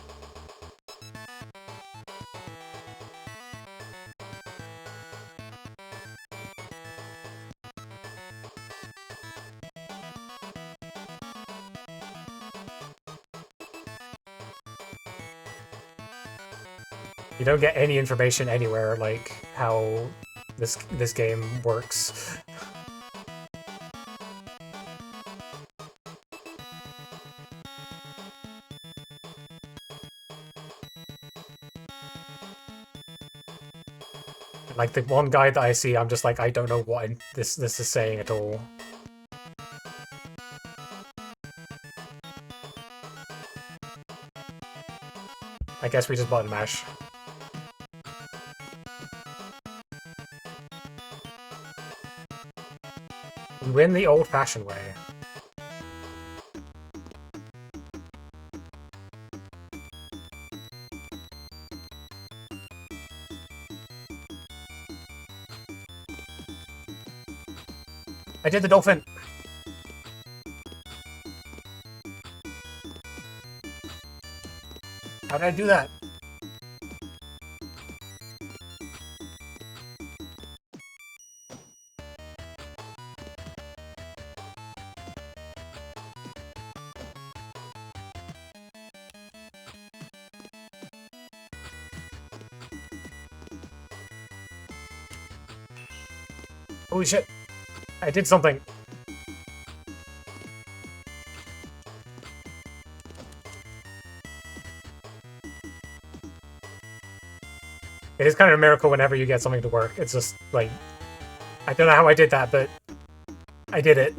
You don't get any information anywhere, like how this game works. Like the one guide that I see, I'm just like, I don't know what this is saying at all. I guess we just button mash. We win the old-fashioned way. I did the dolphin! How did I do that? Holy shit! I did something! It is kind of a miracle whenever you get something to work. It's just, like... I don't know how I did that, but... I did it.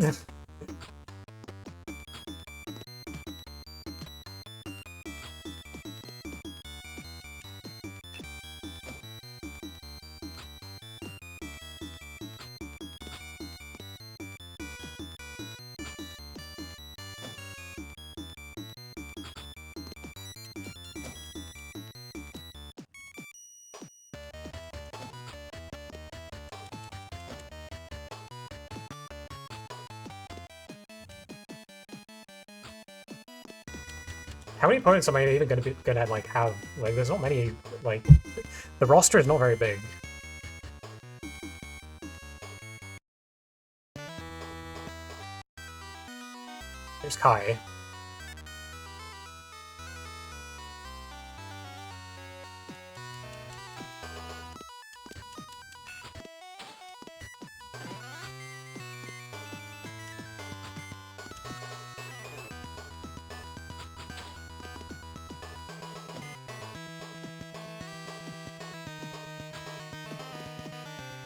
How many opponents am I even gonna like have? Like, there's not many. Like, the roster is not very big. There's Kai.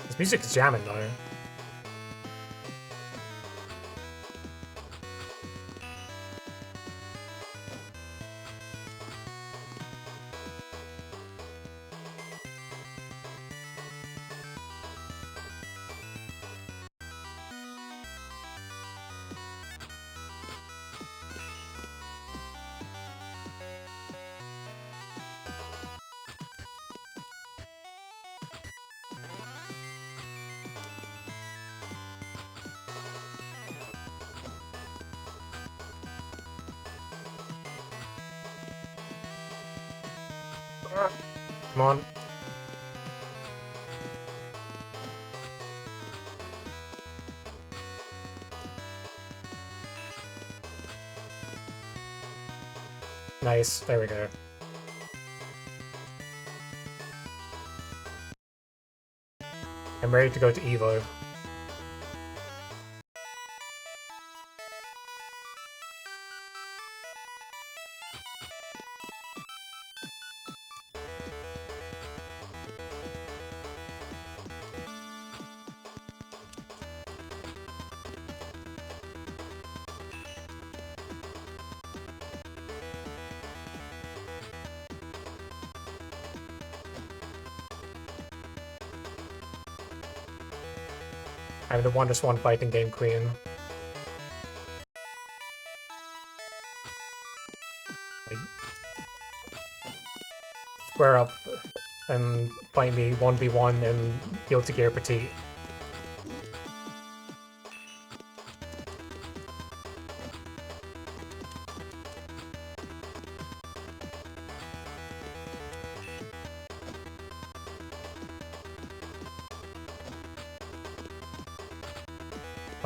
This music is jamming though. Come on. Nice. There we go. I'm ready to go to Evo. I'm the WonderSwan fighting game queen. Like, square up and fight me 1v1 in Guilty Gear Petite.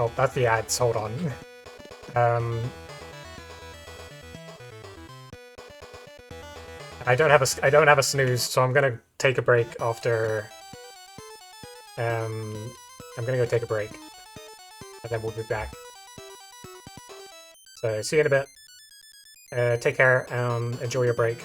Oh, that's the ads. Hold on. I don't have a snooze, so I'm gonna take a break after. I'm gonna go take a break, and then we'll be back. So see you in a bit. Take care and enjoy your break.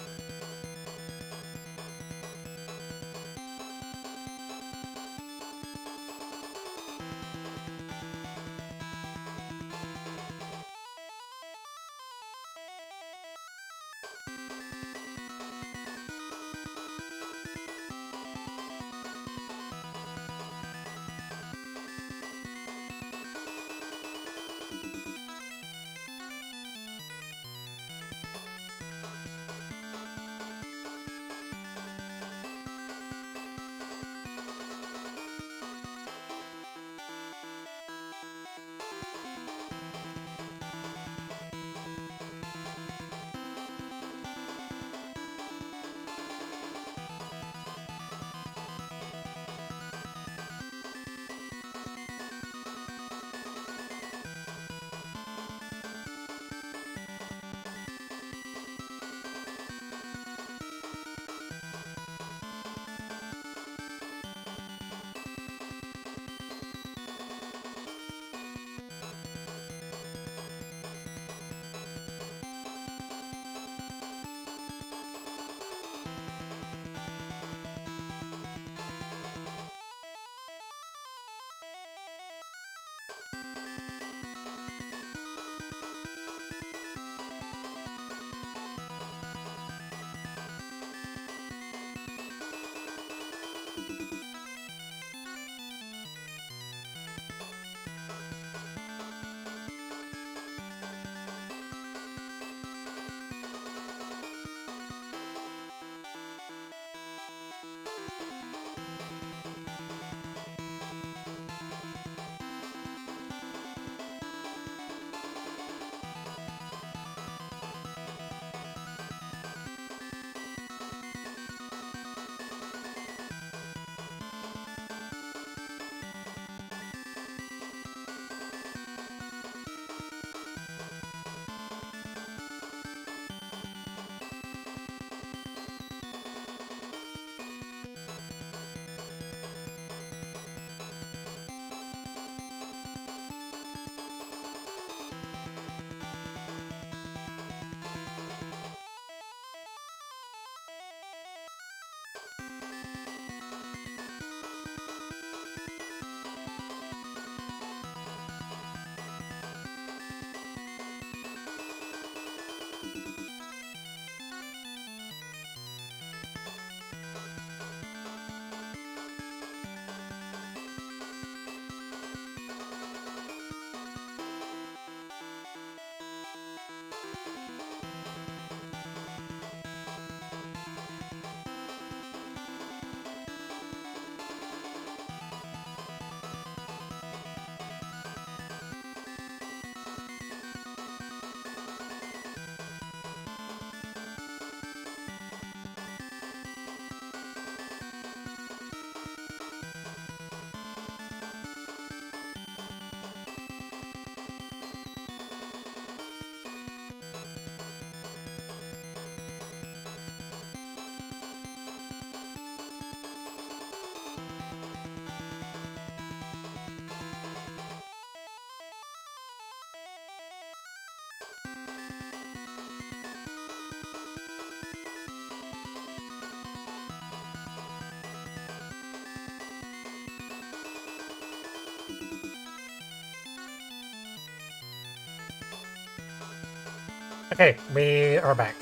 Okay, we are back.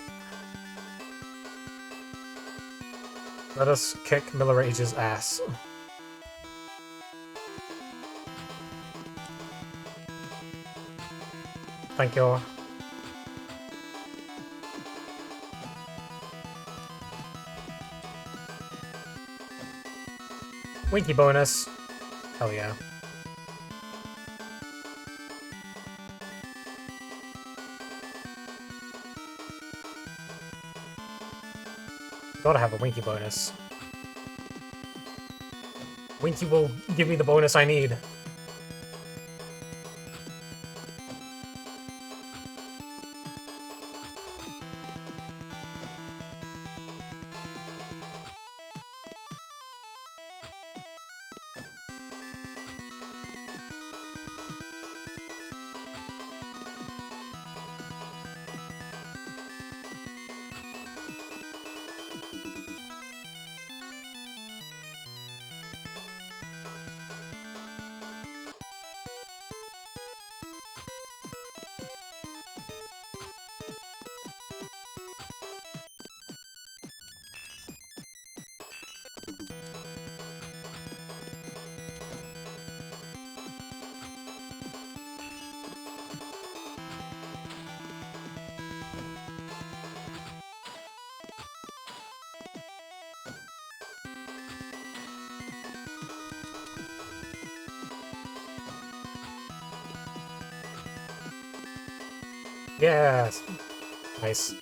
Let us kick Miller Age's ass. thank you. Winky bonus. Hell yeah. Gotta have a Winky bonus. Winky will give me the bonus I need. Yes! Nice.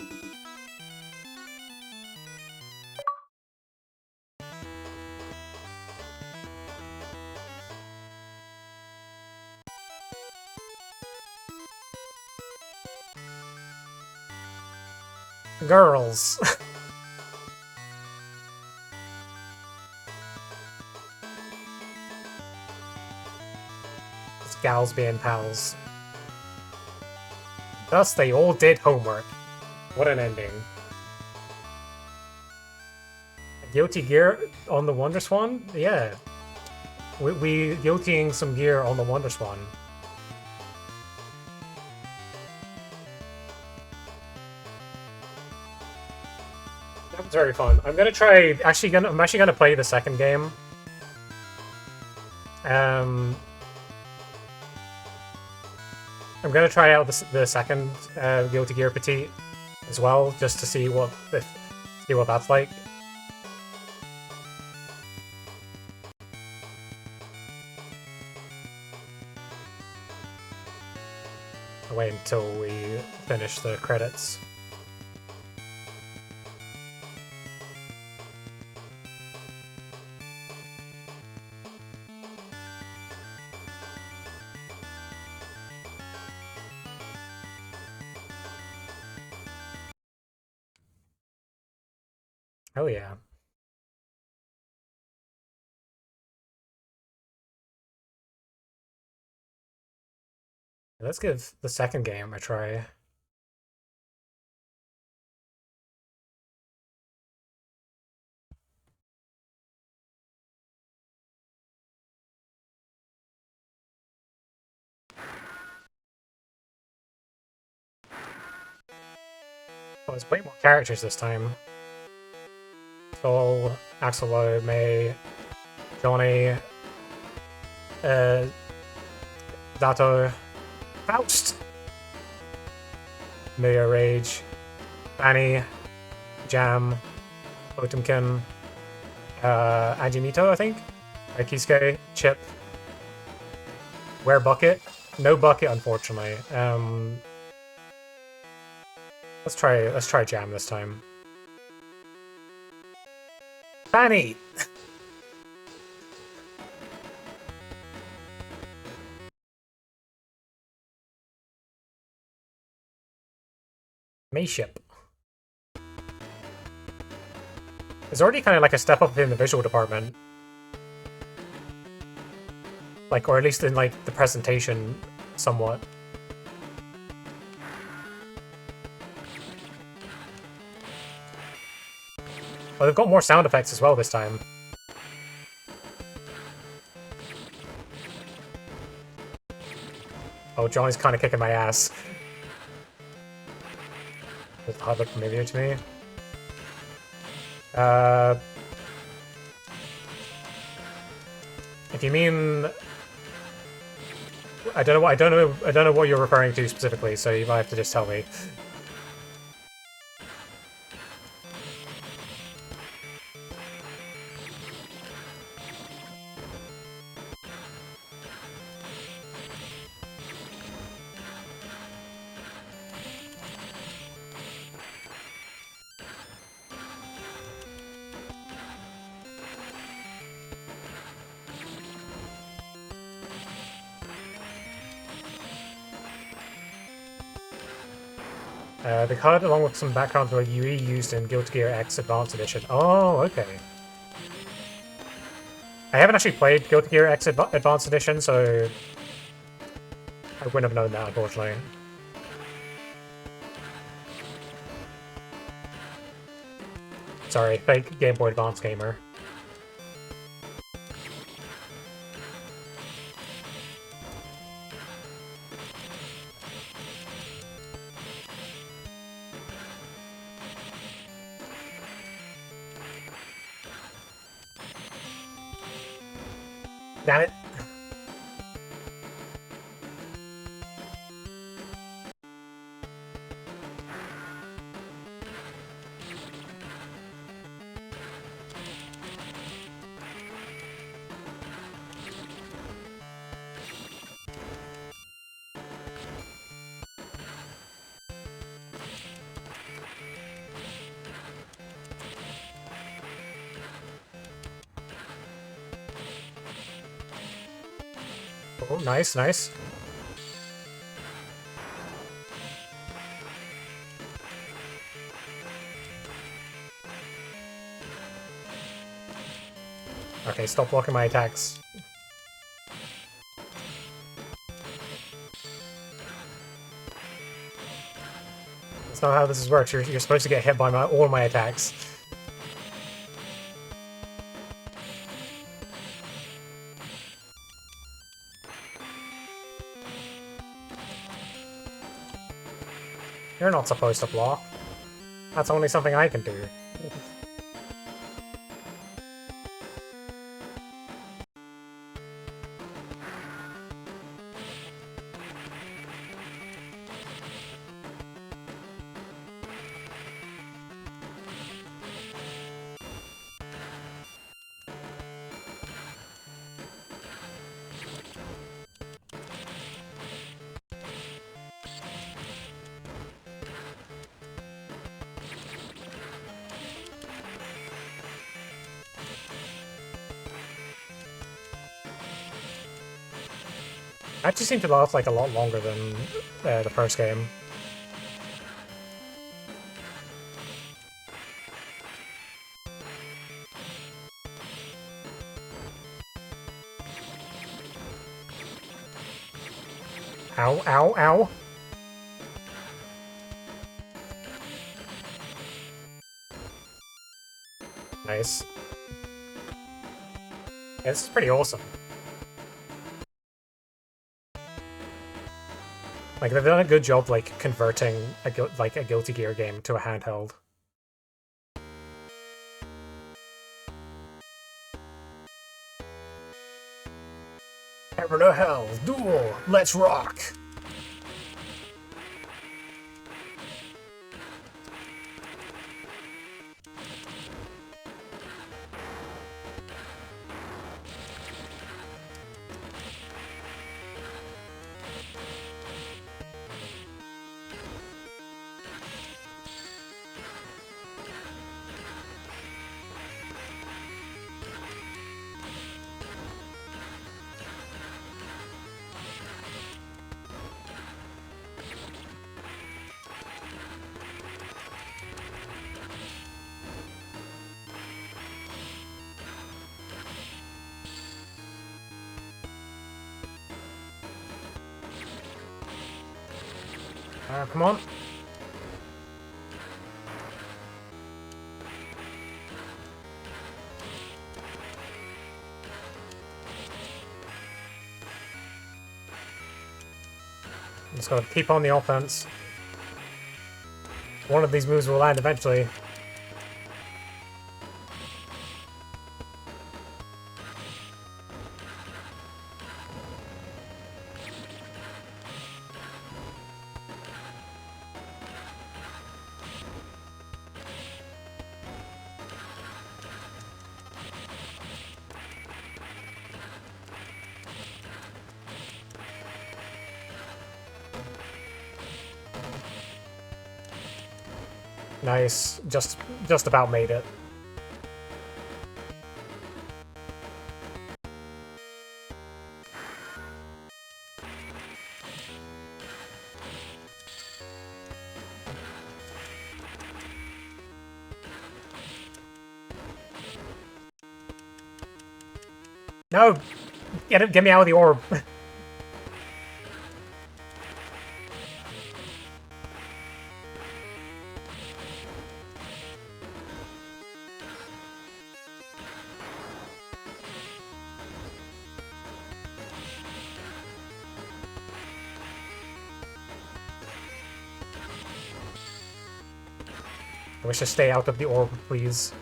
Girls! It's gals being pals. Thus they all did homework. What an ending. Guilty gear on the WonderSwan? Yeah. We guiltying some gear on the WonderSwan. That was very fun. I'm gonna try. I'm actually gonna play the second game. I'm gonna try out the second Guilty Gear Petite as well, just to see what that's like. I'll wait until we finish the credits. Oh yeah. Let's give the second game a try. Oh, there's way more characters this time. Sol, Axelo, May, Johnny, Dato, Faust, Mia Rage, Annie, Jam, Potemkin, Ajimito, I think, Kisuke, Chip, Where Bucket? No Bucket, unfortunately. Let's try Jam this time. Fanny! Mayship. It's already kind of like a step up in the visual department. Like, or at least in like the presentation, somewhat. Well, they've got more sound effects as well this time. Oh, Johnny's kind of kicking my ass. Does that look familiar to me? If you mean I don't know what I don't know what you're referring to specifically, so you might have to just tell me. The card, along with some backgrounds, were reused in Guilty Gear X Advanced Edition. Oh, okay. I haven't actually played Guilty Gear X Advanced Edition, so I wouldn't have known that, unfortunately. Sorry, fake Game Boy Advance gamer. Damn it. Oh, nice, nice. Okay, stop blocking my attacks. That's not how this works. You're supposed to get hit by all my attacks. You're not supposed to block. That's only something I can do. Actually seemed to last like a lot longer than the first game. Ow, ow, ow. Nice. Yeah, this is pretty awesome. Like, they've done a good job, like, converting a Guilty Gear game to a handheld. Heaven to hell, duel, let's rock! Come on. Just gotta keep on the offense. One of these moves will land eventually. Nice. Just about made it. No! Get me out of the orb! I wish to stay out of the orb, please.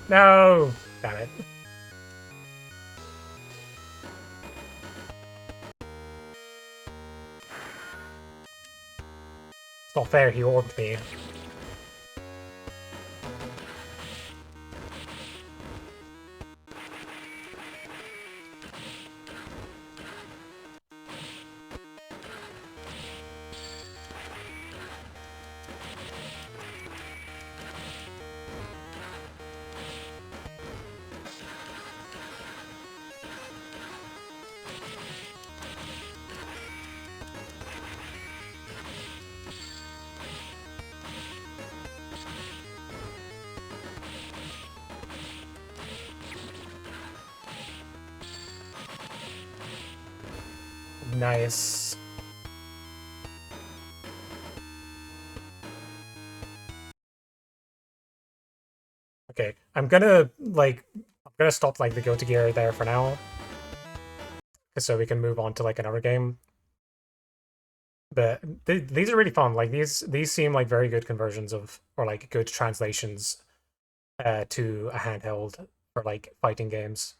No! Damn it. It's not fair, he orbed me. Nice. Okay, I'm gonna stop like the go-to gear there for now. So we can move on to like another game. But these are really fun. Like these seem like very good conversions of, or like good translations to a handheld for like fighting games.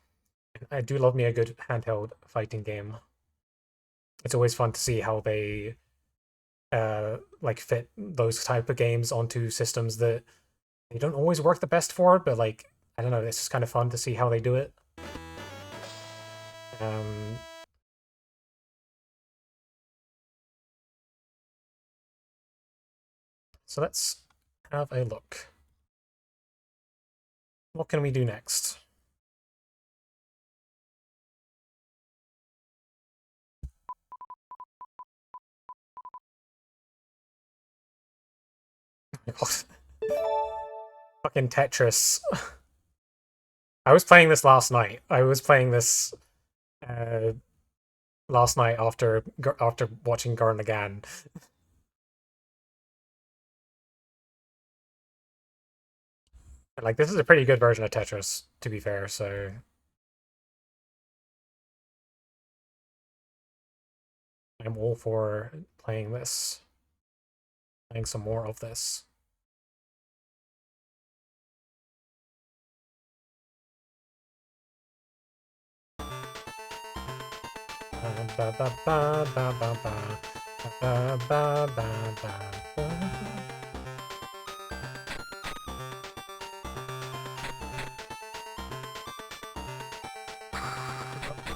I do love me a good handheld fighting game. It's always fun to see how they like fit those type of games onto systems that they don't always work the best for, but like I don't know, it's just kind of fun to see how they do it. So let's have a look. What can we do next? Fucking Tetris. I was playing this last night. I was playing this last night after watching Gurren Lagann. Like, this is a pretty good version of Tetris, to be fair, so... I'm all for playing this. Playing some more of this.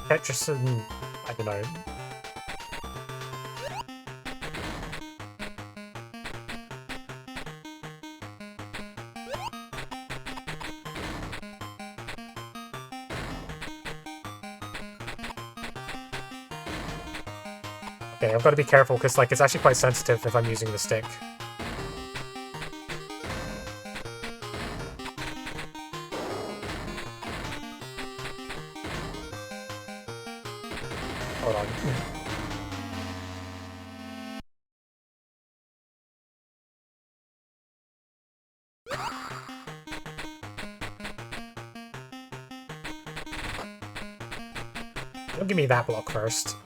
Tetris and... I don't know. Okay, I've got to be careful because like it's actually quite sensitive if I'm using the stick. Hold on. Don't give me that block first.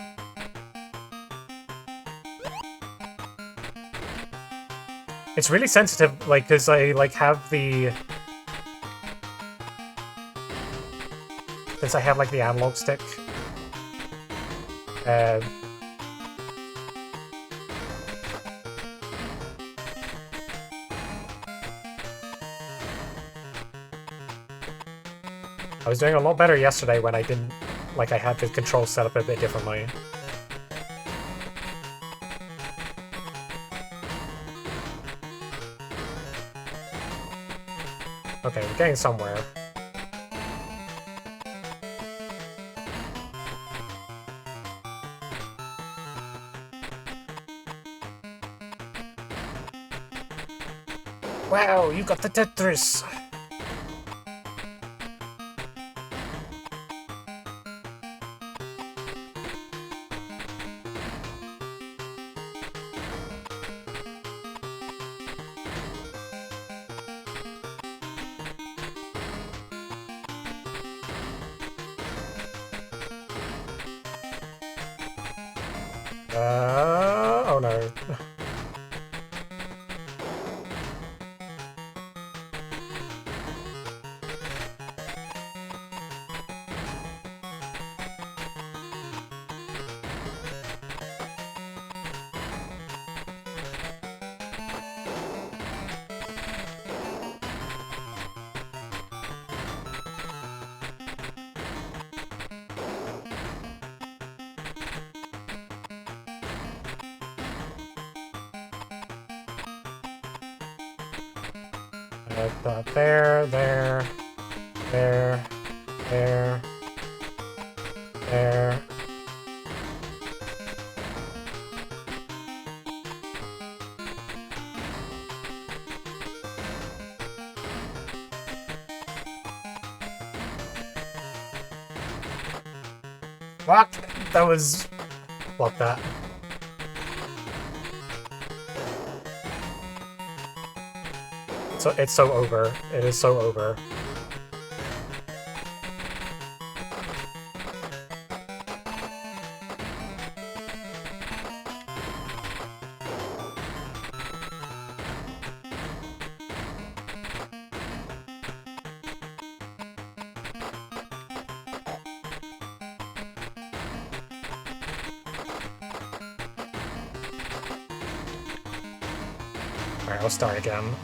It's really sensitive, like, because I, like, have the... I have like the analog stick. I was doing a lot better yesterday when I didn't, like I had the controls set up a bit differently. Okay, we're getting somewhere. Wow, you got the Tetris! Oh no. There, there, there, there, there. Fuck! That was... Fuck that. So it's so over. It is so over. Alright, I'll start again.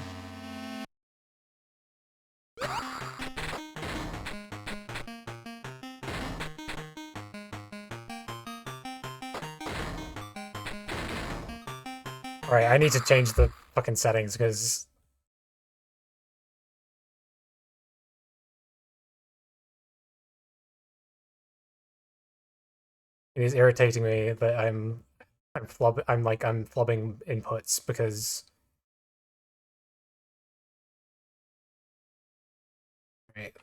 Alright, I need to change the fucking settings, because... it is irritating me that I'm flubbing inputs, because... Right.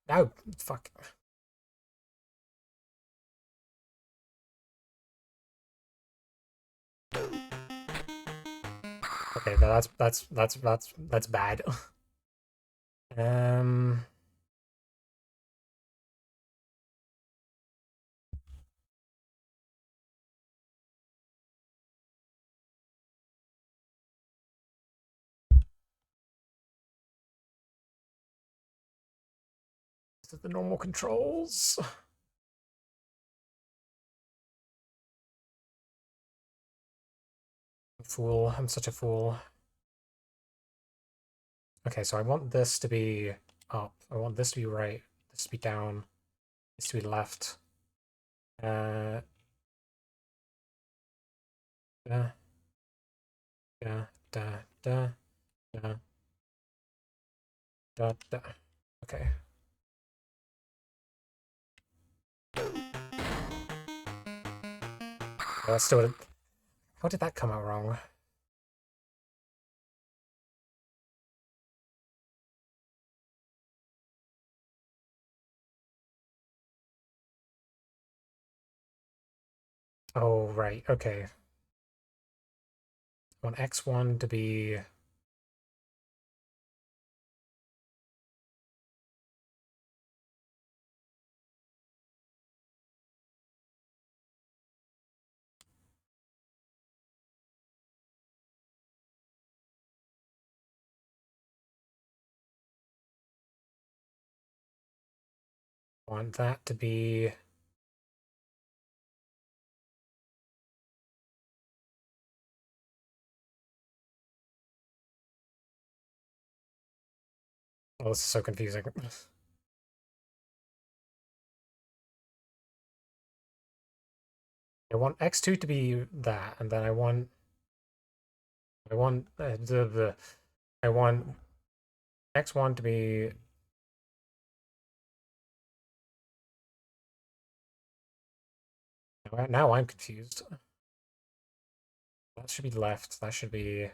No, fuck. Okay, that's bad. Um... Is it the normal controls? Fool, I'm such a fool. Okay, so I want this to be up. I want this to be right. This to be down. This to be left. Da, da, da, da, da, da, da. Okay. That's still... How did that come out wrong? Oh, right, okay. I want X1 to be... want that to be... Oh, this is so confusing. I want X2 to be that, and then I want I want X1 to be... Now I'm confused. That should be left. That should be...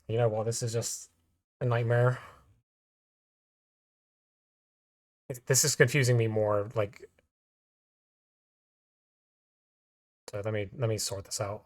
You know what? This is just a nightmare. This is confusing me more. Like, so let me sort this out.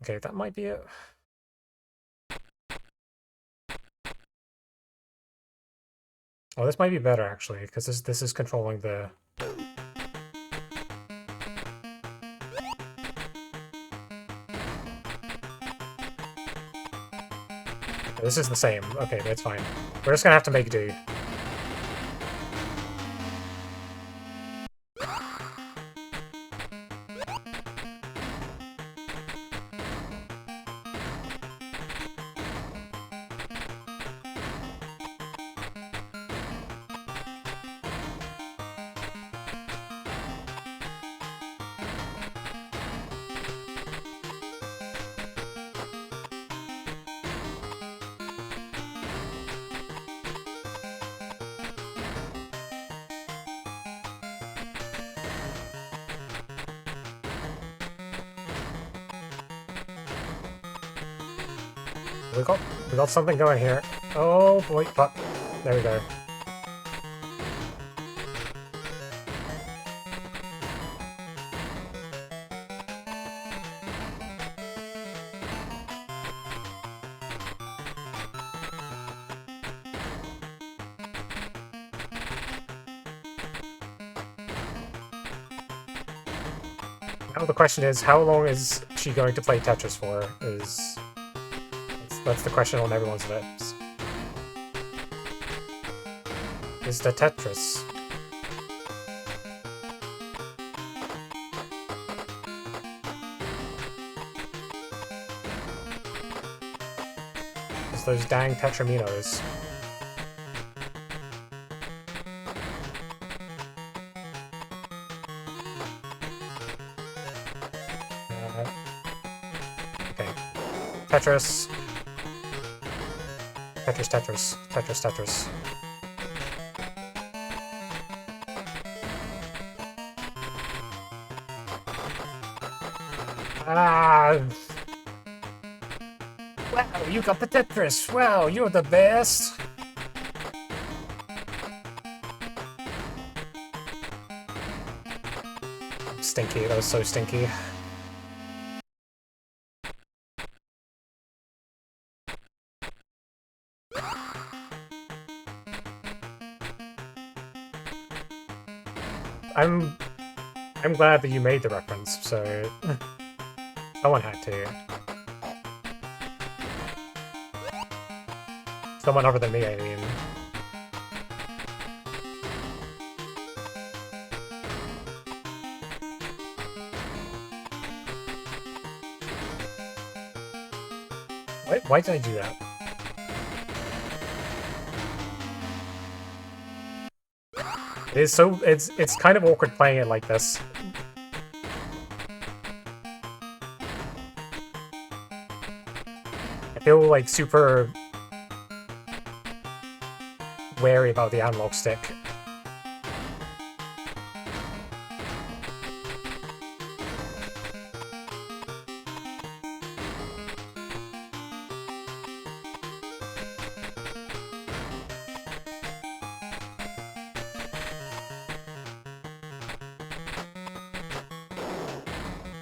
Okay, that might be it. Oh, this might be better actually, because this is controlling the... This is the same. Okay, that's fine. We're just gonna have to make do. We got something going here. Oh boy, fuck. There we go. Now the question is, how long is she going to play Tetris for? That's the question on everyone's lips. Is the Tetris? It's those dang Tetraminos. Okay. Tetris. Tetris. Ah! Wow, you got the Tetris! Wow, you're the best! Stinky, that was so stinky. I'm glad that you made the reference, so someone had to. Someone other than me, I mean. Why did I do that? It's kind of awkward playing it like this. I feel like super wary about the analog stick.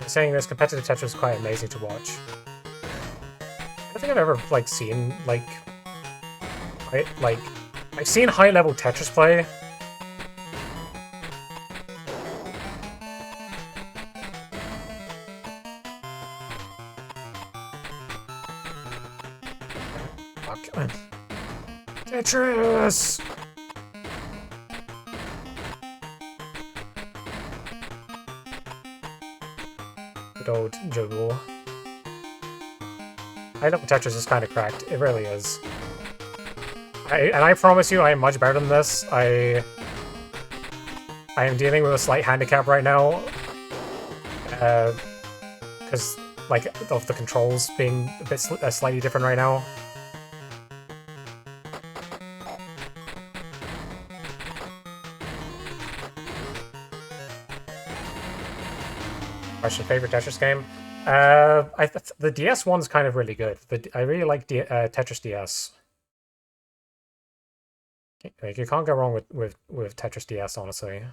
Saying this, competitive Tetris is quite amazing to watch. I don't think I've ever like seen I've seen high-level Tetris play. Fuck. Tetris! Good old Joe. High-level Tetris is kind of cracked. It really is. And I promise you, I am much better than this. I am dealing with a slight handicap right now, because like of the controls being a bit slightly different right now. Question: favorite Tetris game? The DS one's kind of really good. I really like Tetris DS. Like, you can't go wrong with Tetris DS, honestly. I'm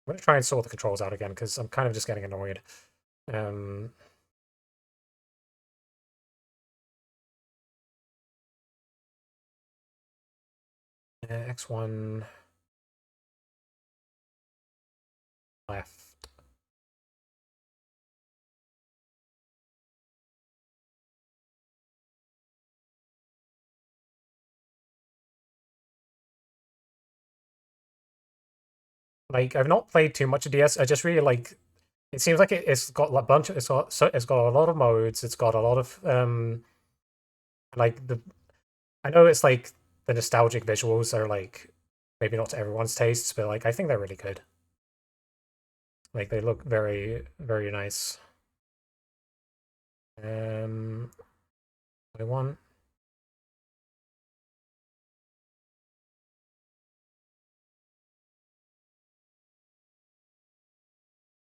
gonna try and sort the controls out again because I'm kind of just getting annoyed. X1 left. Like, I've not played too much of DS. I just really like. It seems like it's got a bunch. It's got a lot of modes. It's got a lot of like the. I know it's like the nostalgic visuals are like maybe not to everyone's tastes, but like I think they're really good. Like they look very, very nice. I want.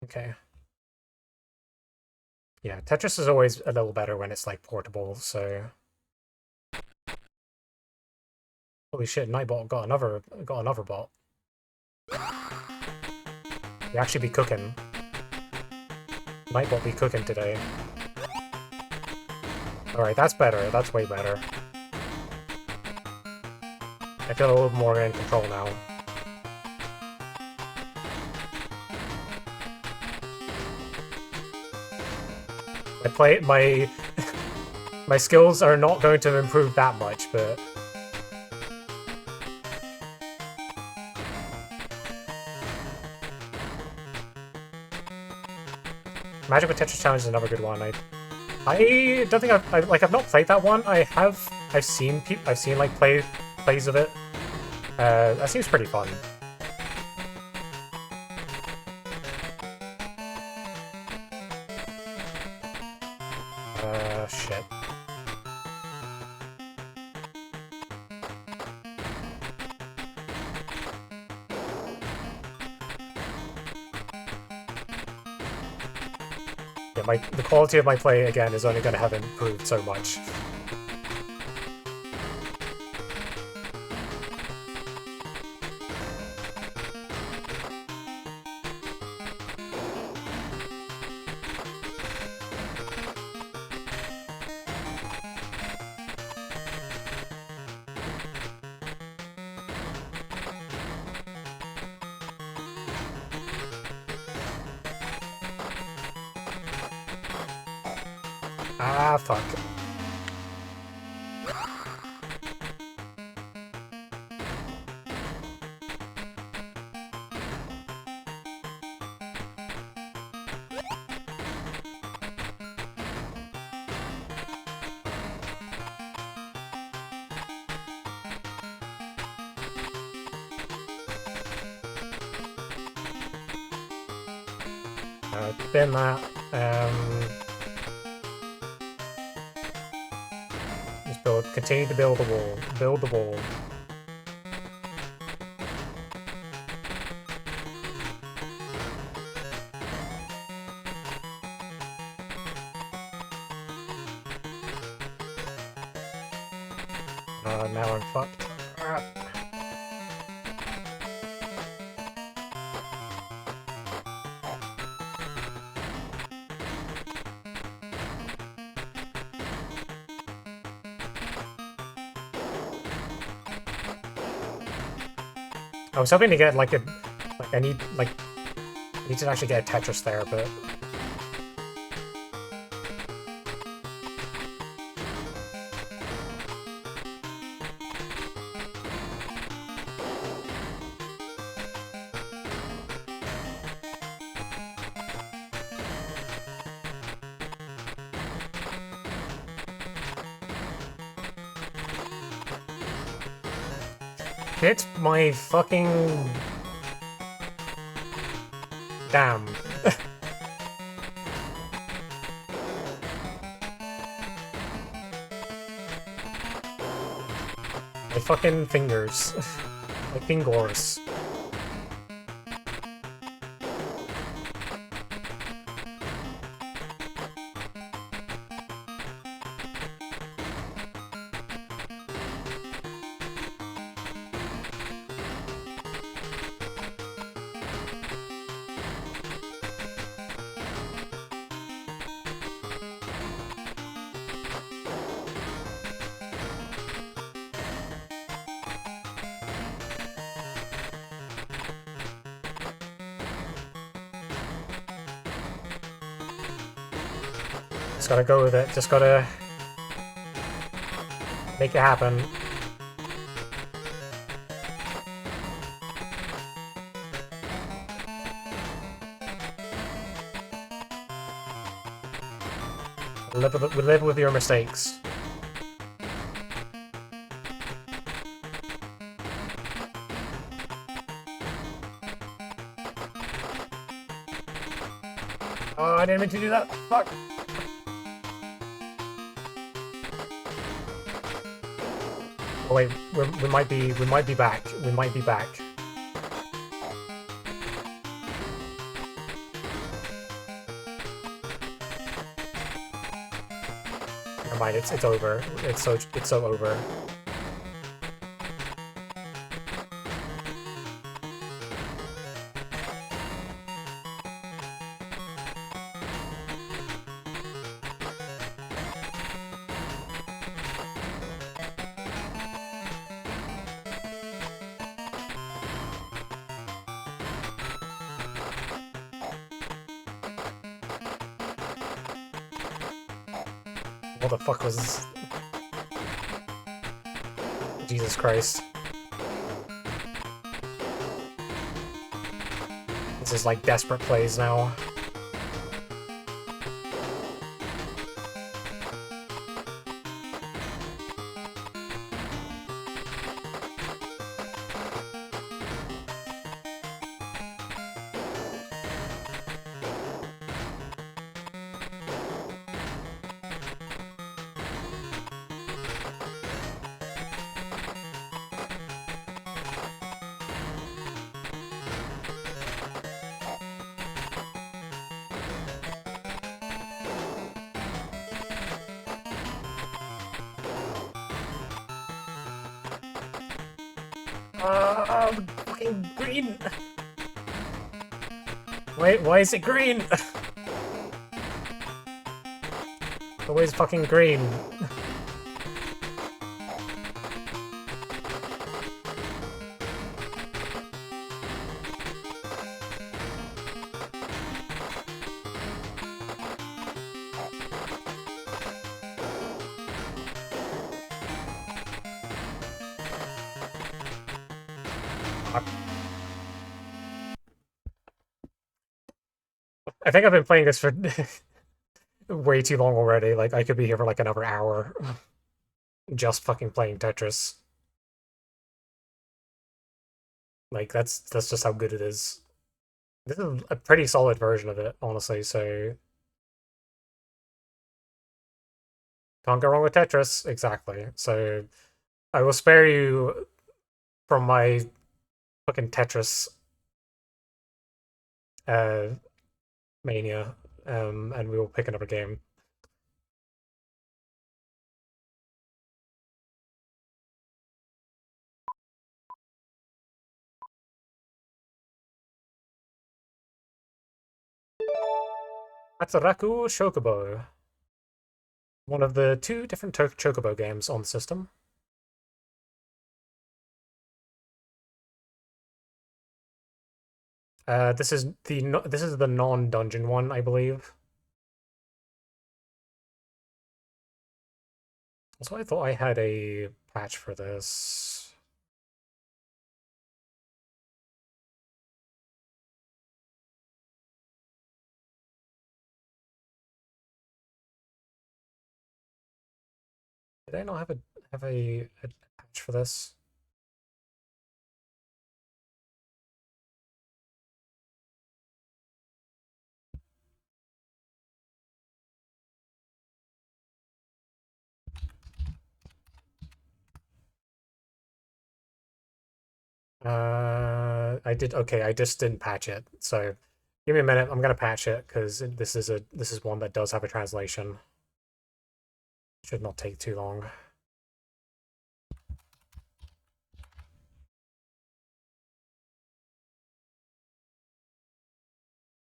Okay. Yeah, Tetris is always a little better when it's like portable, so. Holy shit, Nightbot got another bot. You actually be cooking. Nightbot be cooking today. Alright, that's better. That's way better. I feel a little more in control now. My skills are not going to improve that much, but Magic with Tetris Challenge is another good one. I don't think I've not played that one. I've seen like plays of it. That seems pretty fun. Shit. Yeah, the quality of my play again is only going to have improved so much. Ah, fuck. Spin that. Just build. Continue to build the wall. Build the wall. Now I'm fucked. I was hoping to get like I need to actually get a Tetris there, but hit my fucking... Damn. My fucking fingers. My fingers. Just gotta go with it. Just gotta make it happen. Live with your mistakes. Oh, I didn't mean to do that. Fuck. Oh wait, we might be back. We might be back. Never mind, it's over. It's so over. What the fuck was this? Jesus Christ. This is like desperate plays now. Fucking green! Wait, why is it green? Always fucking green. I think I've been playing this for way too long already. Like, I could be here for like another hour. Just fucking playing Tetris. Like, that's just how good it is. This is a pretty solid version of it, honestly, so... Can't go wrong with Tetris, exactly. So I will spare you from my fucking Tetris uh, mania, and we will pick another game. Hatsuraku Chocobo. One of the two different Chocobo games on the system. This is the non-dungeon one, I believe. Also, I thought I had a patch for this. Did I not have a patch for this? I did. Okay, I just didn't patch it. So give me a minute. I'm gonna patch it because this is one that does have a translation. Should not take too long.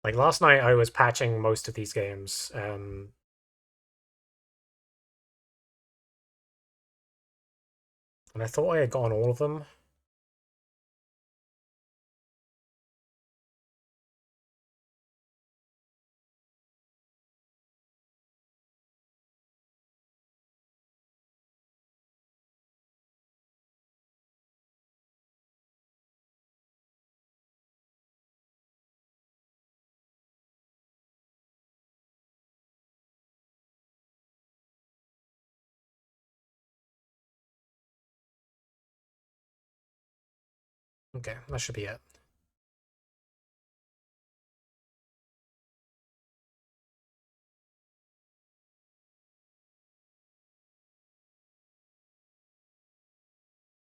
Like last night, I was patching most of these games. And I thought I had gotten all of them. Okay, that should be it.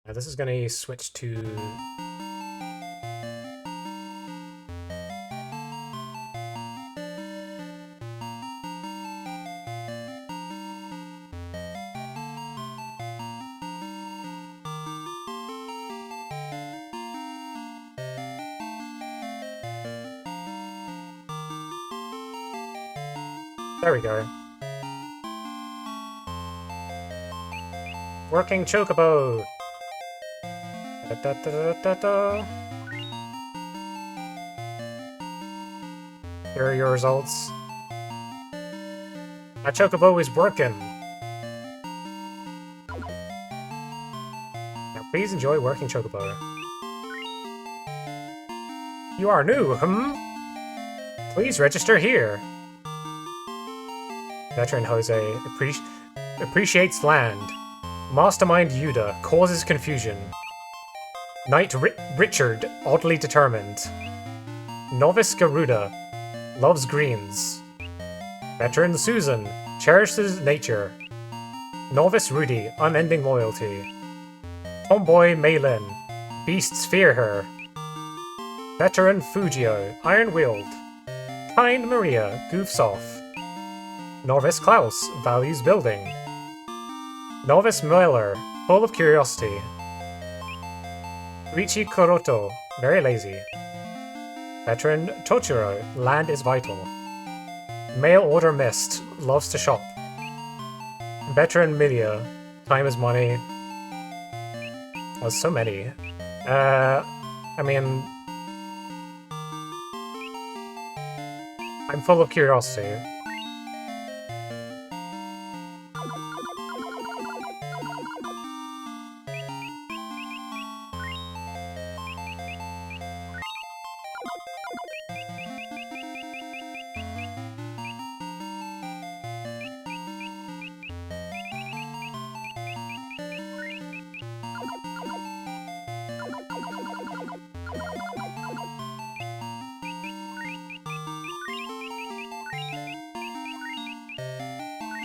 Now this is gonna switch to... There we go. Working Chocobo! Da, da, da, da, da, da. Here are your results. My Chocobo is working! Now please enjoy Working Chocobo. You are new, Please register here. Veteran Jose appreciates land. Mastermind Yuda causes confusion. Knight Richard oddly determined. Novice Garuda loves greens. Veteran Susan cherishes nature. Novice Rudy unending loyalty. Tomboy Maylin beasts fear her. Veteran Fujio iron-willed. Kind Maria goofs off. Novice Klaus values building. Novice Miller, full of curiosity. Richi Kuroto, very lazy. Veteran Tochiro, land is vital. Mail order missed, loves to shop. Veteran Milia, time is money. Oh, so many. I mean... I'm full of curiosity.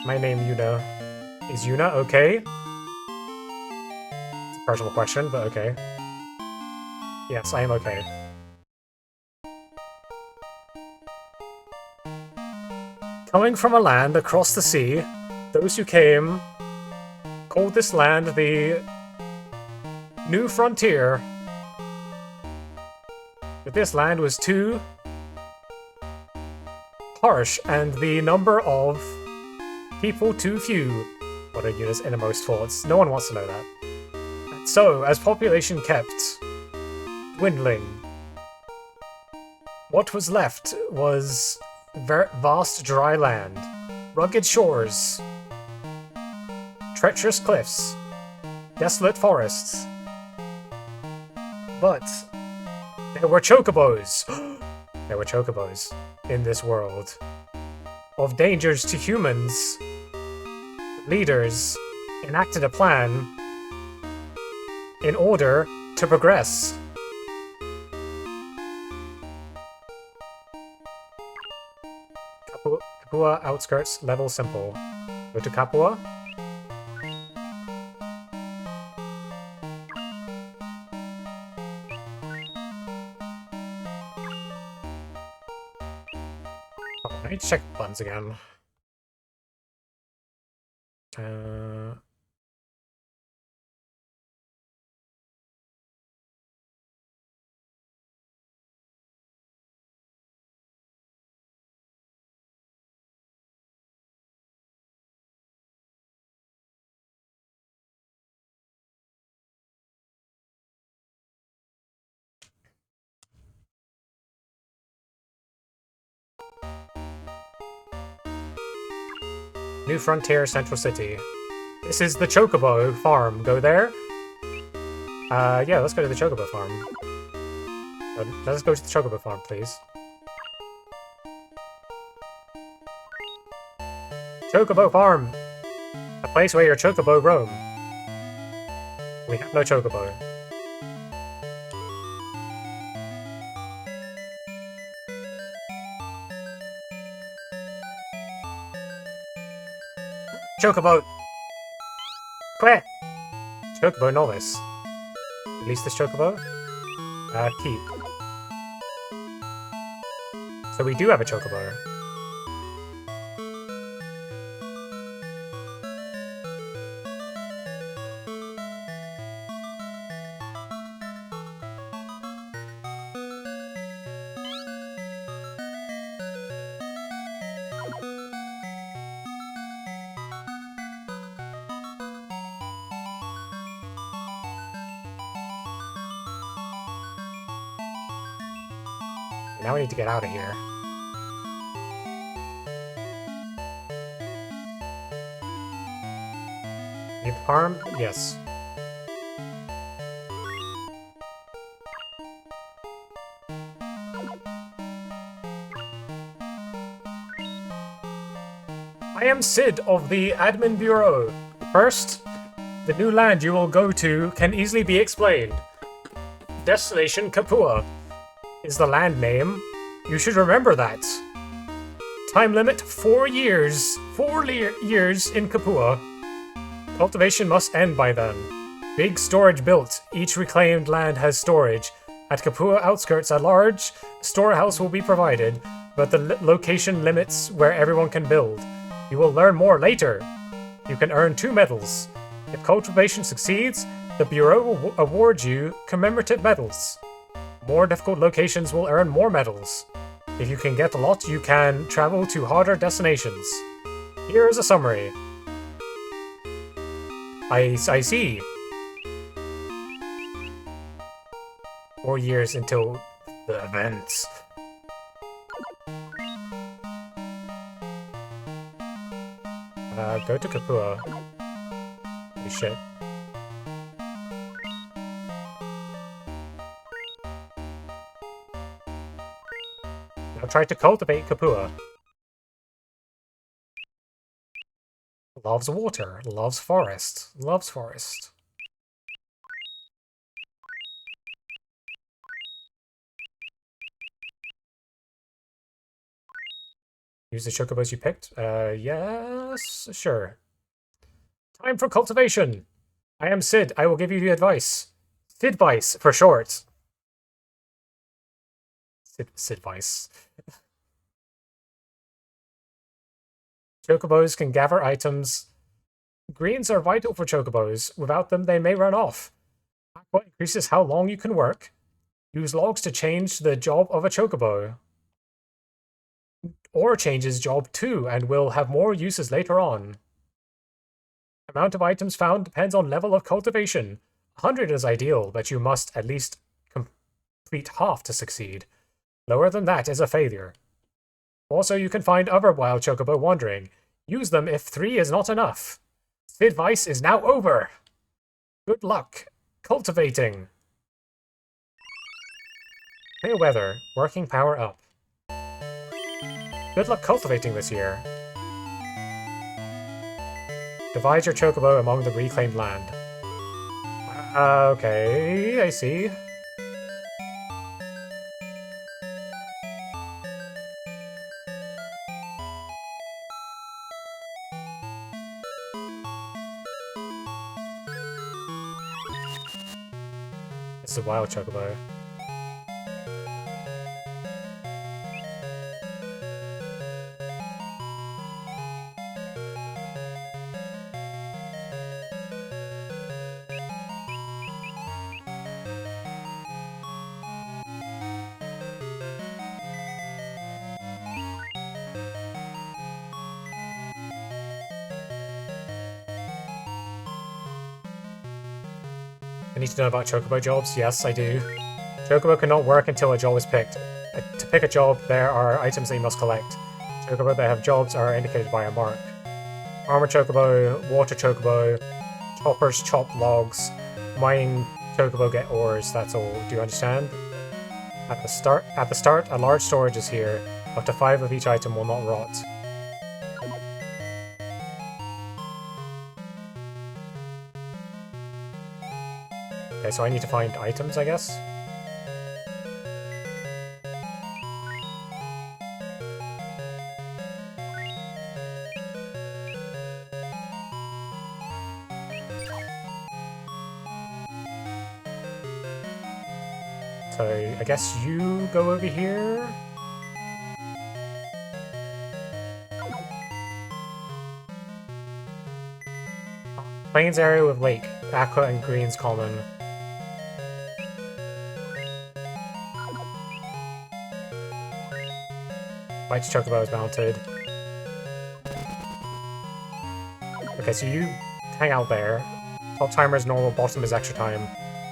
My name Yuna. Is Yuna okay? It's a personal question, but okay. Yes, I am okay. Coming from a land across the sea, those who came called this land the New Frontier. But this land was too harsh, and the number of people too few. What are Yuna's innermost thoughts? No one wants to know that. And so, as population kept dwindling, what was left was vast dry land, rugged shores, treacherous cliffs, desolate forests. But there were chocobos. There were chocobos in this world. Of dangers to humans, leaders enacted a plan in order to progress. Kapua outskirts, level simple. Go to Kapua. Oh, I need to check buttons again. New Frontier, Central City. This is the Chocobo farm. Go there? Yeah, let's go to the Chocobo farm. Let us go to the Chocobo farm, please. Chocobo farm! A place where your Chocobo roam. We have no Chocobo. Chocobo! Quick! Chocobo novice. Release this Chocobo. Keep. So we do have a Chocobo. Now we need to get out of here. Need the farm? Yes. I am Sid of the Admin Bureau. First, the new land you will go to can easily be explained. Destination Kapua is the land name. You should remember that. Time limit 4 years. 4 years in Kapua. Cultivation must end by then. Big storage built. Each reclaimed land has storage. At Kapua outskirts, a large storehouse will be provided, but the location limits where everyone can build. You will learn more later. You can earn 2 medals. If cultivation succeeds, the Bureau will award you commemorative medals. More difficult locations will earn more medals. If you can get a lot, you can travel to harder destinations. Here is a summary. I see. 4 years until the events. Go to Kapua. Holy shit. Now try to cultivate Kapua. Loves water, loves forest, loves forest. Use the chocobos you picked? Yes, sure. Time for cultivation! I am Sid. I will give you the advice. Sidvice, for short. Sidvice. Chocobos can gather items. Greens are vital for chocobos. Without them, they may run off. Aqua increases how long you can work. Use logs to change the job of a chocobo. Or changes job too, and will have more uses later on. Amount of items found depends on level of cultivation. 100 is ideal, but you must at least complete half to succeed. Lower than that is a failure. Also, you can find other wild chocobo wandering. Use them if 3 is not enough. Advice is now over. Good luck cultivating. Clear weather. Working power up. Good luck cultivating this year. Divide your chocobo among the reclaimed land. Okay, I see. It's a wild chocobo. I need to know about chocobo jobs. Yes, I do. Chocobo cannot work until a job is picked. To pick a job, there are items that you must collect. Chocobo that have jobs are indicated by a mark. Armor chocobo, water chocobo, choppers chop logs, mining chocobo get ores, that's all. Do you understand? At the start, a large storage is here. Up to 5 of each item will not rot. Okay, so I need to find items, I guess? So, I guess you go over here? Plains area with lake. Aqua and greens common. White's chocobo is mounted. Okay, so you hang out there. Top timer is normal, bottom is extra time.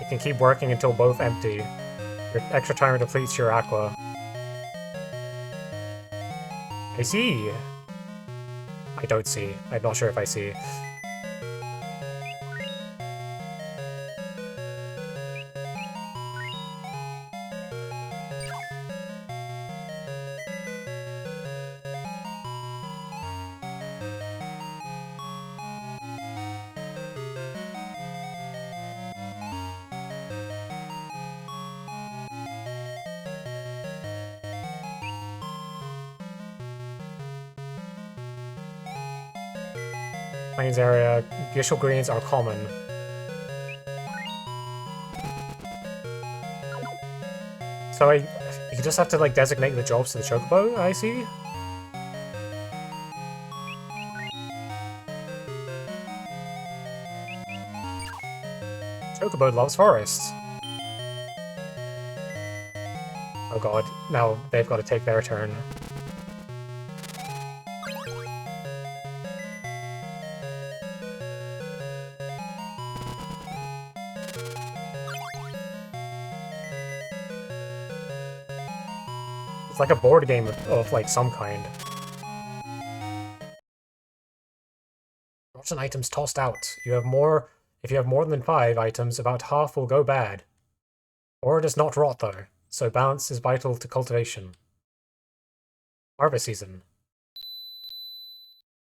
You can keep working until both empty. Your extra timer depletes your aqua. I see. I don't see. I'm not sure if I see. Plains area, Gishel greens are common. So you just have to like designate the jobs to the chocobo, I see? Chocobo loves forests. Oh god, now they've got to take their turn. It's like a board game of like some kind. Rotten items tossed out. If you have more than 5 items, about half will go bad. Ore does not rot though, so balance is vital to cultivation. Harvest season.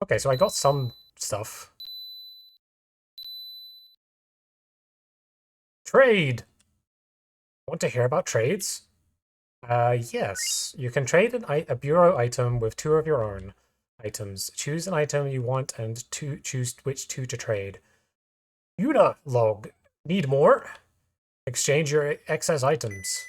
Okay, so I got some stuff. Trade! Want to hear about trades? Yes. You can trade a bureau item with two of your own items. Choose an item you want and choose which two to trade. Una log. Need more? Exchange your excess items.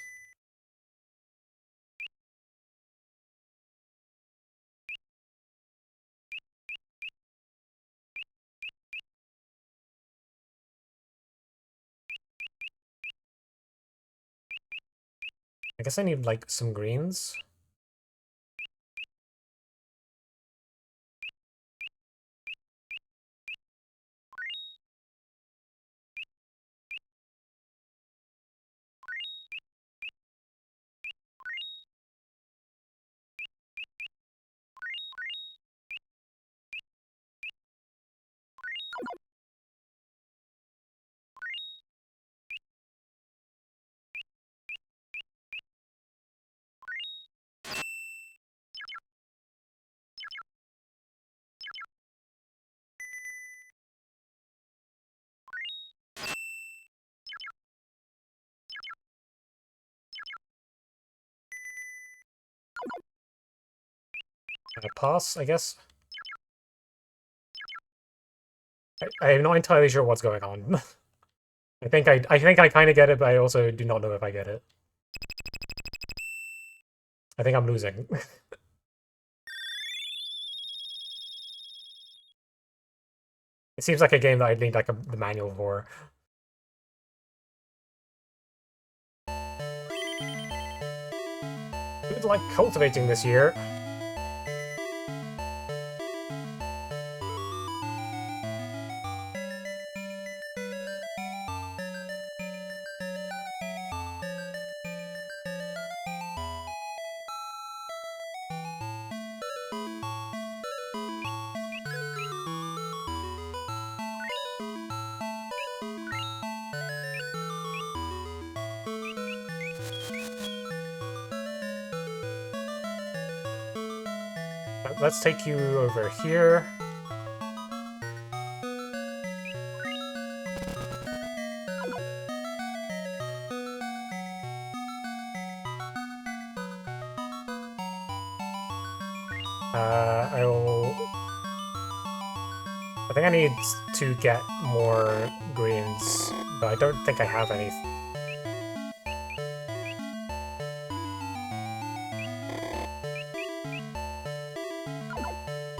I guess I need, like, some greens. Pass, I guess. I am not entirely sure what's going on. I think I kind of get it, but I also do not know if I get it. I think I'm losing. It seems like a game that I'd need like the manual for. Good like cultivating this year. Let's take you over here. I think I need to get more greens, but I don't think I have any.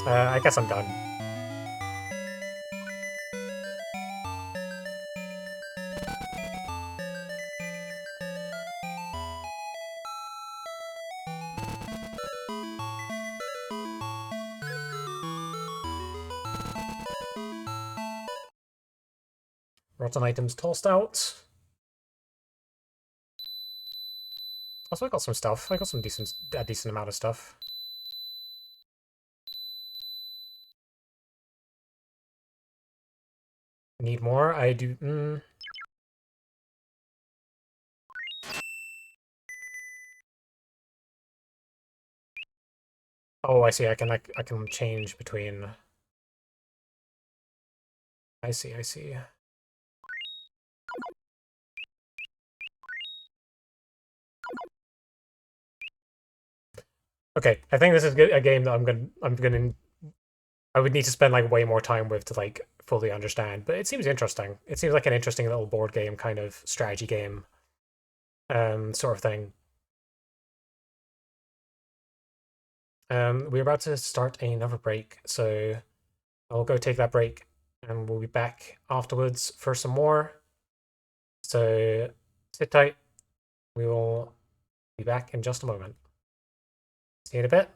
I guess I'm done. Rotten items tossed out. Also, I got some stuff. I got some a decent amount of stuff. Need more? I do. Oh, I see. I can change between. I see. I see. Okay, I think this is a game that I would need to spend like way more time with to like fully understand, but it seems interesting. It seems like an interesting little board game kind of strategy game sort of thing. We're about to start another break, so I'll go take that break and we'll be back afterwards for some more. So sit tight. We will be back in just a moment. See you in a bit.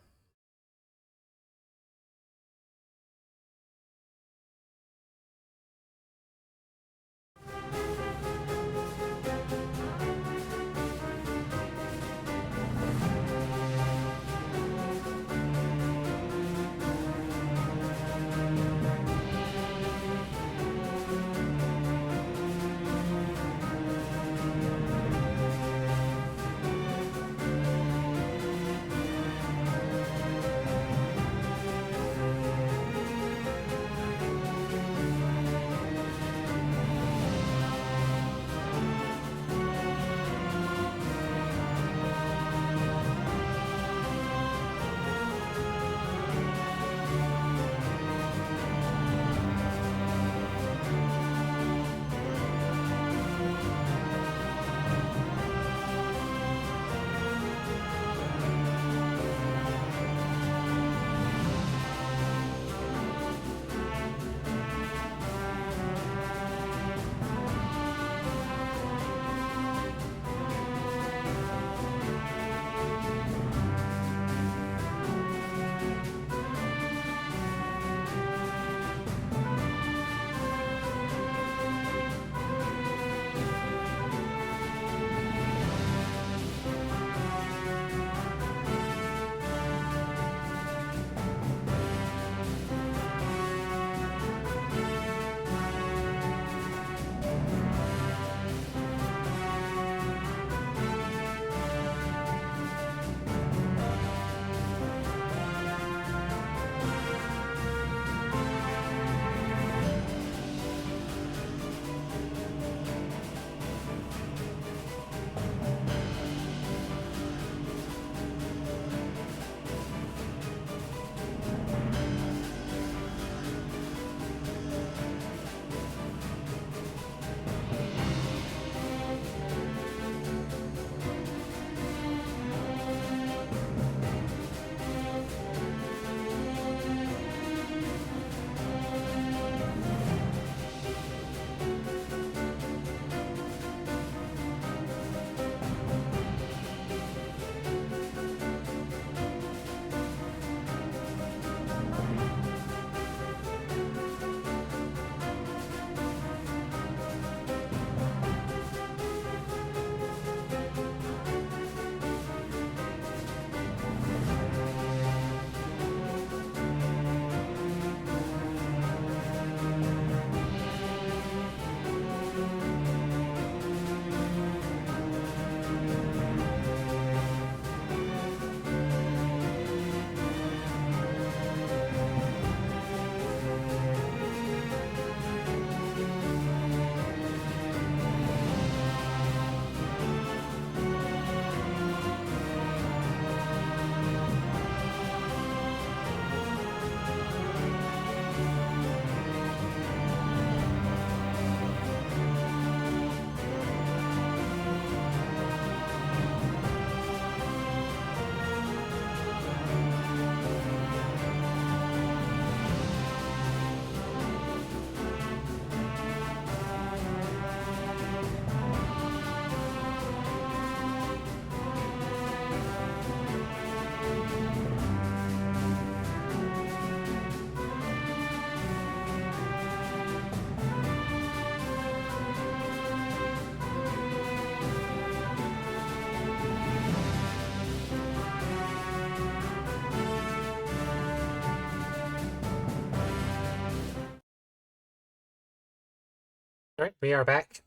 Alright, we are back.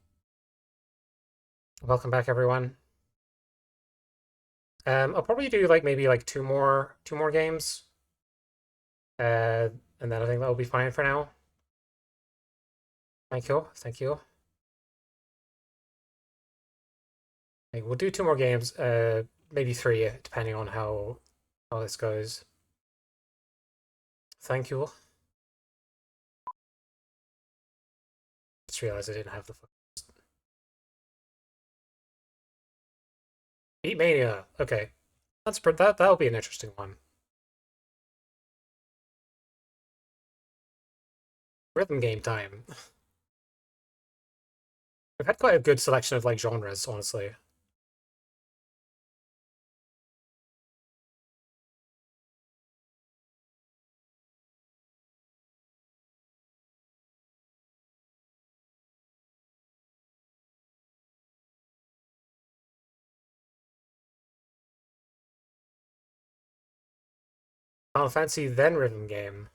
Welcome back, everyone. I'll probably do like maybe like two more games. And then I think that'll be fine for now. Thank you, thank you. Okay, we'll do two more games, maybe three, depending on how this goes. Thank you. Just realized I didn't have the Beat Mania. Okay, that'll be an interesting one. Rhythm game time. We've had quite a good selection of like genres, honestly. Final Fantasy, then rhythm game.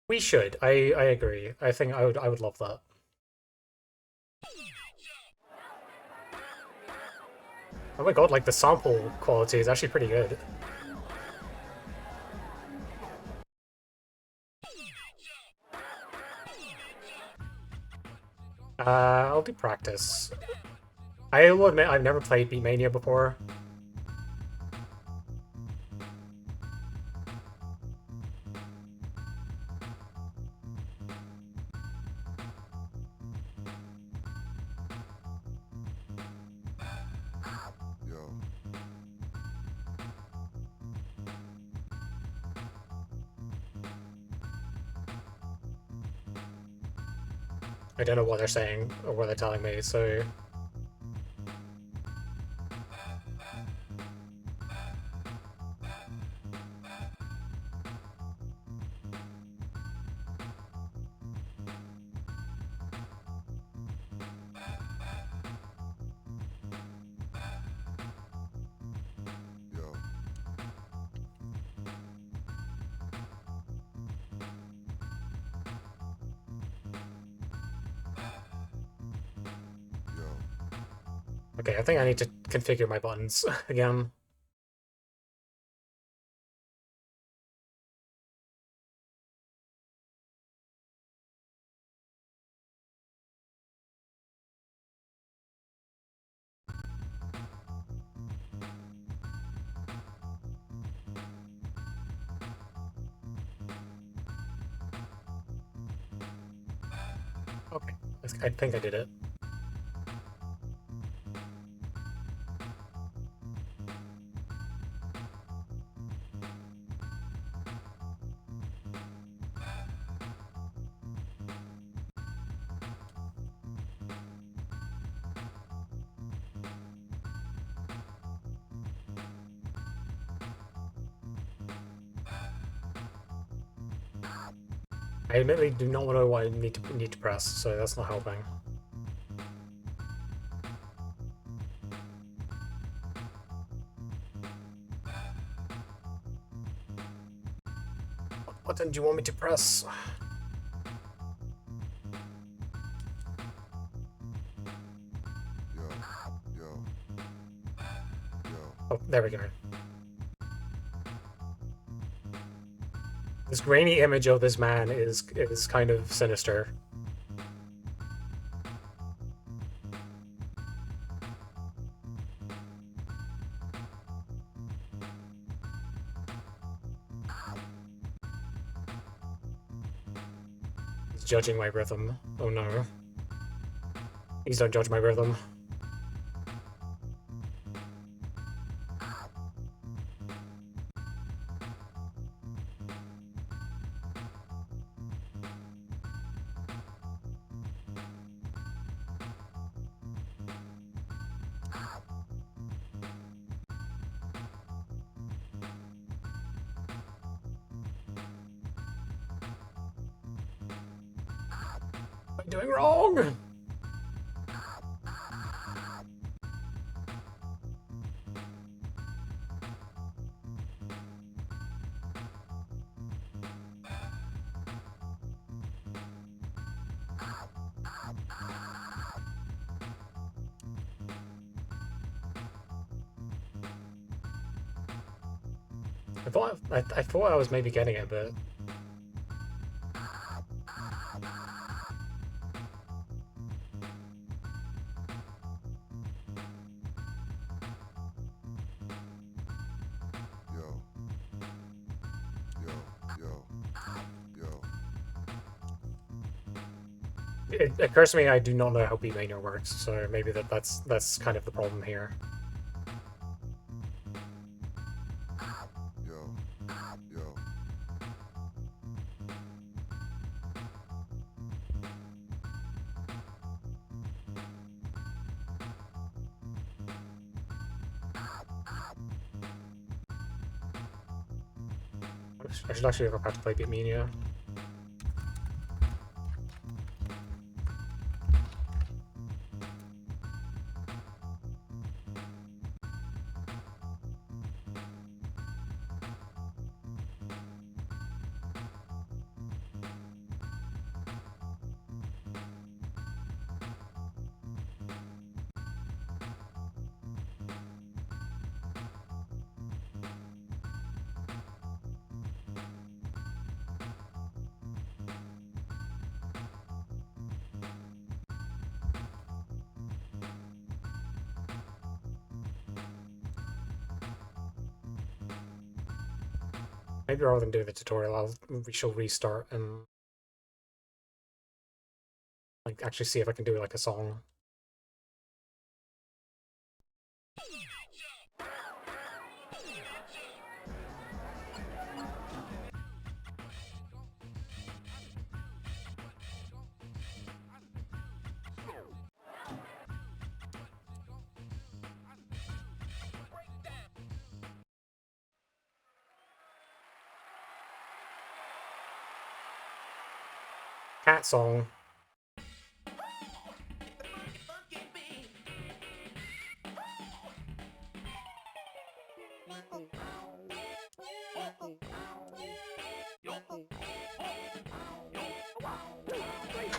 We should. I agree. I think I would love that. Oh my god, like the sample quality is actually pretty good. I'll do practice. I will admit I've never played Beatmania before. I don't know what they're saying or what they're telling me, so... Okay, I think I need to configure my buttons again. Okay, I think I did it. I admittedly do not know what I need to press, so that's not helping. What button do you want me to press? Oh, there we go. This grainy image of this man is kind of sinister. He's judging my rhythm. Oh no. Please don't judge my rhythm. What am I doing wrong? I thought I was maybe getting it, but it occurs to me I do not know how B minor works, so maybe that's kind of the problem here. I should actually have had to play B minor. Maybe rather than do the tutorial, we shall restart and like actually see if I can do like a song. Cat song. Oh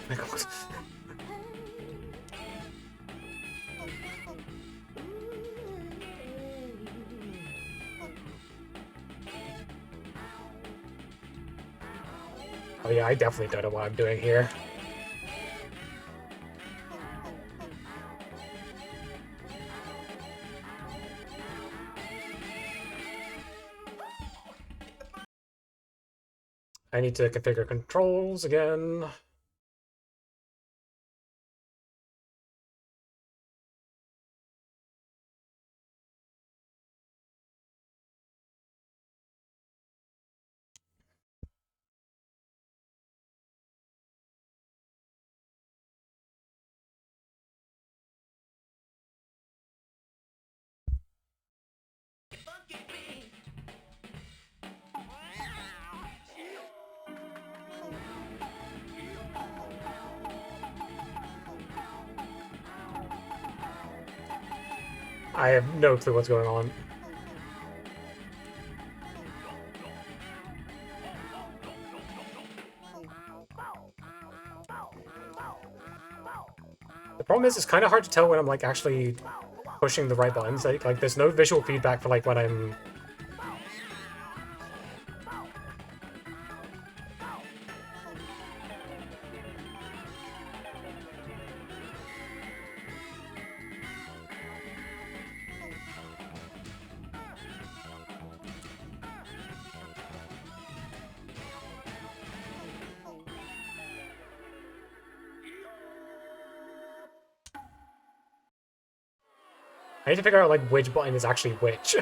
my god. Oh yeah, I definitely don't know what I'm doing here. I need to configure controls again. I have no clue what's going on. The problem is, it's kind of hard to tell when I'm like actually pushing the right buttons. Like there's no visual feedback for like when I'm. I need to figure out like which button is actually which.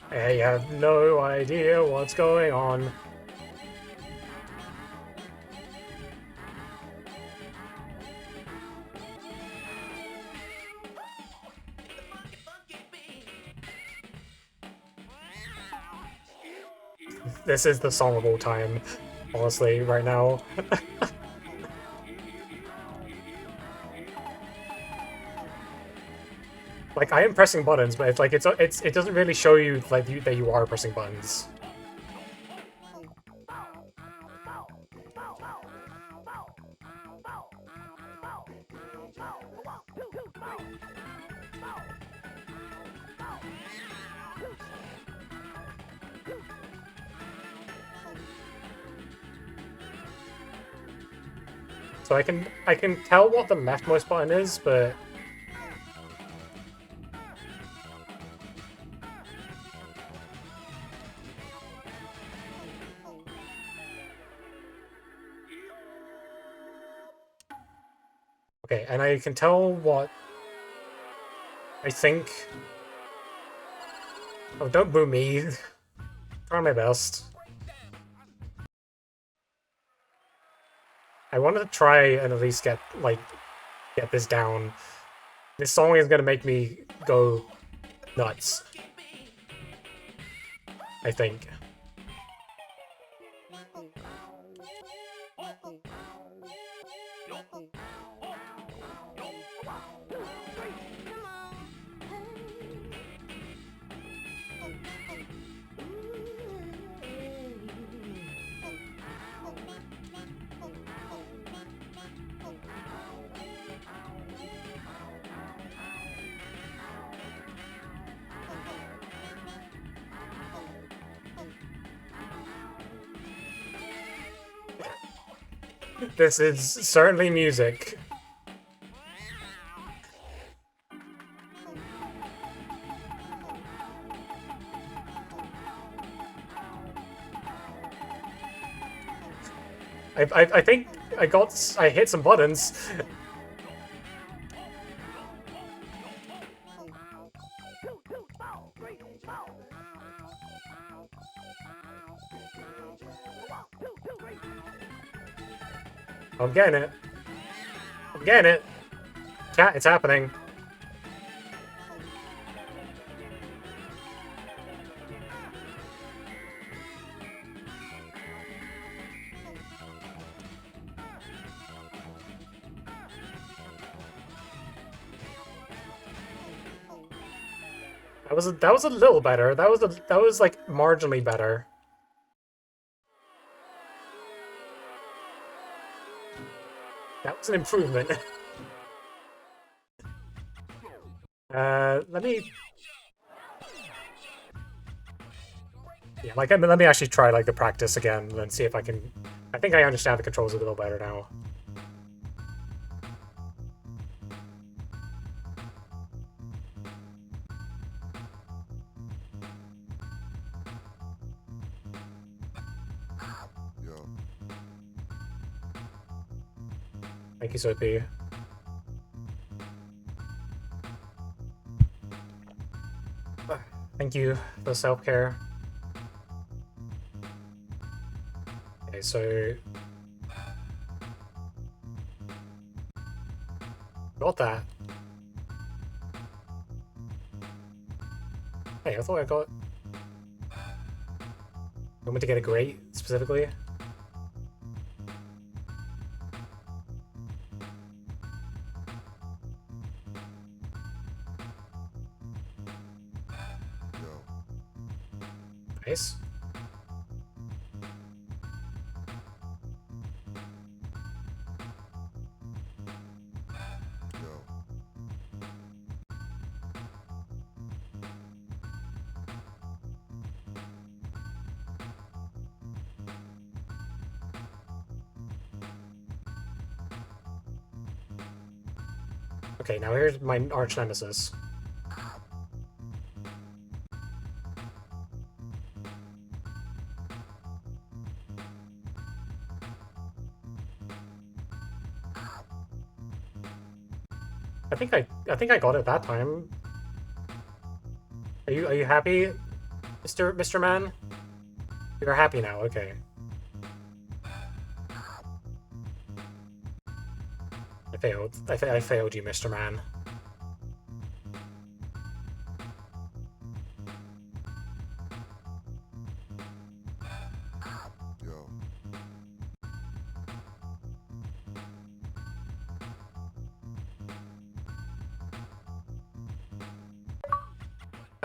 I have no idea what's going on. This is the song of all time, honestly, right now. Like, I am pressing buttons, but it's like it doesn't really show you like that you are pressing buttons. So I can tell what the leftmost button is, but okay, and I can tell what I think. Oh, don't boo me. Try my best. I wanted to try and at least get this down. This song is gonna make me go nuts, I think. This is certainly music. I think I hit some buttons. I'm getting it. I'm getting it. Chat, it's happening. That was a little better. That was like marginally better. That was an improvement. Let me... Yeah, like, let me actually try, like, the practice again and see if I can... I think I understand the controls a little better now. Thank you, Soapy. Thank you for self-care. Okay, so... Got that. Hey, I thought I got... You want me to get a great, specifically? Nice. Okay, now here's my arch nemesis. I think I got it that time. Are you happy, Mr. Man? You're happy now, okay. I failed. I failed you, Mr. Man.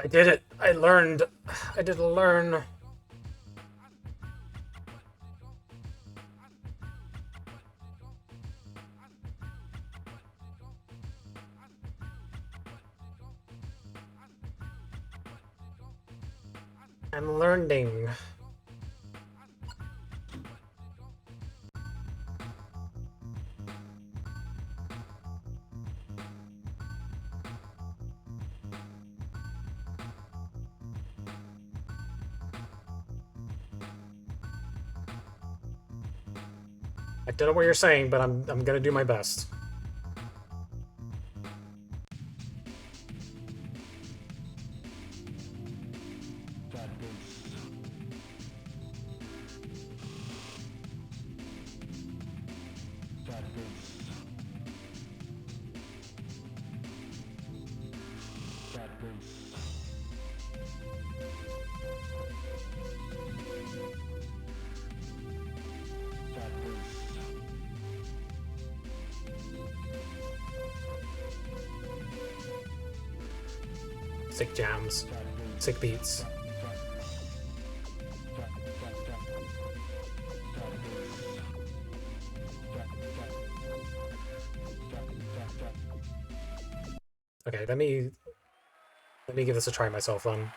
I did it! I learned! I did learn! I'm learning. I don't know what you're saying, but I'm gonna do my best. Sick jams. Sick beats. Okay, let me give this a try myself then.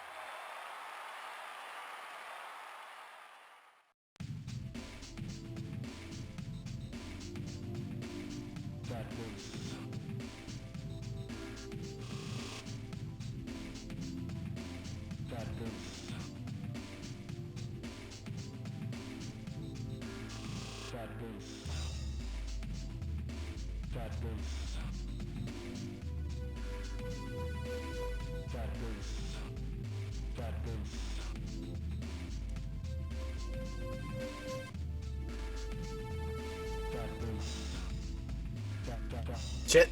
Shit.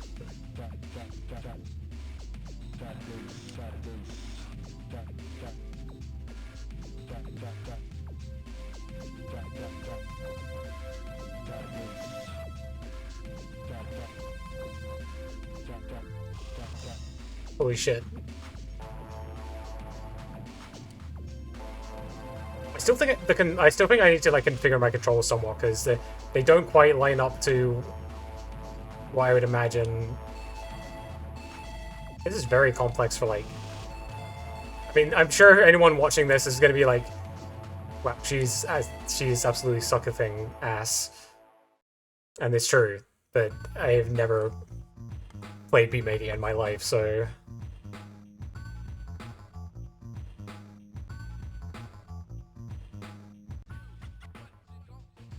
Holy shit. I still think I need to like configure my controls somewhat because they don't quite line up to what I would imagine. This is very complex for like. I mean, I'm sure anyone watching this is gonna be like, "Wow, she's absolutely sucker-thing ass," and it's true. But I've never played Beatmania in my life, so.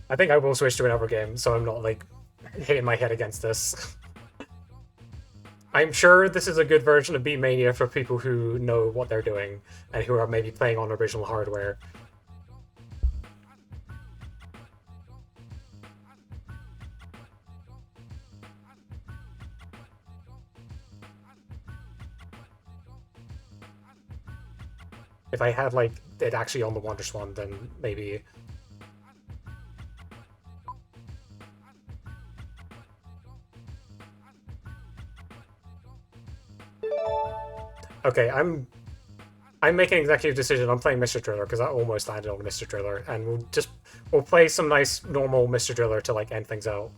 I think I will switch to another game, so I'm not, like, hitting my head against this. I'm sure this is a good version of Beatmania for people who know what they're doing, and who are maybe playing on original hardware. If I had, like, it actually on the WonderSwan, then maybe... Okay, I'm making an executive decision. I'm playing Mr. Driller because I almost landed on Mr. Driller, and we'll play some nice normal Mr. Driller to like end things out.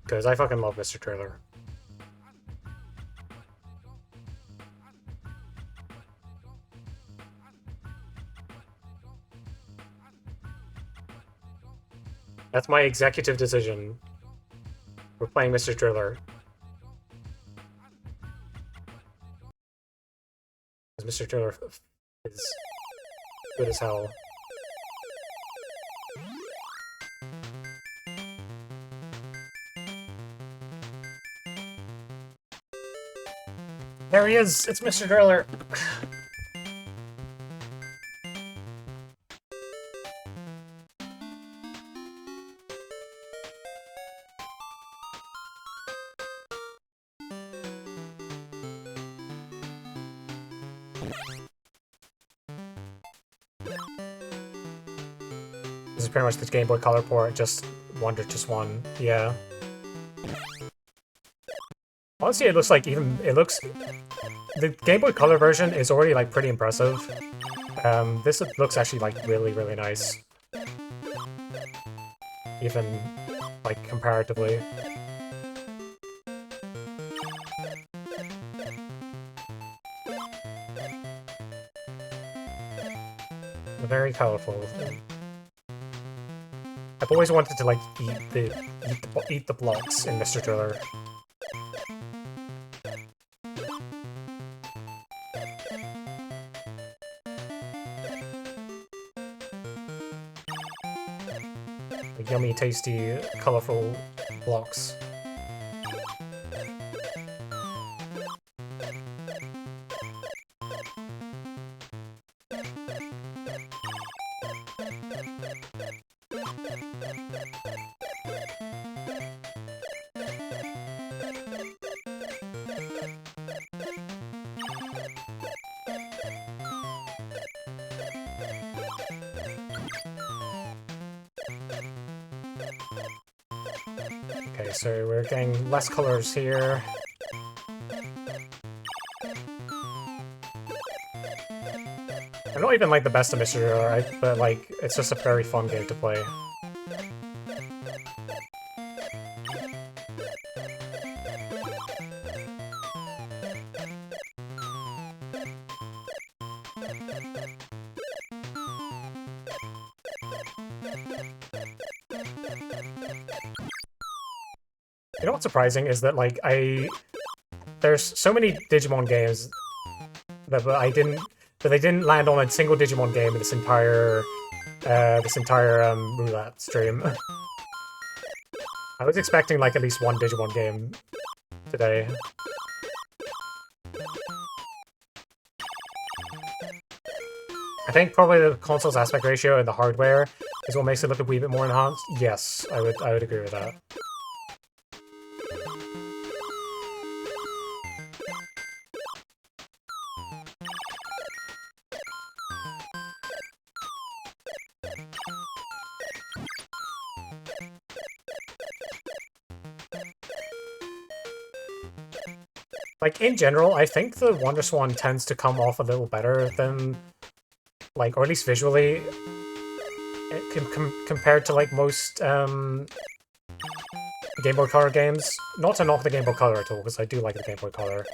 Because I fucking love Mr. Driller. That's my executive decision. We're playing Mr. Driller. Mr. Driller is good as hell. There he is! It's Mr. Driller! This is pretty much the Game Boy Color port, just WonderSwan. Yeah. Honestly, it looks like the Game Boy Color version is already like pretty impressive. This looks actually like really, really nice. Even like comparatively. Very colorful. I've always wanted to like eat the blocks in Mr. Driller. The yummy, tasty, colorful blocks. Okay, so we're getting less colors here. I'm not even like the best at Mr. Driller, but like it's just a very fun game to play. You know what's surprising is that like there's so many Digimon games that they didn't land on a single Digimon game in this entire roulette stream. I was expecting like at least one Digimon game today. I think probably the console's aspect ratio and the hardware is what makes it look a wee bit more enhanced. Yes, I would agree with that. Like, in general, I think the WonderSwan tends to come off a little better than, like, or at least visually, compared to, like, most Game Boy Color games. Not to knock the Game Boy Color at all, because I do like the Game Boy Color.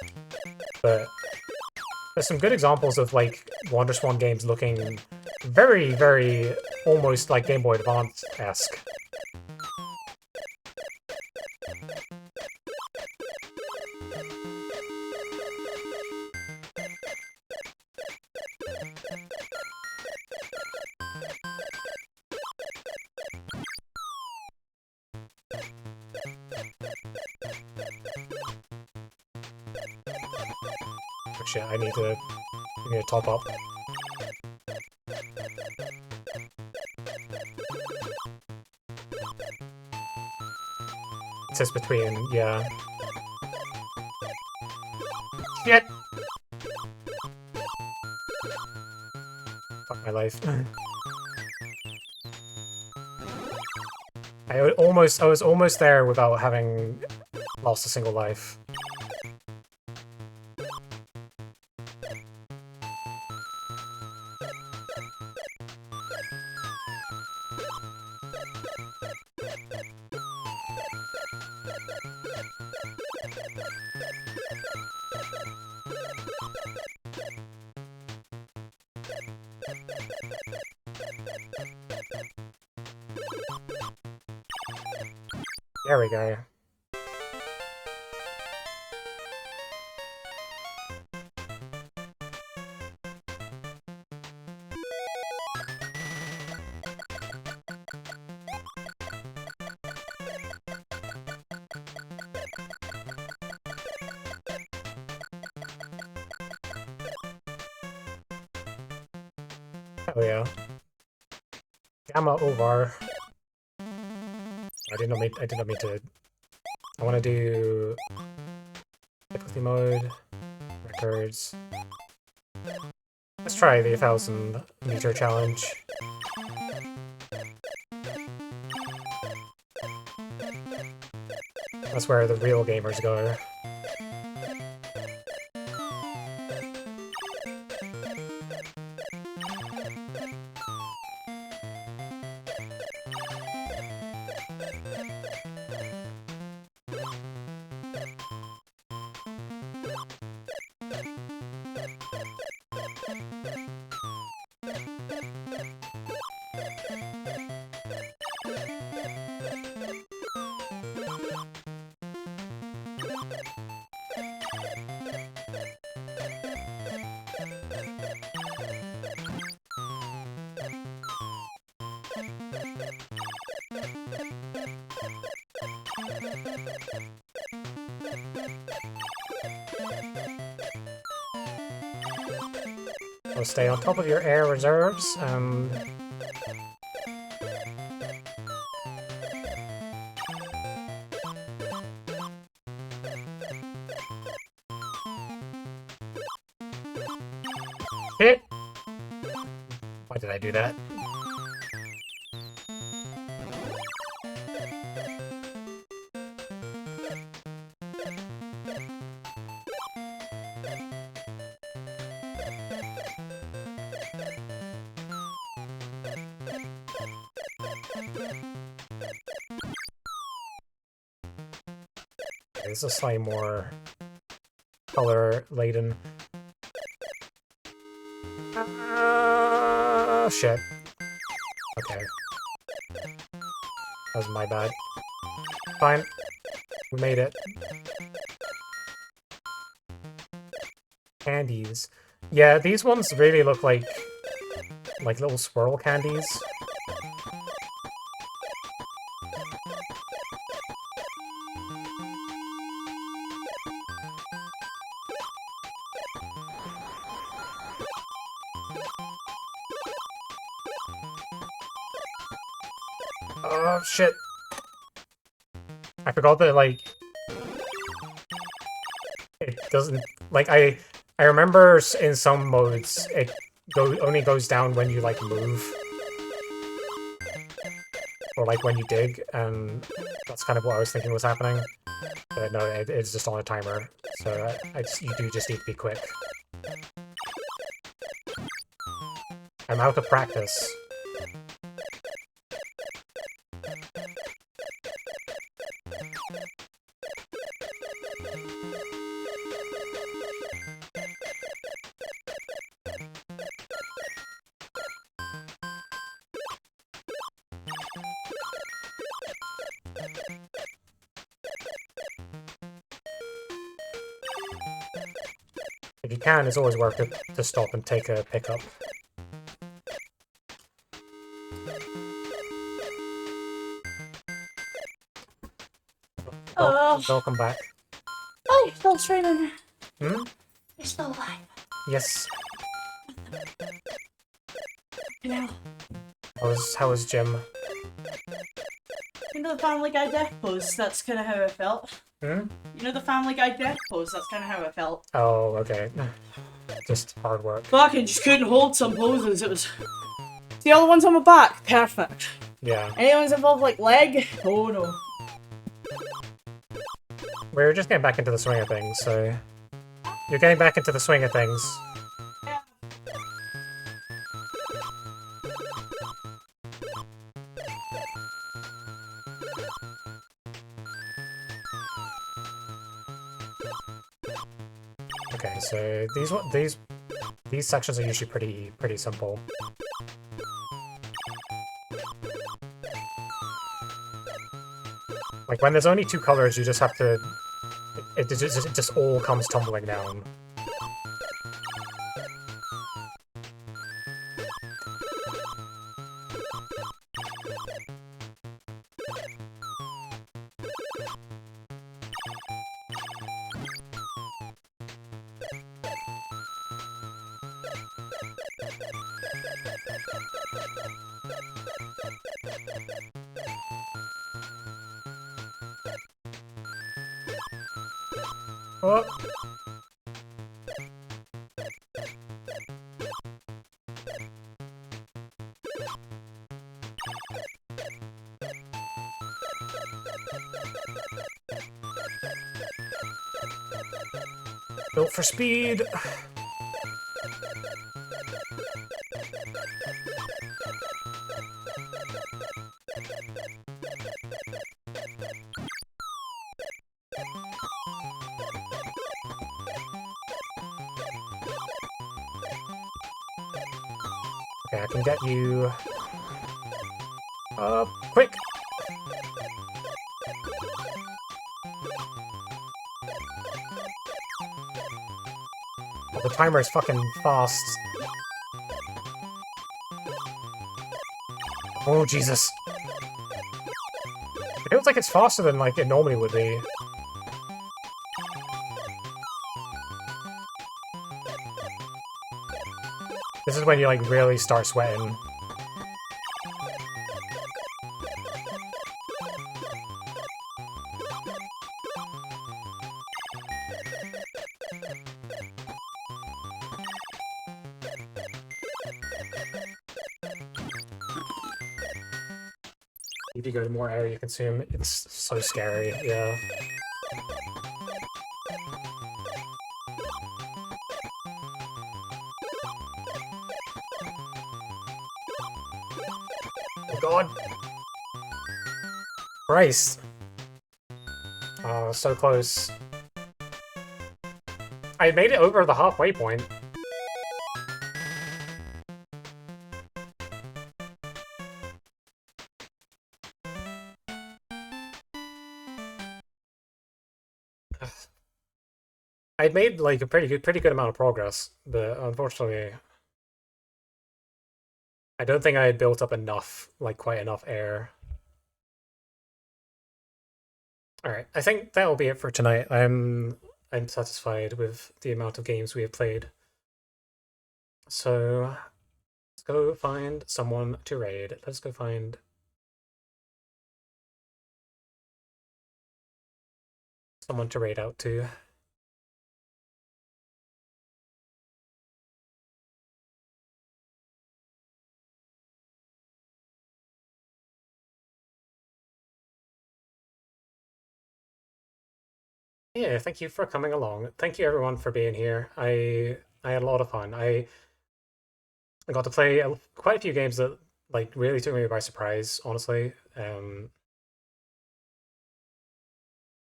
But there's some good examples of, like, WonderSwan games looking very, very almost like Game Boy Advance-esque. Oh shit, I need to top up. It says between, yeah. Shit! Fuck my life. I was almost there without having lost a single life. There we go. Oh yeah. Gamma over. I did not mean to. I want to do difficulty mode, records. Let's try the 1,000-meter challenge. That's where the real gamers go. So stay on top of your air reserves, and... Hit! Why did I do that? Okay, this is slightly more color-laden. Shit. Okay. That was my bad. Fine. We made it. Candies. Yeah, these ones really look like little swirl candies. Oh, shit. I forgot that, like... It doesn't... Like, I remember in some modes, it only goes down when you, like, move. Or, like, when you dig, and that's kind of what I was thinking was happening. But no, it's just on a timer, so you do just need to be quick. I'm out of practice. If you can, it's always worth it to stop and take a pickup. Welcome back. Oh, you're still streaming. Hmm? You're still alive. Yes. Yeah. How was Jim? You know the Family Guy death pose? That's kind of how I felt. Hmm? You know the Family Guy death pose? That's kind of how I felt. Oh, okay. Just hard work. Fucking just couldn't hold some poses. It was... See all the ones on my back? Perfect. Yeah. Any ones involved like leg? Oh no. We're just getting back into the swing of things, so... You're getting back into the swing of things. Okay, so these sections are usually pretty simple. Like when there's only two colors, you just have to. It just all comes tumbling down. Oh. Built for speed. Okay, I can get you... quick! Oh, the timer is fucking fast. Oh, Jesus. It feels like it's faster than, like, it normally would be. This is when you like really start sweating. If you go to more area you consume, it's so scary, yeah. Oh god! Christ! Oh, so close. I made it over the halfway point. I'd made like a pretty good amount of progress, but unfortunately, I don't think I had built up enough, like quite enough air. All right, I think that will be it for tonight. I'm satisfied with the amount of games we have played. So let's go find someone to raid. Let's go find someone to raid out to. Yeah, thank you for coming along. Thank you everyone for being here. I had a lot of fun. I got to play quite a few games that like really took me by surprise, honestly.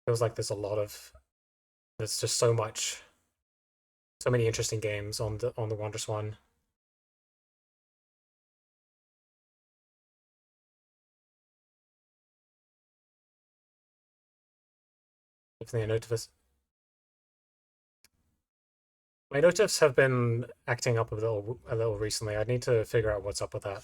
Feels like there's just so many interesting games on the WonderSwan. Definitely a notice. My notifs have been acting up a little recently. I need to figure out what's up with that.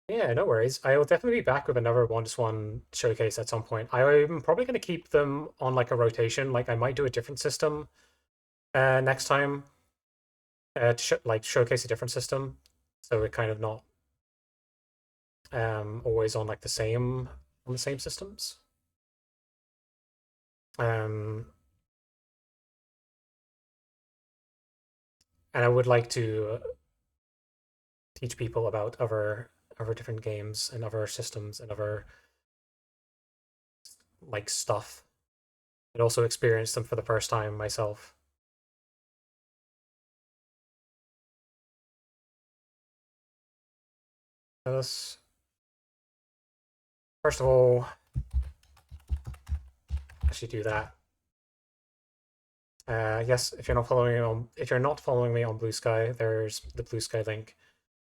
Yeah, no worries. I will definitely be back with another WonderSwan showcase at some point. I'm probably going to keep them on like a rotation. Like I might do a different system next time to showcase a different system, so we're kind of not always on like the same systems. Um, and I would like to teach people about other different games and other systems and other like stuff, and also experience them for the first time myself. Let's first of all actually do that. Yes, if you're not following me on Blue Sky, there's the Blue Sky link.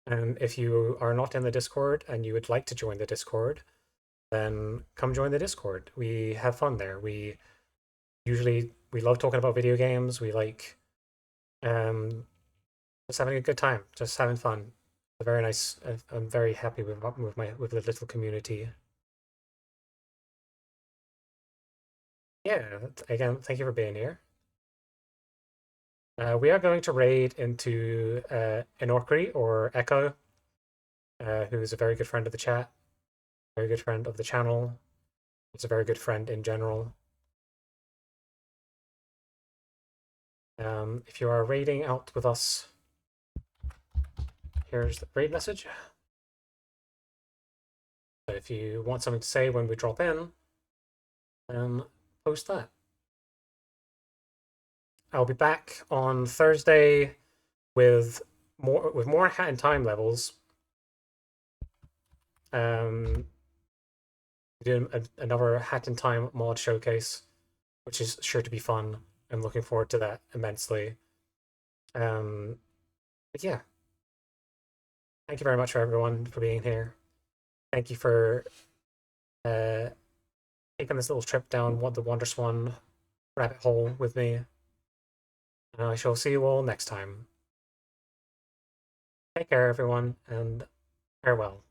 And if you are not in the Discord and you would like to join the Discord, then come join the Discord. We have fun there. We love talking about video games. We like just having a good time, just having fun. Very nice. I'm very happy with the little community. Yeah, again, thank you for being here. We are going to raid into Inorkri or Echo, who is a very good friend of the chat, very good friend of the channel. He's a very good friend in general. If you are raiding out with us, here's the raid message. So if you want something to say when we drop in, then post that. I'll be back on Thursday with more Hat in Time levels. Doing another Hat in Time mod showcase, which is sure to be fun. I'm looking forward to that immensely. But yeah, thank you very much for everyone for being here. Thank you for taking this little trip down the WonderSwan rabbit hole with me. I shall see you all next time. Take care, everyone, and farewell.